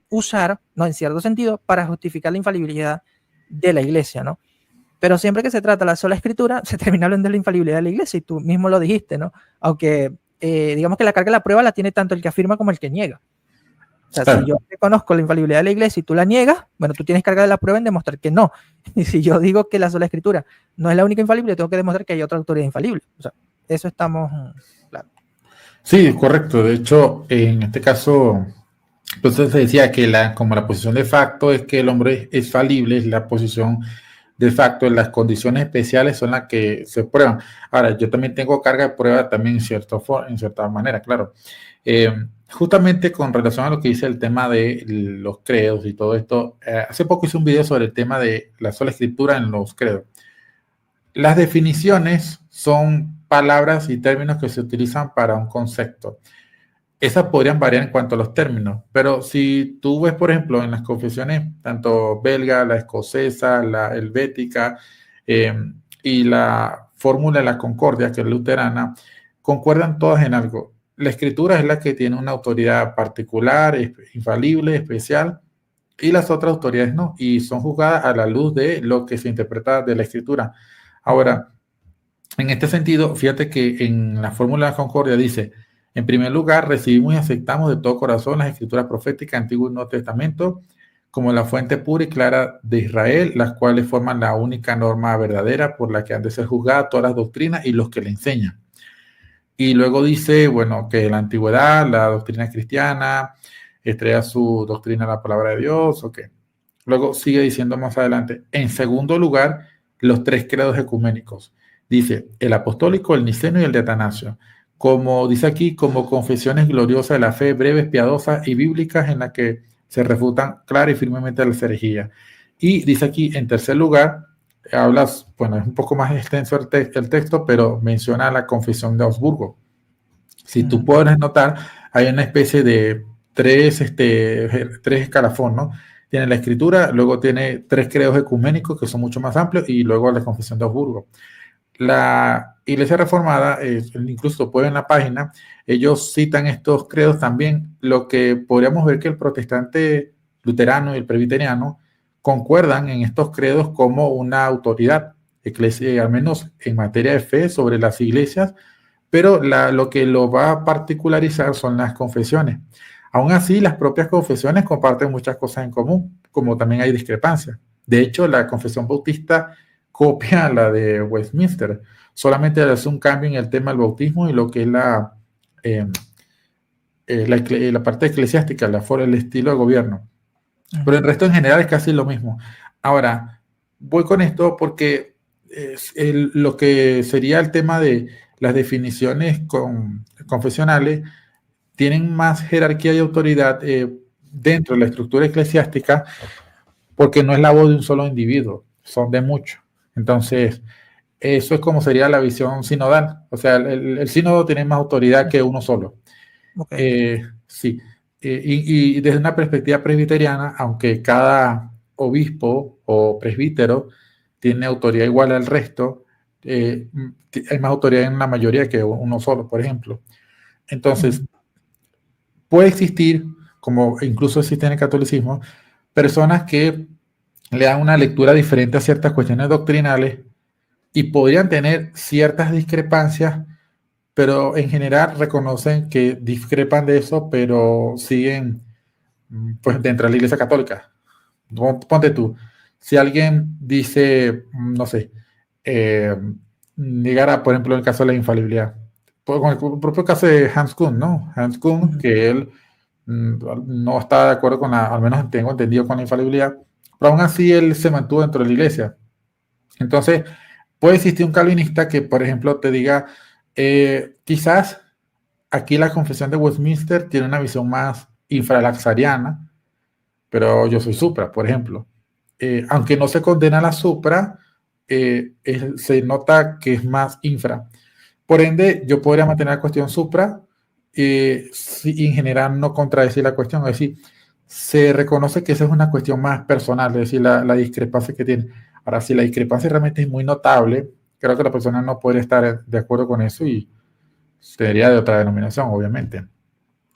usar, ¿no? En cierto sentido, para justificar la infalibilidad de la iglesia, ¿no? Pero siempre que se trata de la sola escritura, se termina hablando de la infalibilidad de la iglesia, y tú mismo lo dijiste, ¿no? Aunque digamos que la carga de la prueba la tiene tanto el que afirma como el que niega. O sea, Claro. si yo reconozco la infalibilidad de la iglesia y tú la niegas, bueno, tú tienes carga de la prueba en demostrar que no. Y si yo digo que la sola escritura no es la única infalible, tengo que demostrar que hay otra autoridad infalible. O sea, eso estamos claro. Sí, correcto. De hecho, en este caso, entonces se decía que como la posición de facto es que el hombre es falible, es la posición de facto, las condiciones especiales son las que se prueban. Ahora, yo también tengo carga de prueba también en cierta manera, claro. Justamente con relación a lo que dice el tema de los credos y todo esto, hace poco hice un video sobre el tema de la sola escritura en los credos. Las definiciones son palabras y términos que se utilizan para un concepto. Esas podrían variar en cuanto a los términos, pero si tú ves, por ejemplo, en las confesiones, tanto belga, la escocesa, la helvética y la fórmula de la concordia, que es luterana, concuerdan todas en algo. La escritura es la que tiene una autoridad particular, infalible, especial, y las otras autoridades no, y son juzgadas a la luz de lo que se interpreta de la escritura. Ahora, en este sentido, fíjate que en la fórmula de la concordia dice, en primer lugar, recibimos y aceptamos de todo corazón las escrituras proféticas Antiguo y Nuevo Testamento como la fuente pura y clara de Israel, las cuales forman la única norma verdadera por la que han de ser juzgadas todas las doctrinas y los que le enseñan. Y luego dice, bueno, que la antigüedad, la doctrina cristiana, estrella su doctrina a la palabra de Dios, ok. Luego sigue diciendo más adelante, en segundo lugar, los tres credos ecuménicos. Dice, el apostólico, el niceno y el de Atanasio. Como dice aquí, como confesiones gloriosas de la fe, breves, piadosas y bíblicas en las que se refutan clara y firmemente las herejías. Y dice aquí, en tercer lugar, hablas, bueno, es un poco más extenso el texto, pero menciona la confesión de Augsburgo. Si tú puedes notar, hay una especie de tres escalafones, ¿no? Tiene la escritura, luego tiene tres credos ecuménicos que son mucho más amplios y luego la confesión de Augsburgo. La Iglesia Reformada, incluso pueden en la página, ellos citan estos credos también, lo que podríamos ver que el protestante luterano y el presbiteriano concuerdan en estos credos como una autoridad, al menos en materia de fe sobre las iglesias, pero lo que lo va a particularizar son las confesiones. Aún así, las propias confesiones comparten muchas cosas en común, como también hay discrepancias. De hecho, la confesión bautista copia la de Westminster, solamente hace un cambio en el tema del bautismo y lo que es la parte eclesiástica, el estilo de gobierno. Pero el resto en general es casi lo mismo. Ahora, voy con esto porque lo que sería el tema de las definiciones confesionales tienen más jerarquía y autoridad dentro de la estructura eclesiástica porque no es la voz de un solo individuo, son de muchos. Entonces, eso es como sería la visión sinodal. O sea, el sínodo tiene más autoridad que uno solo. Okay. Sí. Y desde una perspectiva presbiteriana, aunque cada obispo o presbítero tiene autoridad igual al resto, hay más autoridad en la mayoría que uno solo, por ejemplo. Entonces, puede existir, como incluso existe en el catolicismo, personas que le dan una lectura diferente a ciertas cuestiones doctrinales y podrían tener ciertas discrepancias, pero en general reconocen que discrepan de eso, pero siguen pues dentro de la Iglesia Católica. Ponte tú, si alguien dice, no sé, negara, por ejemplo, el caso de la infalibilidad, pues, con el propio caso de Hans Kuhn, ¿no? Hans Kuhn, que él no está de acuerdo con al menos tengo entendido, con la infalibilidad, pero aún así él se mantuvo dentro de la iglesia. Entonces, puede existir un calvinista que, por ejemplo, te diga, quizás aquí la confesión de Westminster tiene una visión más infralaxariana, pero yo soy supra, por ejemplo. Aunque no se condena la supra, se nota que es más infra. Por ende, yo podría mantener la cuestión supra si en general no contradecir la cuestión. Es decir, se reconoce que esa es una cuestión más personal, es decir, la discrepancia que tiene. Ahora, si la discrepancia realmente es muy notable, creo que la persona no podría estar de acuerdo con eso y sería de otra denominación, obviamente.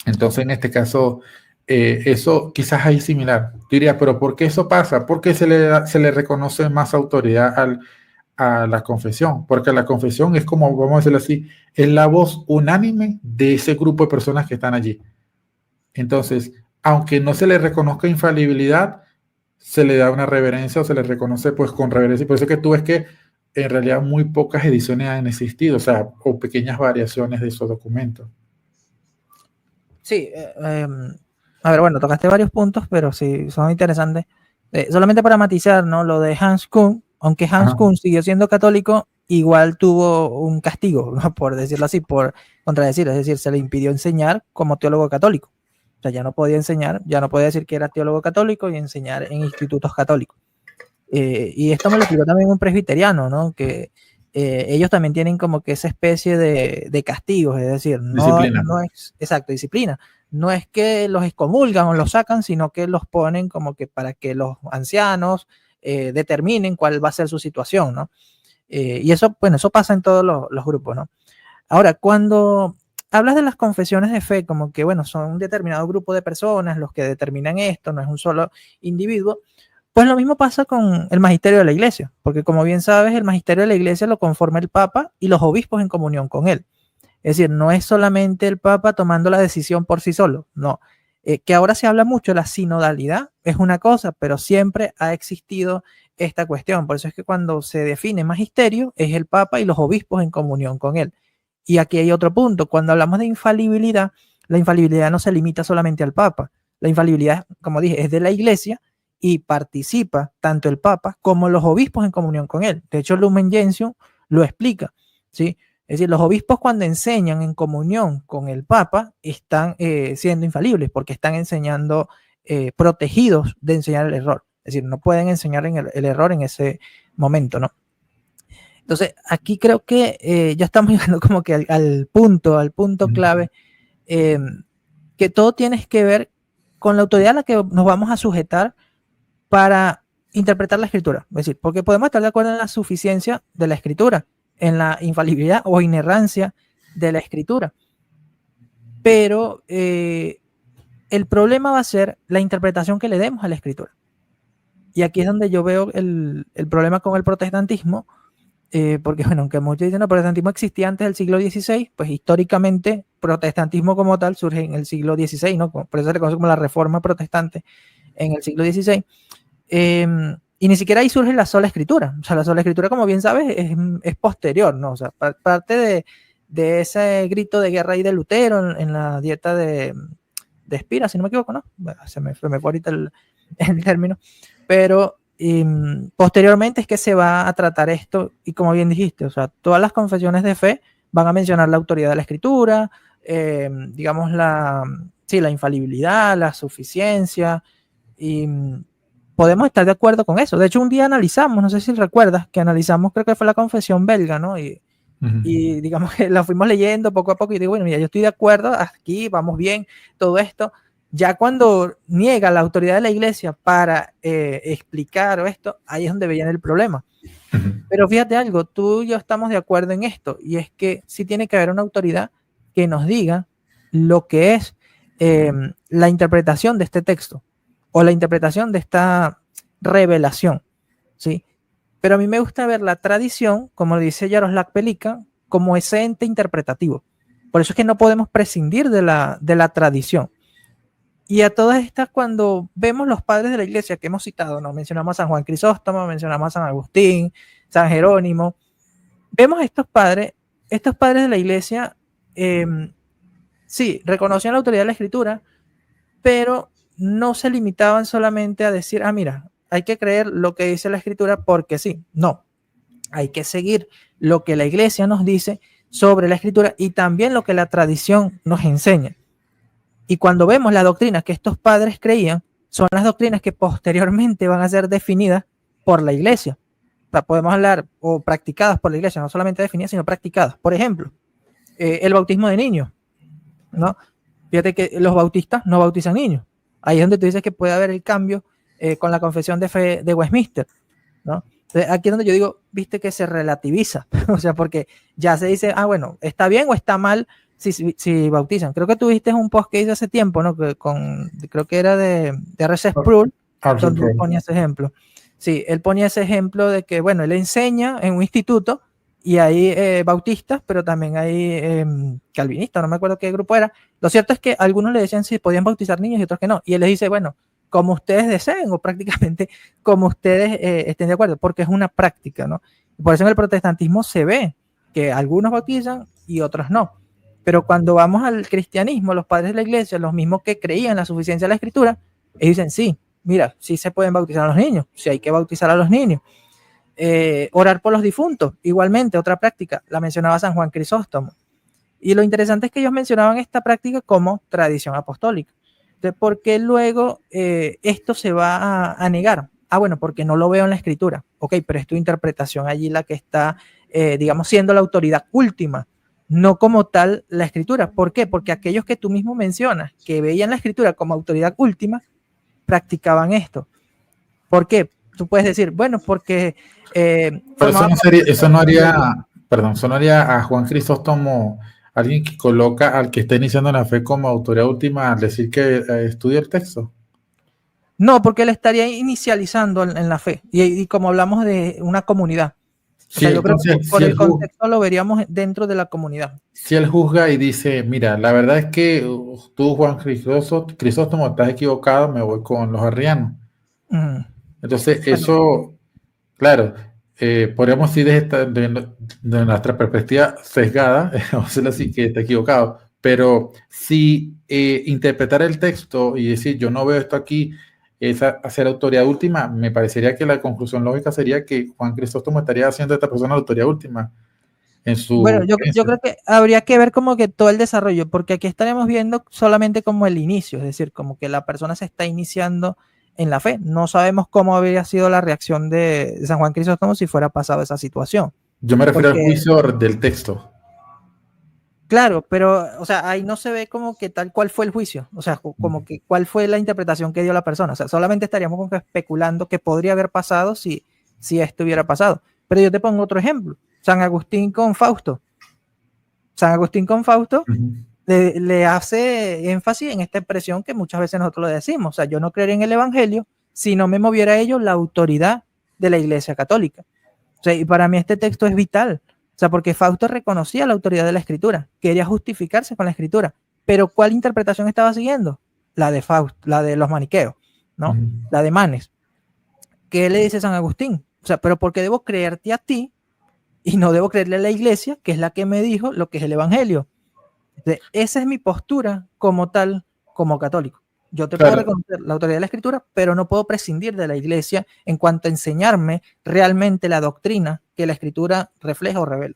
Entonces, en este caso, eso quizás ahí es similar. Diría, pero ¿por qué eso pasa? Porque se le reconoce más autoridad a la confesión, porque la confesión es como, vamos a decirlo así, es la voz unánime de ese grupo de personas que están allí. Entonces, aunque no se le reconozca infalibilidad, se le da una reverencia o se le reconoce pues con reverencia. Y por eso es que tú ves que en realidad muy pocas ediciones han existido, o sea, o pequeñas variaciones de esos documentos. Sí, a ver, bueno, tocaste varios puntos, pero sí, son interesantes. Solamente para matizar, ¿no? Lo de Hans Kuhn, aunque Hans Ajá. Kuhn siguió siendo católico, igual tuvo un castigo, ¿no? Por decirlo así, por contradecir, es decir, se le impidió enseñar como teólogo católico. O sea, ya no podía enseñar, ya no podía decir que era teólogo católico y enseñar en institutos católicos. Y esto me lo explicó también un presbiteriano, ¿no? Que ellos también tienen como que esa especie de castigos, es decir, Disciplina. no es, exacto, disciplina. No es que los excomulgan o los sacan, sino que los ponen como que para que los ancianos determinen cuál va a ser su situación, ¿no? Y eso, bueno, eso pasa en todos los grupos, ¿no? Ahora, cuando hablas de las confesiones de fe, como que, bueno, son un determinado grupo de personas los que determinan esto, no es un solo individuo, pues lo mismo pasa con el magisterio de la iglesia, porque como bien sabes, el magisterio de la iglesia lo conforma el Papa y los obispos en comunión con él. Es decir, no es solamente el Papa tomando la decisión por sí solo, no. Que ahora se habla mucho de la sinodalidad, es una cosa, pero siempre ha existido esta cuestión. Por eso es que cuando se define magisterio, es el Papa y los obispos en comunión con él. Y aquí hay otro punto, cuando hablamos de infalibilidad, la infalibilidad no se limita solamente al Papa. La infalibilidad, como dije, es de la iglesia y participa tanto el Papa como los obispos en comunión con él. De hecho, Lumen Gentium lo explica, ¿sí? Es decir, los obispos cuando enseñan en comunión con el Papa están siendo infalibles porque están enseñando protegidos de enseñar el error. Es decir, no pueden enseñar el error en ese momento, ¿no? Entonces, aquí creo que ya estamos llegando como que al punto clave, que todo tiene que ver con la autoridad a la que nos vamos a sujetar para interpretar la escritura. Es decir, porque podemos estar de acuerdo en la suficiencia de la escritura, en la infalibilidad o inerrancia de la escritura. Pero el problema va a ser la interpretación que le demos a la escritura. Y aquí es donde yo veo el problema con el protestantismo, porque, bueno, aunque muchos dicen, no, el protestantismo existía antes del siglo XVI, pues históricamente, protestantismo como tal surge en el siglo XVI, ¿no? Por eso se le conoce como la Reforma Protestante en el siglo XVI. Y ni siquiera ahí surge la sola escritura. O sea, la sola escritura, como bien sabes, es posterior, ¿no? O sea, parte de ese grito de guerra ahí de Lutero en la dieta de Spira, si no me equivoco, ¿no? Bueno, se me fue ahorita el término. Pero posteriormente es que se va a tratar esto, y como bien dijiste, o sea, todas las confesiones de fe van a mencionar la autoridad de la escritura, digamos, la infalibilidad, la suficiencia, y podemos estar de acuerdo con eso. De hecho, un día analizamos, no sé si recuerdas, que analizamos, creo que fue la confesión belga, ¿no? Y digamos que la fuimos leyendo poco a poco y digo, bueno, mira, yo estoy de acuerdo, aquí vamos bien, todo esto. Ya cuando niega la autoridad de la iglesia para explicar esto, ahí es donde veían el problema. Pero fíjate algo, tú y yo estamos de acuerdo en esto, y es que sí tiene que haber una autoridad que nos diga lo que es la interpretación de este texto o la interpretación de esta revelación, ¿sí? Pero a mí me gusta ver la tradición, como dice Jaroslav Pelikan, como ese ente interpretativo. Por eso es que no podemos prescindir de la tradición. Y a todas estas, cuando vemos los padres de la iglesia que hemos citado, ¿no? Mencionamos a San Juan Crisóstomo, mencionamos a San Agustín, San Jerónimo, vemos a estos padres de la iglesia, sí, reconocían la autoridad de la escritura, pero no se limitaban solamente a decir, mira, hay que creer lo que dice la escritura porque sí. No, hay que seguir lo que la iglesia nos dice sobre la escritura y también lo que la tradición nos enseña. Y cuando vemos las doctrinas que estos padres creían, son las doctrinas que posteriormente van a ser definidas por la iglesia. O sea, podemos hablar, o practicadas por la iglesia, no solamente definidas, sino practicadas. Por ejemplo, el bautismo de niños, ¿no? Fíjate que los bautistas no bautizan niños. Ahí es donde tú dices que puede haber el cambio con la confesión de fe de Westminster, ¿no? Entonces, aquí es donde yo digo, viste que se relativiza, o sea, porque ya se dice, bueno, está bien o está mal si bautizan. Creo que tuviste un post que hice hace tiempo, ¿no? Creo que era de R.C. Sproul, donde él ponía ese ejemplo. Sí, él ponía ese ejemplo de que, bueno, él enseña en un instituto y hay bautistas, pero también hay calvinistas, no me acuerdo qué grupo era. Lo cierto es que algunos le decían si podían bautizar niños y otros que no. Y él les dice, bueno, como ustedes deseen o prácticamente como ustedes estén de acuerdo, porque es una práctica, ¿no? Por eso en el protestantismo se ve que algunos bautizan y otros no. Pero cuando vamos al cristianismo, los padres de la iglesia, los mismos que creían en la suficiencia de la escritura, ellos dicen, sí, mira, sí se pueden bautizar a los niños, sí hay que bautizar a los niños. Orar por los difuntos, igualmente, otra práctica, la mencionaba San Juan Crisóstomo. Y lo interesante es que ellos mencionaban esta práctica como tradición apostólica. Entonces, ¿por qué luego esto se va a negar? Ah, bueno, porque no lo veo en la escritura. Ok, pero es tu interpretación allí la que está, digamos, siendo la autoridad última, no como tal la escritura. ¿Por qué? Porque aquellos que tú mismo mencionas, que veían la escritura como autoridad última, practicaban esto. ¿Por qué? Tú puedes decir, bueno, porque... pero eso no haría a Juan Crisóstomo alguien que coloca al que está iniciando la fe como autoridad última al decir que estudia el texto. No, porque él estaría inicializando en la fe. Y como hablamos de una comunidad. O sea, yo creo que por el contexto lo veríamos dentro de la comunidad. Si él juzga y dice, mira, la verdad es que tú, Juan Crisóstomo, estás equivocado, me voy con los arrianos. Entonces, eso, claro, podríamos ir de nuestra perspectiva sesgada, vamos a decirlo así, que está equivocado. Pero si interpretar el texto y decir, yo no veo esto aquí, es hacer autoridad última, me parecería que la conclusión lógica sería que Juan Crisóstomo estaría haciendo a esta persona la autoridad última. Bueno, yo creo que habría que ver como que todo el desarrollo, porque aquí estaremos viendo solamente como el inicio, es decir, como que la persona se está iniciando en la fe. No sabemos cómo habría sido la reacción de San Juan Crisóstomo si fuera pasado esa situación. Yo me refiero al juicio del texto. Claro, pero, o sea, ahí no se ve como que tal cual fue el juicio, o sea, como que cuál fue la interpretación que dio la persona, o sea, solamente estaríamos como que especulando qué podría haber pasado si esto hubiera pasado. Pero yo te pongo otro ejemplo, San Agustín con Fausto. San Agustín con Fausto le hace énfasis en esta expresión que muchas veces nosotros lo decimos, o sea, yo no creería en el evangelio si no me moviera a ello la autoridad de la Iglesia Católica. O sea, y para mí este texto es vital. O sea, porque Fausto reconocía la autoridad de la escritura, quería justificarse con la escritura, pero ¿cuál interpretación estaba siguiendo? La de Fausto, la de los maniqueos, ¿no? La de Manes. ¿Qué le dice San Agustín? O sea, pero ¿por qué debo creerte a ti y no debo creerle a la iglesia, que es la que me dijo lo que es el evangelio? Entonces, esa es mi postura como tal, como católico. Yo te puedo reconocer la autoridad de la escritura, pero no puedo prescindir de la iglesia en cuanto a enseñarme realmente la doctrina que la escritura refleja o revela.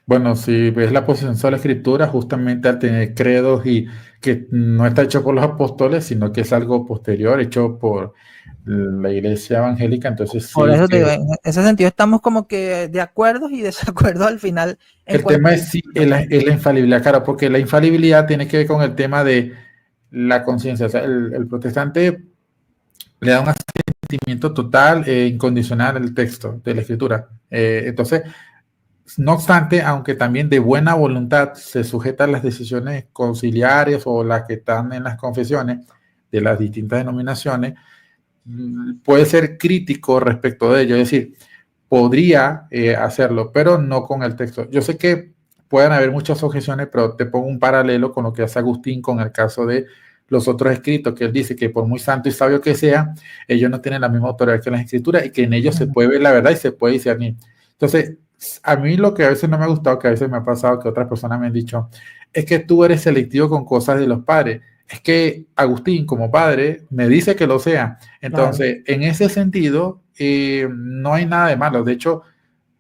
Bueno, si ves la posición de la escritura, justamente al tener credos y que no está hecho por los apóstoles, sino que es algo posterior, hecho por la iglesia evangélica, entonces sí. Por eso te digo, en ese sentido estamos como que de acuerdo y desacuerdo al final. El tema es sí, es la infalibilidad, claro, porque la infalibilidad tiene que ver con el tema de la conciencia. O sea, el protestante le da un asentimiento total e incondicional al texto de la escritura. Entonces, no obstante, aunque también de buena voluntad se sujeta a las decisiones conciliares o las que están en las confesiones de las distintas denominaciones, puede ser crítico respecto de ello. Es decir, podría hacerlo, pero no con el texto. Yo sé que pueden haber muchas objeciones, pero te pongo un paralelo con lo que hace Agustín con el caso de los otros escritos, que él dice que por muy santo y sabio que sea, ellos no tienen la misma autoridad que las escrituras y que en ellos se puede ver la verdad y se puede discernir. Entonces, a mí lo que a veces no me ha gustado, que a veces me ha pasado, que otras personas me han dicho, es que tú eres selectivo con cosas de los padres. Es que Agustín, como padre, me dice que lo sea. Entonces, en ese sentido, no hay nada de malo. De hecho,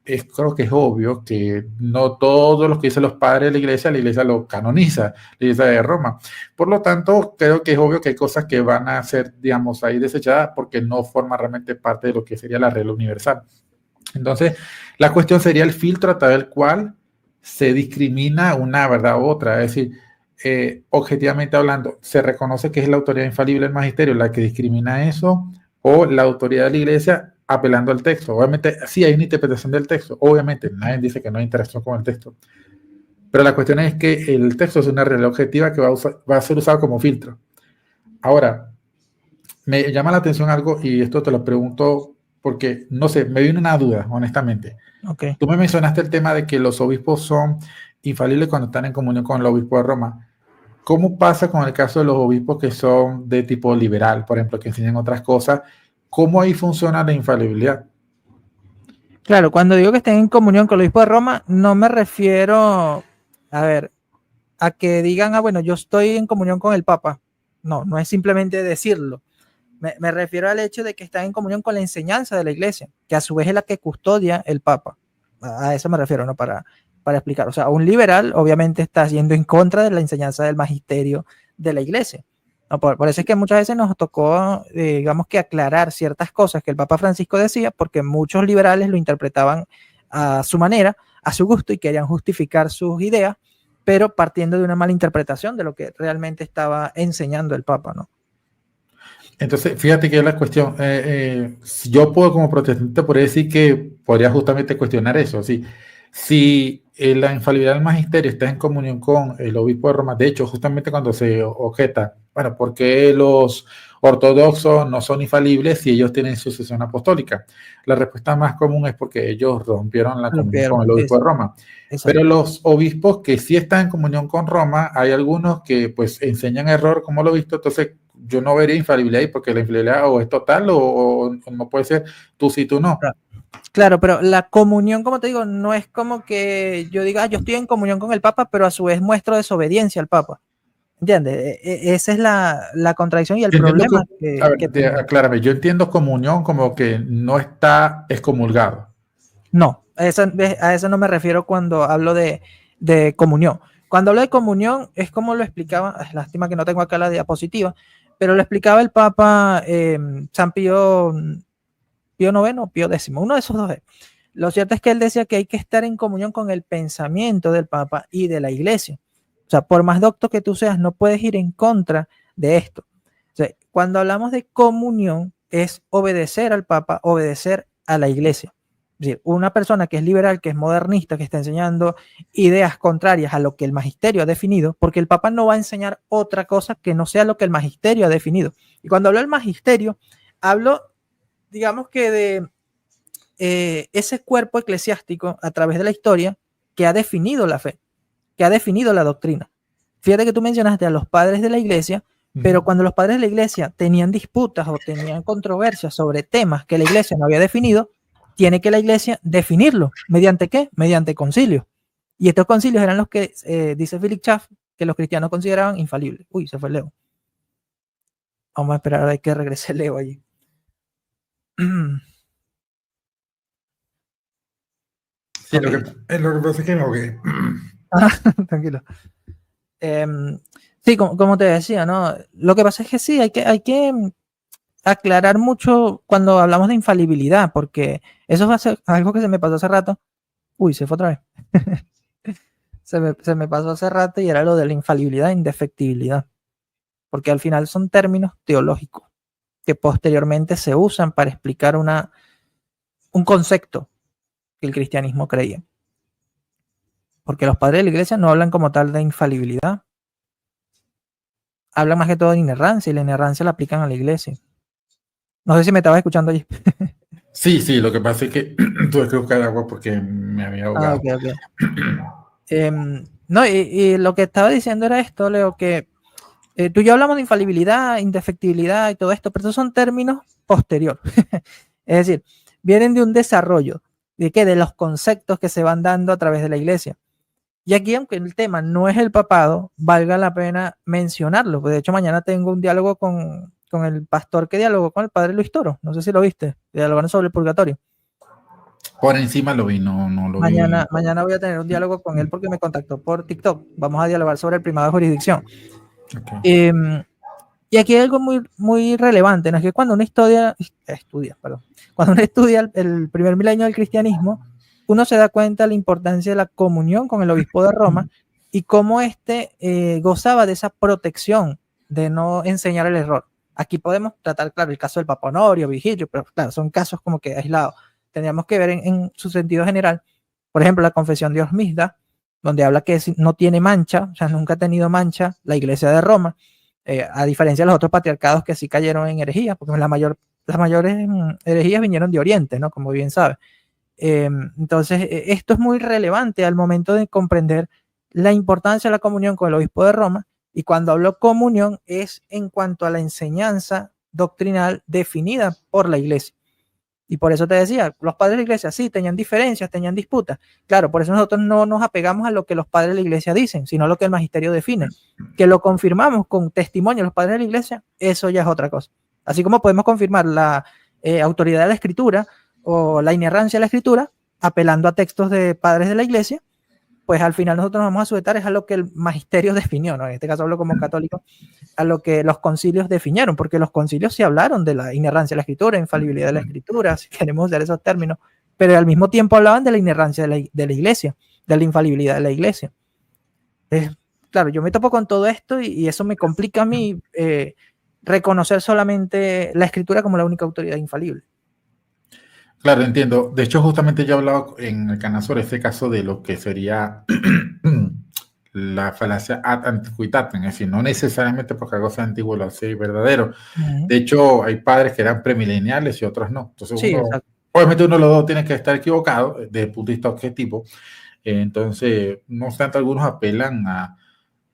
creo que es obvio que no todos los que dicen los padres de la iglesia lo canoniza, la iglesia de Roma. Por lo tanto, creo que es obvio que hay cosas que van a ser, digamos, ahí desechadas porque no forman realmente parte de lo que sería la regla universal. Entonces, la cuestión sería el filtro a través del cual se discrimina una verdad u otra. Es decir, objetivamente hablando, se reconoce que es la autoridad infalible del magisterio la que discrimina eso, o la autoridad de la iglesia apelando al texto. Obviamente, sí hay una interpretación del texto. Obviamente, nadie dice que no hay interacción con el texto. Pero la cuestión es que el texto es una realidad objetiva que va a ser usado como filtro. Ahora, me llama la atención algo y esto te lo pregunto porque, no sé, me viene una duda, honestamente. Ok. Tú me mencionaste el tema de que los obispos son infalibles cuando están en comunión con el obispo de Roma. ¿Cómo pasa con el caso de los obispos que son de tipo liberal, por ejemplo, que enseñan otras cosas? ¿Cómo ahí funciona la infalibilidad? Claro, cuando digo que estén en comunión con el obispo de Roma, no me refiero, a ver, a que digan, bueno, yo estoy en comunión con el Papa. No, no es simplemente decirlo. Me refiero al hecho de que están en comunión con la enseñanza de la iglesia, que a su vez es la que custodia el Papa. A eso me refiero, ¿no? Para explicar. O sea, un liberal obviamente está yendo en contra de la enseñanza del magisterio de la iglesia. ¿No? Por eso es que muchas veces nos tocó, digamos que aclarar ciertas cosas que el Papa Francisco decía, porque muchos liberales lo interpretaban a su manera, a su gusto, y querían justificar sus ideas, pero partiendo de una mala interpretación de lo que realmente estaba enseñando el Papa, ¿no? Entonces, fíjate que es la cuestión. Si yo puedo como protestante por decir que podría justamente cuestionar eso. ¿Sí? Si la infalibilidad del magisterio está en comunión con el obispo de Roma, de hecho, justamente cuando se objeta, bueno, ¿por qué los ortodoxos no son infalibles si ellos tienen sucesión apostólica? La respuesta más común es porque ellos rompieron la comunión con el obispo de Roma. Pero Exacto. los obispos que sí están en comunión con Roma, hay algunos que pues enseñan error, como lo he visto, entonces yo no vería infalibilidad ahí porque la infalibilidad o es total o no puede ser tú sí, tú no. Claro, pero la comunión, como te digo, no es como que yo diga, yo estoy en comunión con el Papa, pero a su vez muestro desobediencia al Papa. ¿Entiendes? Esa es la contradicción y el Yo entiendo problema a ver, que tenemos. aclárame, yo entiendo comunión como que no está excomulgado. No, a eso no me refiero cuando hablo de comunión. Cuando hablo de comunión, es como lo explicaba, es lástima que no tengo acá la diapositiva, pero lo explicaba el Papa San Pío noveno o Pío décimo, uno de esos dos. Lo cierto es que él decía que hay que estar en comunión con el pensamiento del Papa y de la Iglesia. O sea, por más docto que tú seas, no puedes ir en contra de esto. O sea, cuando hablamos de comunión, es obedecer al Papa, obedecer a la Iglesia. Es decir, una persona que es liberal, que es modernista, que está enseñando ideas contrarias a lo que el magisterio ha definido, porque el Papa no va a enseñar otra cosa que no sea lo que el magisterio ha definido. Y cuando hablo del magisterio, hablo, digamos que de ese cuerpo eclesiástico a través de la historia que ha definido la fe, que ha definido la doctrina. Fíjate que tú mencionaste a los padres de la iglesia, pero cuando los padres de la iglesia tenían disputas o tenían controversias sobre temas que la iglesia no había definido, tiene que la iglesia definirlo. ¿Mediante qué? Mediante concilios. Y estos concilios eran los que, dice Philip Schaff, que los cristianos consideraban infalibles. Uy, se fue Leo. Vamos a esperar a ver que regrese Leo allí. Sí, Ok. lo que pasa es que no, que Tranquilo. Sí, como te decía, ¿no? Lo que pasa es que sí, hay que aclarar mucho cuando hablamos de infalibilidad, porque eso va a ser algo que se me pasó hace rato. Uy, se fue otra vez. Se me pasó hace rato y era lo de la infalibilidad e indefectibilidad, porque al final son términos teológicos que posteriormente se usan para explicar un concepto que el cristianismo creía. Porque los padres de la iglesia no hablan como tal de infalibilidad, hablan más que todo de inerrancia y la inerrancia la aplican a la iglesia. No sé si me estabas escuchando allí. sí, sí, lo que pasa es que tuve que buscar agua porque me había Ah, ahogado. ok, ok. No, y lo que estaba diciendo era esto, Leo, que tú y yo hablamos de infalibilidad, indefectibilidad y todo esto, pero estos son términos posteriores. Es decir, vienen de un desarrollo de los conceptos que se van dando a través de la iglesia. Y aquí, aunque el tema no es el papado, valga la pena mencionarlo. De hecho, mañana tengo un diálogo con el pastor que dialogó con el padre Luis Toro. No sé si lo viste, dialogando sobre el purgatorio. Por encima lo vi, no lo vi. Mañana voy a tener un diálogo con él porque me contactó por TikTok. Vamos a dialogar sobre el primado de jurisdicción. Okay. Y aquí hay algo muy, muy relevante, ¿no? Es que cuando uno cuando uno estudia el primer milenio del cristianismo, uno se da cuenta de la importancia de la comunión con el obispo de Roma y cómo éste gozaba de esa protección de no enseñar el error. Aquí podemos tratar, claro, el caso del Papa Honorio, Vigilio, pero claro, son casos como que aislados. Tendríamos que ver en su sentido general, por ejemplo, la confesión de Osmisda, donde habla que no tiene mancha, o sea, nunca ha tenido mancha la iglesia de Roma, a diferencia de los otros patriarcados que sí cayeron en herejías, porque las mayores herejías vinieron de Oriente, ¿no? Como bien sabes. Entonces, esto es muy relevante al momento de comprender la importancia de la comunión con el obispo de Roma, y cuando hablo comunión es en cuanto a la enseñanza doctrinal definida por la iglesia. Y por eso te decía, los padres de la iglesia sí tenían diferencias, tenían disputas. Claro, por eso nosotros no nos apegamos a lo que los padres de la iglesia dicen, sino a lo que el magisterio define. Que lo confirmamos con testimonio de los padres de la iglesia, eso ya es otra cosa. Así como podemos confirmar la autoridad de la escritura o la inerrancia de la escritura, apelando a textos de padres de la iglesia, pues al final nosotros nos vamos a sujetar es a lo que el magisterio definió, ¿no? En este caso hablo como católico, a lo que los concilios definieron, porque los concilios sí hablaron de la inerrancia de la escritura, infalibilidad de la escritura, si queremos usar esos términos, pero al mismo tiempo hablaban de la inerrancia de la iglesia, de la infalibilidad de la iglesia. Claro, yo me topo con todo esto y eso me complica a mí reconocer solamente la escritura como la única autoridad infalible. Claro, entiendo. De hecho, justamente yo he hablado en el canal sobre este caso de lo que sería la falacia ad antiquitatem, es decir, no necesariamente porque algo sea antiguo lo hace verdadero. De hecho, hay padres que eran premileniales y otros no. Entonces, sí, obviamente uno de los dos tiene que estar equivocado desde el punto de vista objetivo. Entonces, no obstante, algunos apelan a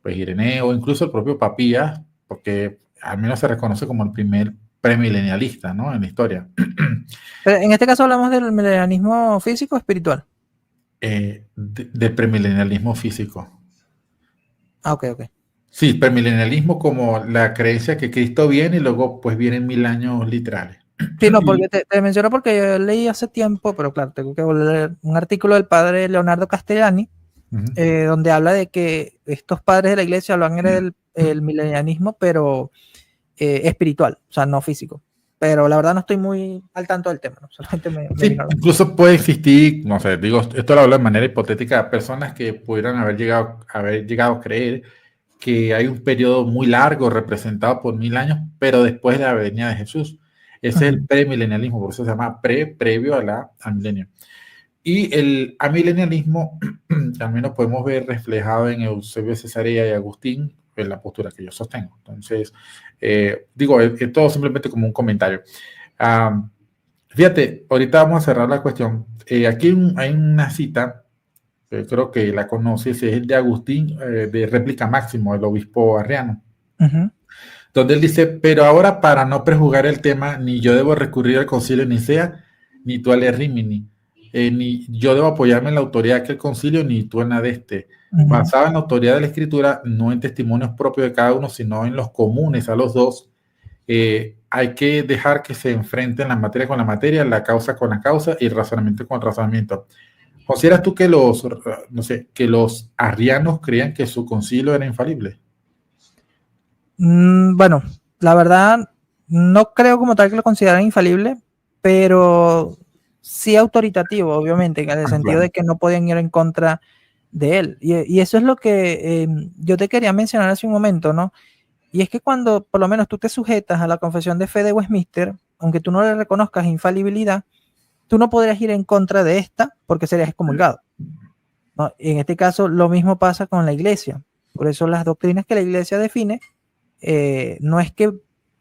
pues, Ireneo o incluso el propio Papías, porque al menos se reconoce como el primer premilenialista, ¿no? En la historia. Pero en este caso hablamos del milenialismo físico o espiritual. Del premilenialismo físico. Ah, ok. Sí, premilenialismo como la creencia que Cristo viene y luego pues vienen 1000 años literales. Sí, no, porque te menciono porque yo leí hace tiempo, pero claro, tengo que volver un artículo del padre Leonardo Castellani, donde habla de que estos padres de la iglesia hablan del milenialismo, pero espiritual, o sea, no físico. Pero la verdad no estoy muy al tanto del tema, ¿no? Solamente sí, incluso puede existir, no sé, digo, esto lo hablo de manera hipotética, personas que pudieran haber llegado a creer que hay un periodo muy largo representado por 1000 años, pero después de la venida de Jesús. Ese es el premilenialismo, por eso se llama previo al milenio. Y el amilenialismo también lo podemos ver reflejado en Eusebio de Cesarea y Agustín, en la postura que yo sostengo. Entonces, digo, es todo simplemente como un comentario. Fíjate, ahorita vamos a cerrar la cuestión. Aquí hay una cita, creo que la conoces, es el de Agustín, de Réplica Máximo, el obispo arriano, donde él dice, pero ahora para no prejuzgar el tema, ni yo debo recurrir al concilio de Nicea, ni tú al Rimini, ni yo debo apoyarme en la autoridad de aquel concilio, ni tú en la de este. Basado en la autoridad de la escritura, no en testimonios propios de cada uno, sino en los comunes a los dos. Hay que dejar que se enfrenten la materia con la materia, la causa con la causa y el razonamiento con el razonamiento. ¿Consideras tú que los arrianos creían que su concilio era infalible? Bueno, la verdad no creo como tal que lo consideraran infalible, pero sí autoritativo, obviamente, en el sentido de que no podían ir en contra de él. Y eso es lo que yo te quería mencionar hace un momento, ¿no? Y es que cuando por lo menos tú te sujetas a la confesión de fe de Westminster, aunque tú no le reconozcas infalibilidad, tú no podrías ir en contra de esta porque serías excomulgado, ¿no? En este caso lo mismo pasa con la iglesia. Por eso las doctrinas que la iglesia define, no es que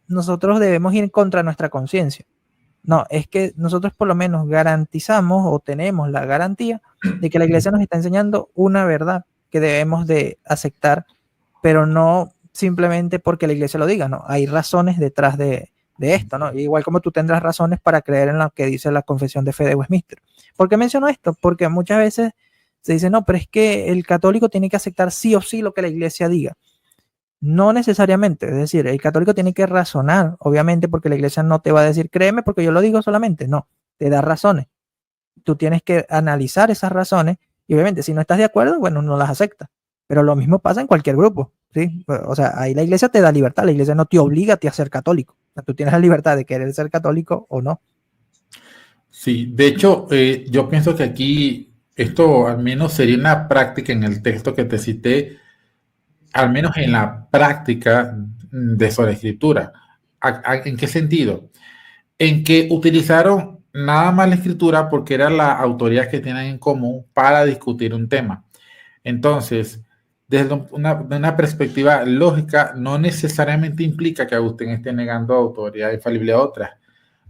nosotros debemos ir en contra de nuestra conciencia. No, es que nosotros por lo menos garantizamos o tenemos la garantía de que la iglesia nos está enseñando una verdad que debemos de aceptar, pero no simplemente porque la iglesia lo diga, ¿no? Hay razones detrás de esto, ¿no? Igual como tú tendrás razones para creer en lo que dice la confesión de fe de Westminster. ¿Por qué menciono esto? Porque muchas veces se dice, no, pero es que el católico tiene que aceptar sí o sí lo que la iglesia diga. No necesariamente, es decir, el católico tiene que razonar, obviamente, porque la iglesia no te va a decir, créeme porque yo lo digo solamente, no, te da razones. Tú tienes que analizar esas razones y obviamente si no estás de acuerdo, bueno, no las aceptas. Pero lo mismo pasa en cualquier grupo, ¿sí? O sea, ahí la iglesia te da libertad, la iglesia no te obliga a ti a ser católico. O sea, tú tienes la libertad de querer ser católico o no. Sí, de hecho, yo pienso que aquí esto al menos sería una práctica en el texto que te cité, al menos en la práctica de su escritura. ¿En qué sentido? En que utilizaron nada más la escritura porque era la autoridad que tienen en común para discutir un tema. Entonces, desde una perspectiva lógica, no necesariamente implica que Agustín esté negando autoridad infalible a otras,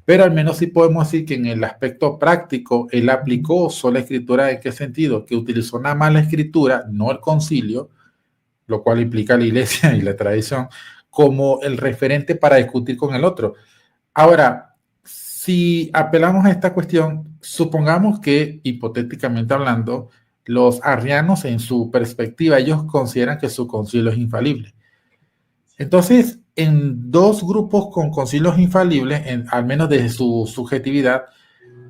pero al menos sí podemos decir que en el aspecto práctico, él aplicó sola escritura. ¿En qué sentido? Que utilizó una mala escritura, no el concilio, lo cual implica la iglesia y la tradición, como el referente para discutir con el otro. Ahora, si apelamos a esta cuestión, supongamos que, hipotéticamente hablando, los arrianos en su perspectiva, ellos consideran que su concilio es infalible. Entonces, en dos grupos con concilios infalibles, al menos desde su subjetividad,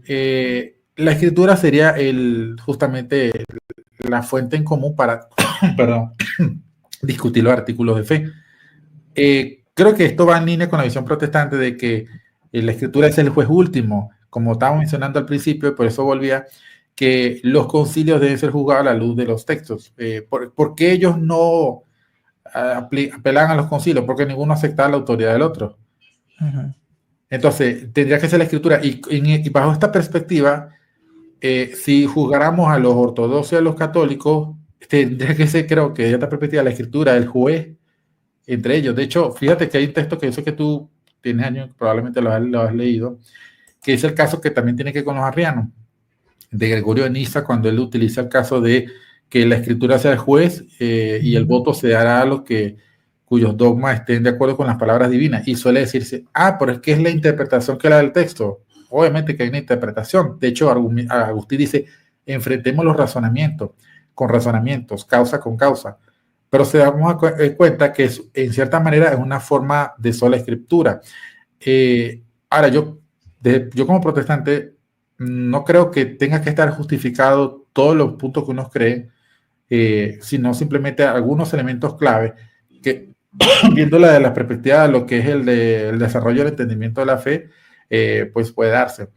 la escritura sería justamente la fuente en común para perdón, discutir los artículos de fe. Creo que esto va en línea con la visión protestante de que la escritura es el juez último, como estábamos mencionando al principio, y por eso volvía, que los concilios deben ser juzgados a la luz de los textos. ¿Por qué ellos no apelan a los concilios? Porque ninguno acepta la autoridad del otro. Uh-huh. Entonces, tendría que ser la escritura. Y bajo esta perspectiva, si juzgáramos a los ortodoxos y a los católicos, tendría que ser, creo que desde esta perspectiva, la escritura, el juez entre ellos. De hecho, fíjate que hay un texto que yo sé que tú tienes años, probablemente lo has leído, que es el caso que también tiene que ver con los arrianos, de Gregorio de Niza, cuando él utiliza el caso de que la escritura sea el juez y el voto se dará a los cuyos dogmas estén de acuerdo con las palabras divinas. Y suele decirse, pero es que es la interpretación que la del texto. Obviamente que hay una interpretación. De hecho, Agustín dice, enfrentemos los razonamientos con razonamientos, causa con causa. Pero se damos cuenta que en cierta manera es una forma de sola escritura. Ahora, yo como protestante no creo que tenga que estar justificado todos los puntos que uno cree, sino simplemente algunos elementos clave que, viéndola de la perspectiva de lo que es el desarrollo del entendimiento de la fe, pues puede darse.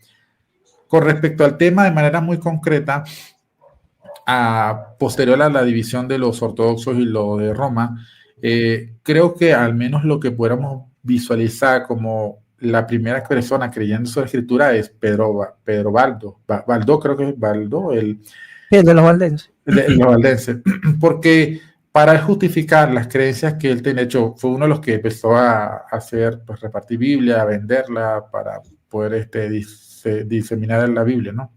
Con respecto al tema, de manera muy concreta, posterior a la división de los ortodoxos y lo de Roma, creo que al menos lo que pudiéramos visualizar como la primera persona creyendo en la escritura es Pedro Baldo. Baldo, creo que es Baldo, el de los valdenses. De los valdenses. Porque para justificar las creencias que él tenía, hecho, fue uno de los que empezó a hacer, pues repartir Biblia, a venderla para poder diseminar la Biblia, ¿no?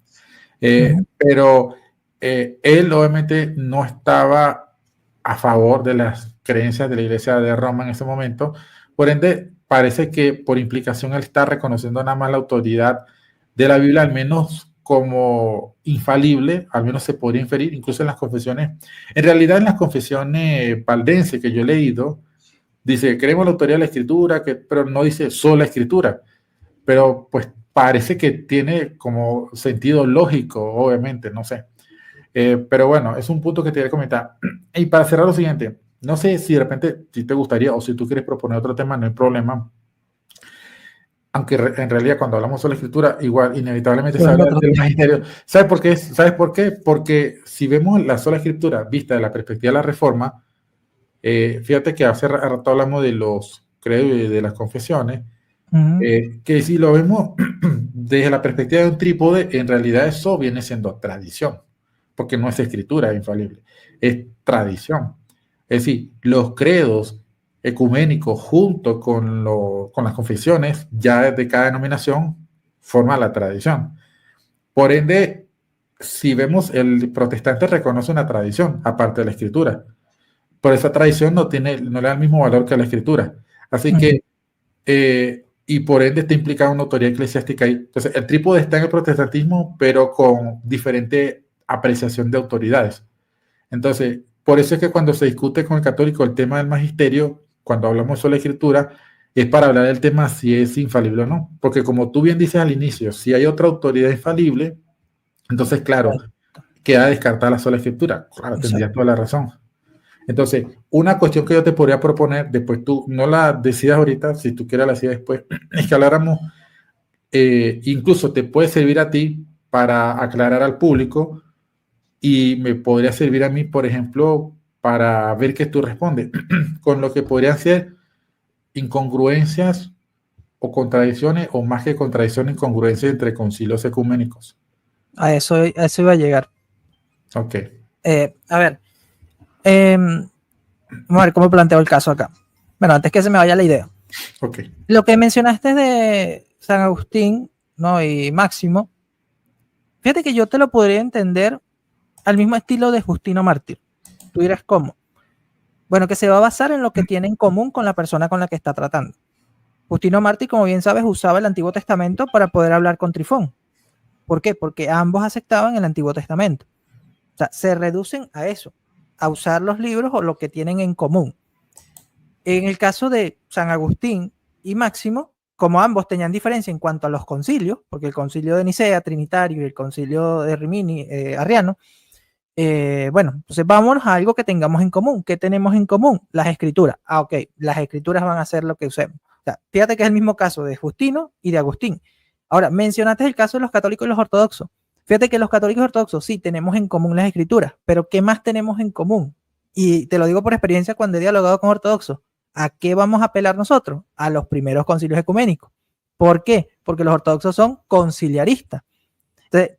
Pero él obviamente no estaba a favor de las creencias de la Iglesia de Roma en ese momento, por ende parece que por implicación él está reconociendo nada más la autoridad de la Biblia, al menos como infalible, al menos se podría inferir, incluso en las confesiones. En realidad en las confesiones valdenses que yo he leído, dice, creemos la autoridad de la Escritura, pero no dice sola Escritura, pero pues parece que tiene como sentido lógico, obviamente, no sé. Pero bueno, es un punto que te quería comentar. Y para cerrar lo siguiente, no sé si de repente, si te gustaría o si tú quieres proponer otro tema, no hay problema. Aunque en realidad cuando hablamos sobre la escritura, igual inevitablemente se habla del magisterio. ¿Sabes por qué? ¿Sabes por qué? Porque si vemos la sola escritura vista de la perspectiva de la reforma, fíjate que hace rato hablamos de los credos y de las confesiones, que si lo vemos desde la perspectiva de un trípode, en realidad eso viene siendo tradición, porque no es escritura infalible, es tradición. Es decir, los credos ecuménicos junto con las confesiones ya de cada denominación forman la tradición. Por ende, si vemos, el protestante reconoce una tradición aparte de la escritura, pero esa tradición no le da el mismo valor que la escritura. Así que, y por ende está implicada una autoridad eclesiástica ahí. Entonces, el trípode está en el protestantismo, pero con diferente apreciación de autoridades. Entonces, por eso es que cuando se discute con el católico el tema del magisterio, cuando hablamos sobre la escritura, es para hablar del tema si es infalible o no. Porque como tú bien dices al inicio, si hay otra autoridad infalible, entonces, claro, queda descartada la sola escritura. Claro, tendrías toda la razón. Entonces, una cuestión que yo te podría proponer, después tú no la decidas ahorita, si tú quieres la decidas después, es que habláramos, incluso te puede servir a ti para aclarar al público y me podría servir a mí, por ejemplo, para ver qué tú respondes, con lo que podrían ser incongruencias o contradicciones, o más que contradicciones, incongruencias entre concilios ecuménicos. A eso iba a llegar. Ok. A ver, Vamos a ver cómo planteo el caso acá. Bueno, antes que se me vaya la idea. Okay. Lo que mencionaste de San Agustín, ¿no? Y Máximo, fíjate que yo te lo podría entender al mismo estilo de Justino Mártir. Tú dirás, ¿cómo? Bueno, que se va a basar en lo que tiene en común con la persona con la que está tratando. Justino Mártir, como bien sabes, usaba el Antiguo Testamento para poder hablar con Trifón. ¿Por qué? Porque ambos aceptaban el Antiguo Testamento. O sea, se reducen a eso, a usar los libros o lo que tienen en común. En el caso de San Agustín y Máximo, como ambos tenían diferencia en cuanto a los concilios, porque el concilio de Nicea, Trinitario, y el concilio de Rimini, Arriano, bueno, entonces vámonos a algo que tengamos en común. ¿Qué tenemos en común? Las escrituras. Ah, ok, las escrituras van a ser lo que usemos. O sea, fíjate que es el mismo caso de Justino y de Agustín. Ahora, mencionaste el caso de los católicos y los ortodoxos. Fíjate que los católicos y ortodoxos sí tenemos en común las escrituras, pero ¿qué más tenemos en común? Y te lo digo por experiencia cuando he dialogado con ortodoxos. ¿A qué vamos a apelar nosotros? A los primeros concilios ecuménicos. ¿Por qué? Porque los ortodoxos son conciliaristas. Entonces,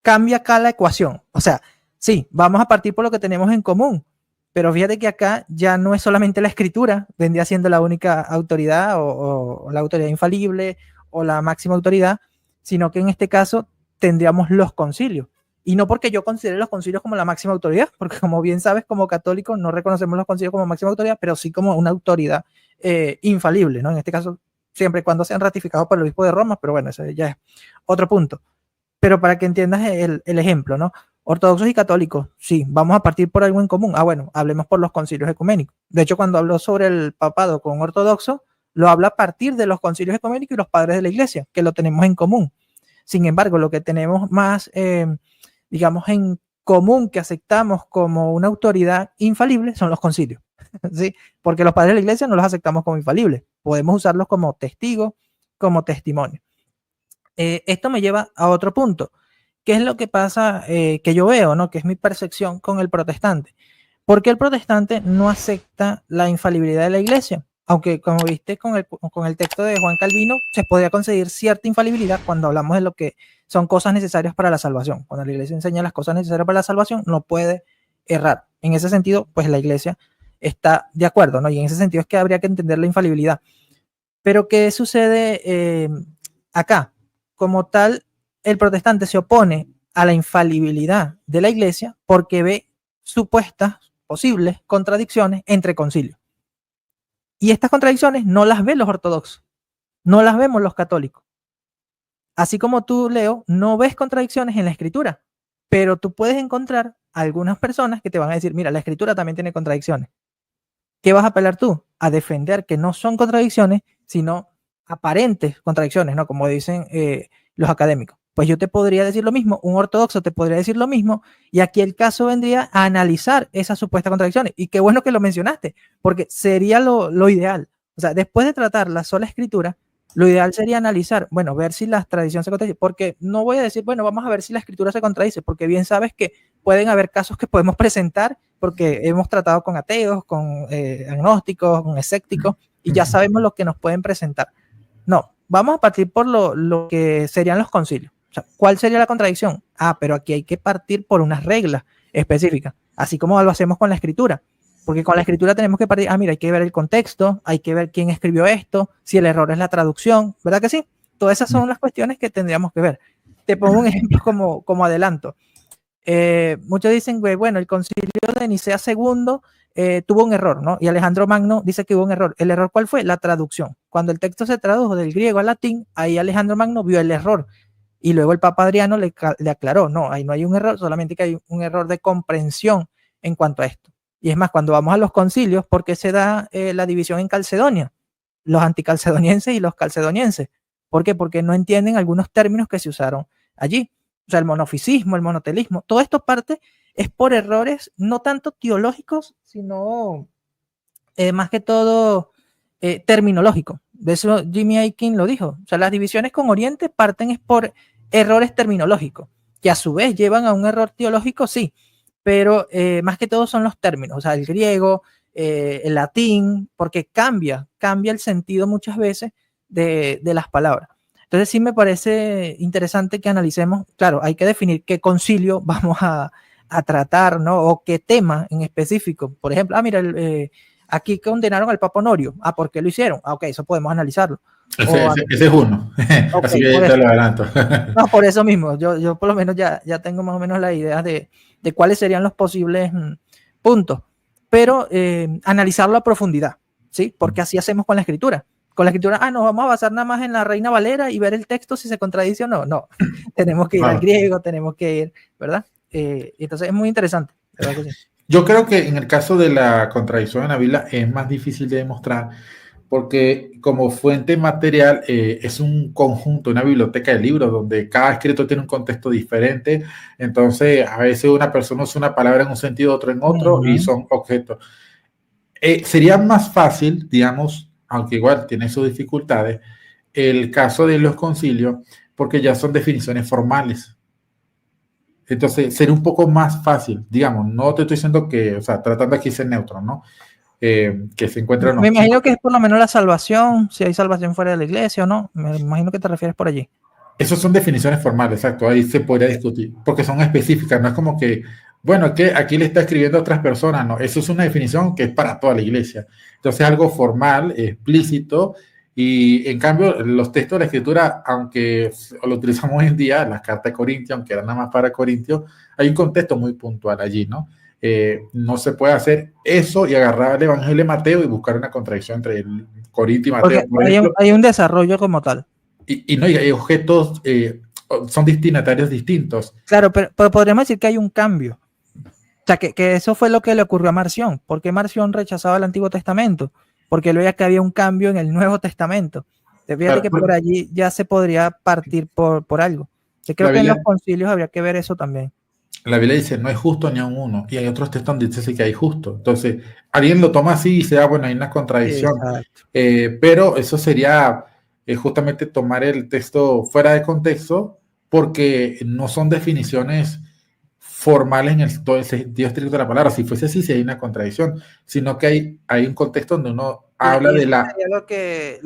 cambia acá la ecuación. O sea, sí, vamos a partir por lo que tenemos en común, pero fíjate que acá ya no es solamente la escritura, vendría siendo la única autoridad o la autoridad infalible o la máxima autoridad, sino que en este caso tendríamos los concilios. Y no porque yo considere los concilios como la máxima autoridad, porque como bien sabes, como católicos no reconocemos los concilios como máxima autoridad, pero sí como una autoridad infalible, ¿no? En este caso, siempre y cuando sean ratificados por el obispo de Roma, pero bueno, ese ya es otro punto. Pero para que entiendas el ejemplo, ¿no? Ortodoxos y católicos, sí, vamos a partir por algo en común. Ah, bueno, hablemos por los concilios ecuménicos. De hecho, cuando habló sobre el papado con ortodoxos, lo habla a partir de los concilios ecuménicos y los padres de la iglesia, que lo tenemos en común. Sin embargo, lo que tenemos más, digamos, en común que aceptamos como una autoridad infalible son los concilios, ¿sí? Porque los padres de la iglesia no los aceptamos como infalibles. Podemos usarlos como testigos, como testimonio. Esto me lleva a otro punto. ¿Qué es lo que pasa que yo veo, ¿no? Que es mi percepción con el protestante? ¿Por qué el protestante no acepta la infalibilidad de la iglesia? Aunque, como viste con el texto de Juan Calvino, se podría conseguir cierta infalibilidad cuando hablamos de lo que son cosas necesarias para la salvación. Cuando la iglesia enseña las cosas necesarias para la salvación, no puede errar. En ese sentido, pues la iglesia está de acuerdo, ¿no? Y en ese sentido es que habría que entender la infalibilidad. Pero, ¿qué sucede acá? Como tal, el protestante se opone a la infalibilidad de la iglesia porque ve supuestas posibles contradicciones entre concilios. Y estas contradicciones no las ven los ortodoxos, no las vemos los católicos. Así como tú, Leo, no ves contradicciones en la escritura, pero tú puedes encontrar algunas personas que te van a decir, mira, la escritura también tiene contradicciones. ¿Qué vas a apelar tú? A defender que no son contradicciones, sino aparentes contradicciones, ¿no? Como dicen los académicos. Pues yo te podría decir lo mismo, un ortodoxo te podría decir lo mismo, y aquí el caso vendría a analizar esas supuestas contradicciones. Y qué bueno que lo mencionaste, porque sería lo ideal. O sea, después de tratar la sola escritura, lo ideal sería analizar, bueno, ver si la tradición se contradice, porque no voy a decir, bueno, vamos a ver si la escritura se contradice, porque bien sabes que pueden haber casos que podemos presentar, porque hemos tratado con ateos, con agnósticos, con escépticos, y ya sabemos lo que nos pueden presentar. No, vamos a partir por lo que serían los concilios. O sea, ¿cuál sería la contradicción? Ah, pero aquí hay que partir por unas reglas específicas, así como lo hacemos con la escritura. Porque con la escritura tenemos que partir, mira, hay que ver el contexto, hay que ver quién escribió esto, si el error es la traducción, ¿verdad que sí? Todas esas son las cuestiones que tendríamos que ver. Te pongo un ejemplo como adelanto. Muchos dicen, bueno, el concilio de Nicea II tuvo un error, ¿no? Y Alejandro Magno dice que hubo un error. ¿El error cuál fue? La traducción. Cuando el texto se tradujo del griego al latín, ahí Alejandro Magno vio el error. Y luego el Papa Adriano le aclaró, no, ahí no hay un error, solamente que hay un error de comprensión en cuanto a esto. Y es más, cuando vamos a los concilios, ¿por qué se da la división en Calcedonia? Los anticalcedonienses y los calcedonienses. ¿Por qué? Porque no entienden algunos términos que se usaron allí. O sea, el monofisismo, el monotelismo, todo esto parte es por errores no tanto teológicos, sino más que todo terminológicos. De eso Jimmy Akin lo dijo. O sea, las divisiones con Oriente parten es por errores terminológicos, que a su vez llevan a un error teológico, sí, pero más que todo son los términos, o sea, el griego, el latín, porque cambia el sentido muchas veces de las palabras. Entonces sí me parece interesante que analicemos, claro, hay que definir qué concilio vamos a a tratar, ¿no? O qué tema en específico. Por ejemplo, mira, aquí condenaron al Papa Honorio. ¿Por qué lo hicieron? Ok, eso podemos analizarlo. Ese es uno. Así Okay, que te lo adelanto. no, por eso mismo, yo por lo menos ya tengo más o menos la idea de cuáles serían los posibles puntos, pero analizarlo a profundidad, ¿sí? Porque así hacemos con la escritura. Con la escritura, nos vamos a basar nada más en la Reina Valera y ver el texto si se contradice o no. No, tenemos que ir al griego, tenemos que ir, ¿verdad? Entonces es muy interesante, ¿verdad que sí? Yo creo que en el caso de la contradicción en la Biblia es más difícil de demostrar porque como fuente material es un conjunto, una biblioteca de libros donde cada escrito tiene un contexto diferente, entonces a veces una persona usa una palabra en un sentido, otro en otro, y son objetos. Sería más fácil, digamos, aunque igual tiene sus dificultades, el caso de los concilios, porque ya son definiciones formales. Entonces, sería un poco más fácil, digamos, no te estoy diciendo que, o sea, tratando aquí de ser neutro, ¿no? Que se encuentran los... Me imagino que es por lo menos la salvación, si hay salvación fuera de la iglesia o no, me imagino que te refieres por allí. Esas son definiciones formales, exacto, ahí se podría discutir, porque son específicas, no es como que, bueno, que aquí le está escribiendo a otras personas, no, eso es una definición que es para toda la iglesia. Entonces, algo formal, explícito, y en cambio, los textos de la escritura, aunque lo utilizamos hoy en día, las cartas de Corintios, aunque eran nada más para Corintios, hay un contexto muy puntual allí, ¿no? No se puede hacer eso y agarrar el Evangelio de Mateo y buscar una contradicción entre el Corintio y Mateo. Porque hay un desarrollo como tal. Y no, hay objetos, son destinatarios distintos. Claro, pero podríamos decir que hay un cambio. O sea, que eso fue lo que le ocurrió a Marción. ¿Por qué Marción rechazaba el Antiguo Testamento? Porque él veía que había un cambio en el Nuevo Testamento. Fíjate que por allí ya se podría partir por algo. Yo creo que en los concilios habría que ver eso también. La Biblia dice, no es justo ni a un uno. Y hay otros textos donde dice que hay justo. Entonces, alguien lo toma así y dice, bueno, hay una contradicción. Pero eso sería justamente tomar el texto fuera de contexto porque no son definiciones formales en todo el sentido estricto de la palabra. Si fuese así, sí hay una contradicción, sino que hay un contexto donde uno habla de la... Lo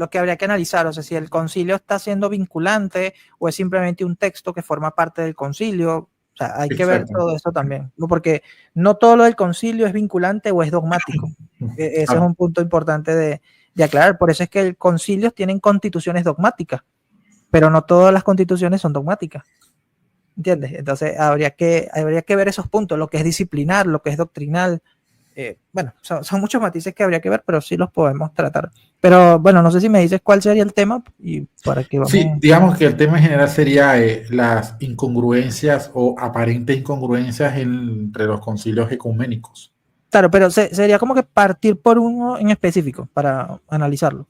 que habría que analizar, o sea, si el concilio está siendo vinculante o es simplemente un texto que forma parte del concilio. O sea, hay que ver todo eso también, ¿no? Porque no todo lo del concilio es vinculante o es dogmático. Ese es un punto importante de aclarar. Por eso es que el concilio tienen constituciones dogmáticas, pero no todas las constituciones son dogmáticas. ¿Entiendes? Entonces habría que ver esos puntos, lo que es disciplinar, lo que es doctrinal. Bueno, son muchos matices que habría que ver, pero sí los podemos tratar. Pero bueno, no sé si me dices cuál sería el tema y para que vamos... Sí, digamos que el tema en general sería las incongruencias o aparentes incongruencias entre los concilios ecuménicos. Claro, pero sería como que partir por uno en específico para analizarlo.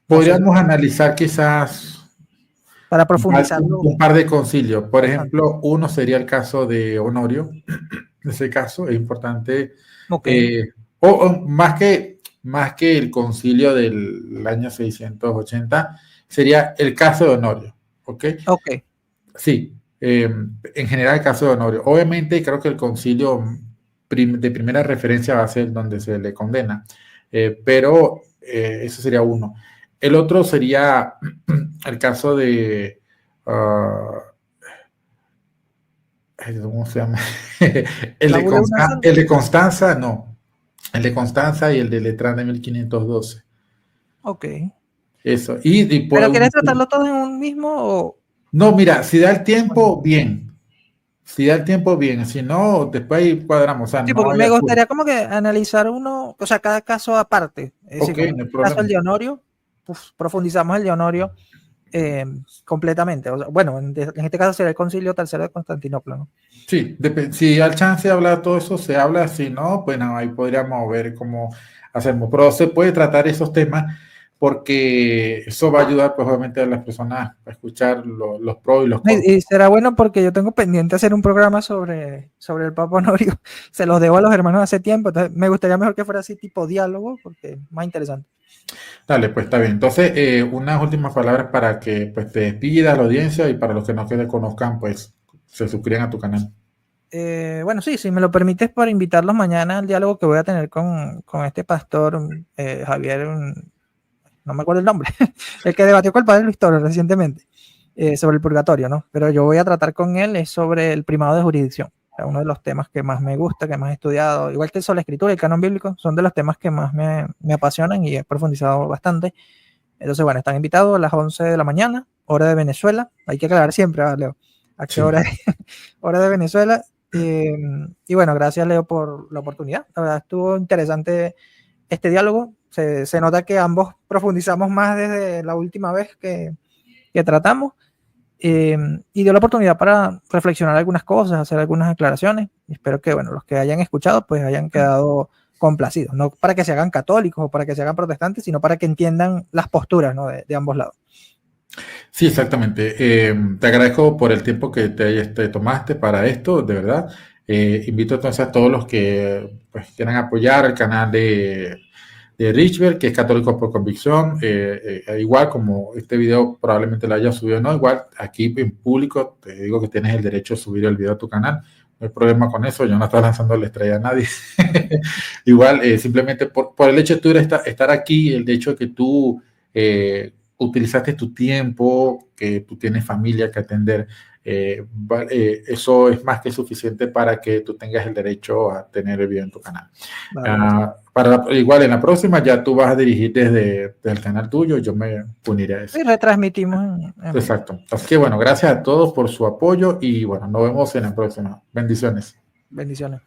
Podríamos analizar quizás para profundizarlo. Un par de concilios. Por ejemplo, uno sería el caso de Honorio. En ese caso es importante. O más que el concilio del año 680, sería el caso de Honorio. ¿Ok? Sí, en general el caso de Honorio. Obviamente creo que el concilio de primera referencia va a ser donde se le condena, pero eso sería uno. El otro sería el caso de... ¿cómo se llama? el de Constanza, no. El de Constanza y el de Letrán de 1512. Ok. Eso. ¿Pero quieres tratarlo todo en un mismo o...? No, mira, si da el tiempo, bien. Si da el tiempo, bien. Si no, después ahí cuadramos. O sea, sí, porque me gustaría como que analizar uno, o sea, cada caso aparte. Es decir, en el caso del de Honorio, profundizamos el de Honorio completamente. O sea, bueno, en este caso sería el concilio tercero de Constantinopla, ¿no? Sí, si hay chance de hablar todo eso, se habla. Si no, pues no, ahí podríamos ver cómo hacemos. Pero se puede tratar esos temas porque eso va a ayudar, pues, obviamente, a las personas a escuchar los pros y los contras. Y será bueno porque yo tengo pendiente hacer un programa sobre el Papa Honorio. Se los debo a los hermanos hace tiempo. Entonces, me gustaría mejor que fuera así tipo diálogo porque es más interesante. Dale, pues está bien. Entonces, unas últimas palabras para que pues, te despidas la audiencia y para los que no te conozcan, pues se suscriban a tu canal. Bueno, sí, si me lo permites, para invitarlos mañana al diálogo que voy a tener con este pastor Javier, no me acuerdo el nombre, el que debatió con el padre Luis Torres recientemente sobre el purgatorio, ¿no? Pero yo voy a tratar con él es sobre el primado de jurisdicción. uno de los temas que más me gusta, que más he estudiado, igual que la escritura y el canon bíblico, son de los temas que más me apasionan y he profundizado bastante. Entonces, bueno, están invitados a las 11 de la mañana, hora de Venezuela. Hay que aclarar siempre, Leo, a qué hora es, hora de Venezuela. Y bueno, gracias, Leo, por la oportunidad. La verdad, estuvo interesante este diálogo. Se nota que ambos profundizamos más desde la última vez que tratamos. Y dio la oportunidad para reflexionar algunas cosas, hacer algunas aclaraciones. Y espero que, bueno, los que hayan escuchado, pues hayan quedado complacidos. No para que se hagan católicos o para que se hagan protestantes, sino para que entiendan las posturas, ¿no?, de ambos lados. Sí, exactamente. Te agradezco por el tiempo que te tomaste para esto, de verdad. Invito entonces a todos los que pues, quieran apoyar el canal de Richbert, que es católico por convicción. Igual como este video probablemente lo haya subido, no, igual aquí en público te digo que tienes el derecho a subir el video a tu canal. No hay problema con eso, yo no estoy lanzando la estrella a nadie. Igual, simplemente por el hecho de tú estar aquí, el hecho de que tú utilizaste tu tiempo, que tú tienes familia que atender, eso es más que suficiente para que tú tengas el derecho a tener el video en tu canal. Vale. Igual en la próxima ya tú vas a dirigir desde el canal tuyo, yo me uniré a eso. Y retransmitimos. Exacto. Así que bueno, gracias a todos por su apoyo y bueno, nos vemos en la próxima. Bendiciones. Bendiciones.